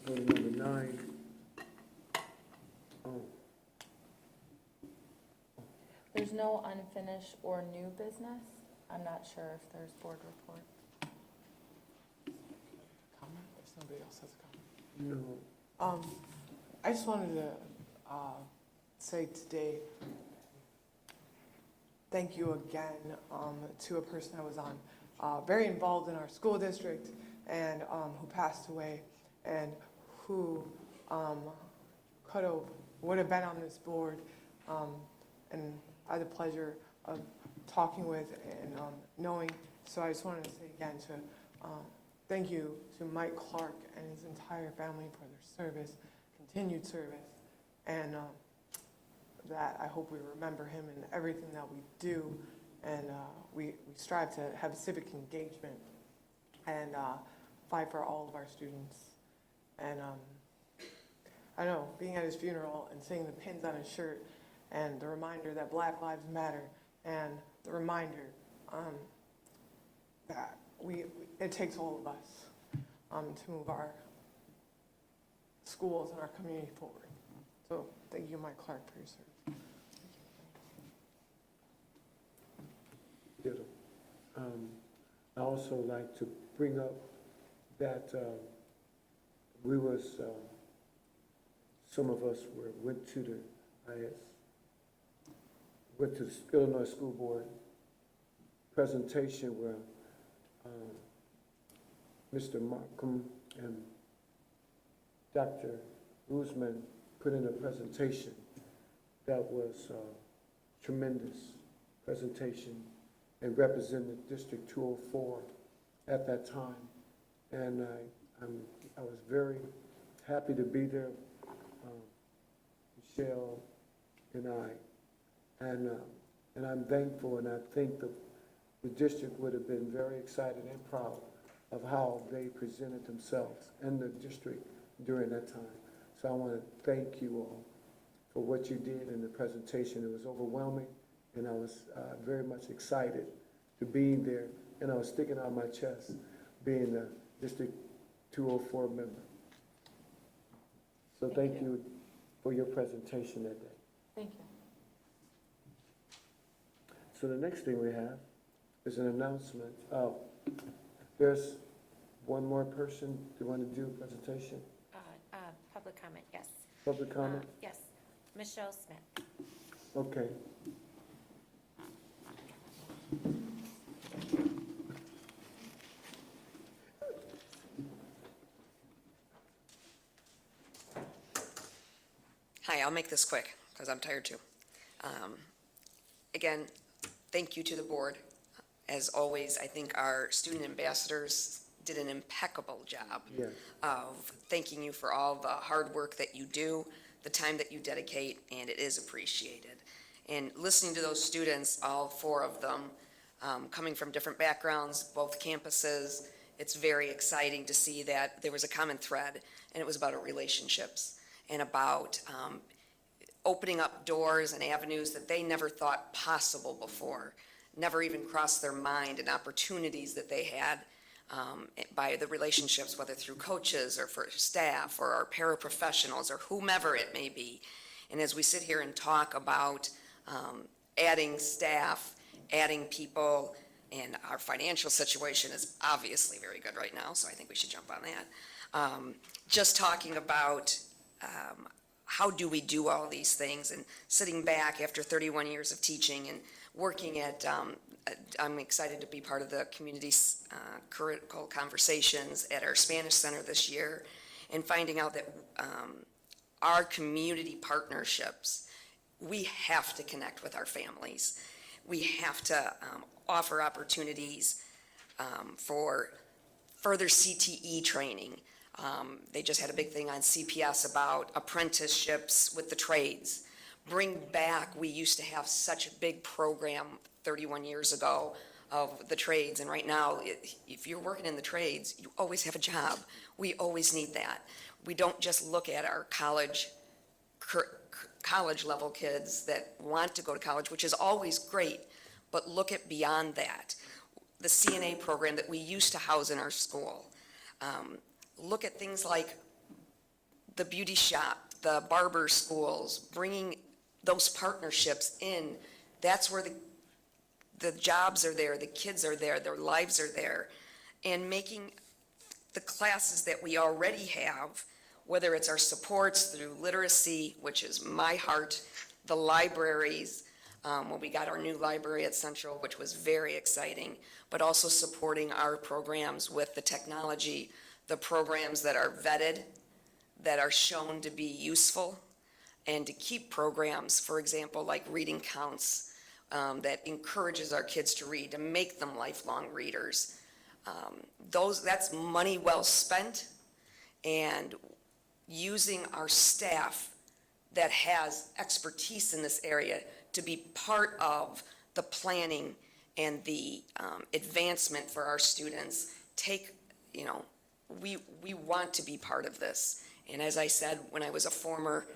Go to number 9. Oh, There's no unfinished or new business. I'm not sure if there's board report. Comment if somebody else has a comment. no. I just wanted to say today, thank you again to a person that was on, very involved in our school district and who passed away and who would have been on this board. And I had the pleasure of talking with and knowing. So I just wanted to say again thank you to Mike Clark and his entire family for their service, continued service, and that I hope we remember him in everything that we do, and we strive to have civic engagement and fight for all of our students. And I know, being at his funeral and seeing the pins on his shirt and the reminder that Black Lives Matter and the reminder that it takes all of us to move our schools and our community forward. So thank you, Mike Clark, for your service. I also like to bring up that some of us went to the Illinois School Board presentation where Mr. Markham and Dr. Guzman put in a presentation that was tremendous presentation and represented District 204 at that time. And I was very happy to be there, Michelle and I. And I'm thankful, and I think the district would have been very excited and proud of how they presented themselves and the district during that time. So I want to thank you all for what you did in the presentation. It was overwhelming, and I was very much excited to be there, and I was sticking out my chest being a District 204 member. So thank you for your presentation that day. Thank you. So the next thing we have is an announcement. Oh, there's one more person. Do you want to do a presentation? Public comment, yes. Public comment? Yes, Michelle Smith. Okay. Hi, I'll make this quick because I'm tired too. Again, thank you to the board. As always, I think our student ambassadors did an impeccable job of thanking you for all the hard work that you do, the time that you dedicate, and it is appreciated. And listening to those students, all four of them, coming from different backgrounds, both campuses, it's very exciting to see that there was a common thread, and it was about our relationships and about opening up doors and avenues that they never thought possible before, never even crossed their mind, and opportunities that they had by the relationships, whether through coaches or for staff or our paraprofessionals or whomever it may be. And as we sit here and talk about adding staff, adding people, and our financial situation is obviously very good right now, so I think we should jump on that. Just talking about how do we do all these things, and sitting back after 31 years of teaching and working at, I'm excited to be part of the community critical conversations at our Spanish Center this year, and finding out that our community partnerships, we have to connect with our families. We have to offer opportunities for further CTE training. They just had a big thing on CPS about apprenticeships with the trades. Bring back, we used to have such a big program 31 years ago of the trades, and right now, if you're working in the trades, you always have a job. We always need that. We don't just look at our college level kids that want to go to college, which is always great, but look at beyond that. The CNA program that we used to house in our school. Look at things like the beauty shop, the barber schools, bringing those partnerships in. That's where the jobs are there, the kids are there, their lives are there, and making the classes that we already have, whether it's our supports through literacy, which is my heart, the libraries, when we got our new library at Central, which was very exciting, but also supporting our programs with the technology, the programs that are vetted, that are shown to be useful, and to keep programs, for example, like Reading Counts, that encourages our kids to read, to make them lifelong readers. That's money well spent, and using our staff that has expertise in this area to be part of the planning and the advancement for our students. We want to be part of this. And as I said, when I was a former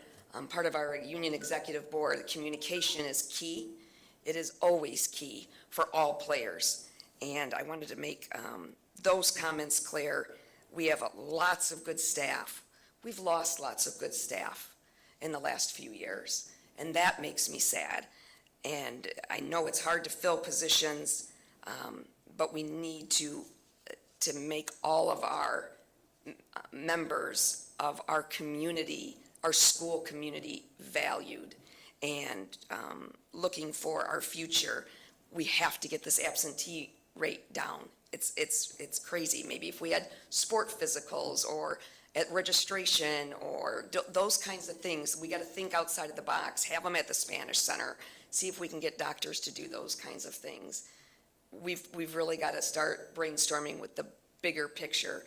part of our union executive board, communication is key. It is always key for all players. And I wanted to make those comments clear. We have lots of good staff. We've lost lots of good staff in the last few years, and that makes me sad. And I know it's hard to fill positions but we need to make all of our members of our community, our school community valued and looking for our future. We have to get this absentee rate down. It's crazy. Maybe if we had sport physicals or at registration or those kinds of things, we got to think outside of the box, have them at the Spanish Center, see if we can get doctors to do those kinds of things. We've really got to start brainstorming with the bigger picture,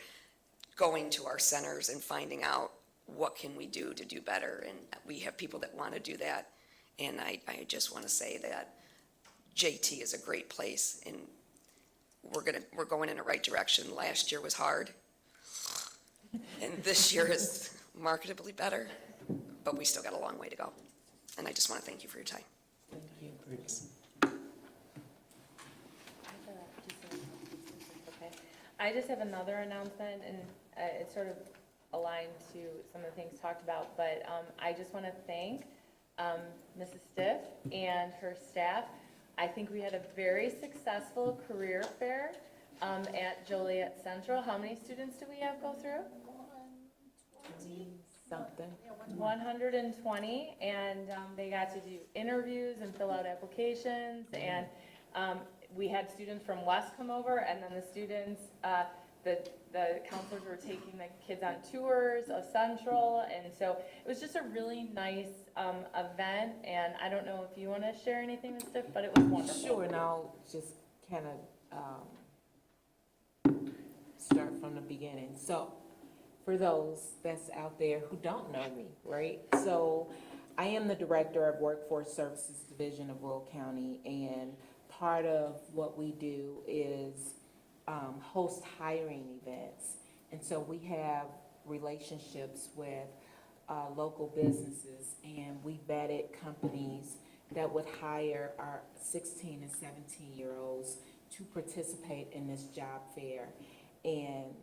going to our centers and finding out what can we do to do better. And we have people that want to do that. And I just want to say that JT is a great place, and we're going in the right direction. Last year was hard, and this year is marketably better, but we still got a long way to go. And I just want to thank you for your time. I just have another announcement, and it's sort of aligned to some of the things talked about, but I just want to thank Mrs. Stiff and her staff. I think we had a very successful career fair at Joliet Central. How many students do we have go through? 120-something. 120, and they got to do interviews and fill out applications, and we had students from West come over, and then the students, the counselors were taking the kids on tours of Central, and so it was just a really nice event, and I don't know if you want to share anything with Steph, but it was wonderful. Sure, and I'll just kind of start from the beginning. So, for those that's out there who don't know me, right? So, I am the Director of Workforce Services Division of Will County, and part of what we do is host hiring events. And so we have relationships with local businesses, and we vetted companies that would hire our 16 and 17-year-olds to participate in this job fair. And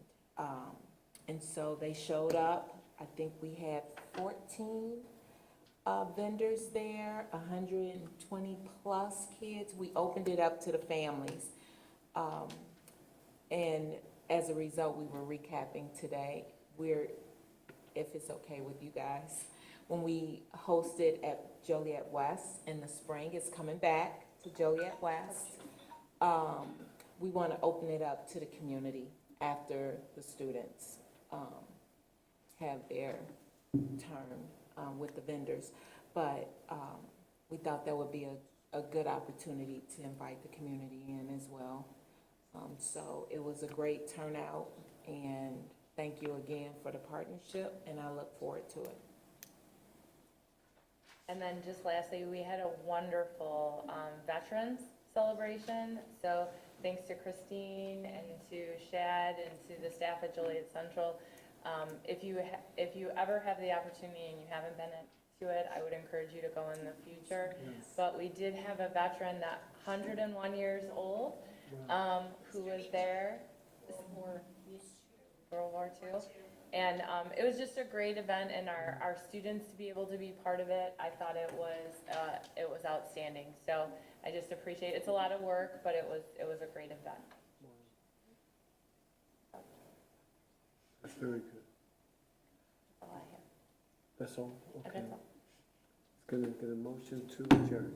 so they showed up. I think we had 14 vendors there, 120 plus kids. We opened it up to the families. And as a result, we were recapping today. If it's okay with you guys, when we hosted at Joliet West in the spring, it's coming back to Joliet West. We want to open it up to the community after the students have their turn with the vendors. But we thought that would be a good opportunity to invite the community in as well. So it was a great turnout, and thank you again for the partnership, and I look forward to it. And then just lastly, we had a wonderful veterans celebration. So thanks to Christine and to Shad and to the staff at Joliet Central. If you ever have the opportunity and you haven't been to it, I would encourage you to go in the future. Yes. But we did have a veteran that 101 years old who was there for World War II. And it was just a great event, and our students to be able to be part of it, I thought it was outstanding. So I just appreciate it. It's a lot of work, but it was a great event. That's very good. That's all I have. That's all? Okay. That's all. It's gonna get a motion to adjourn.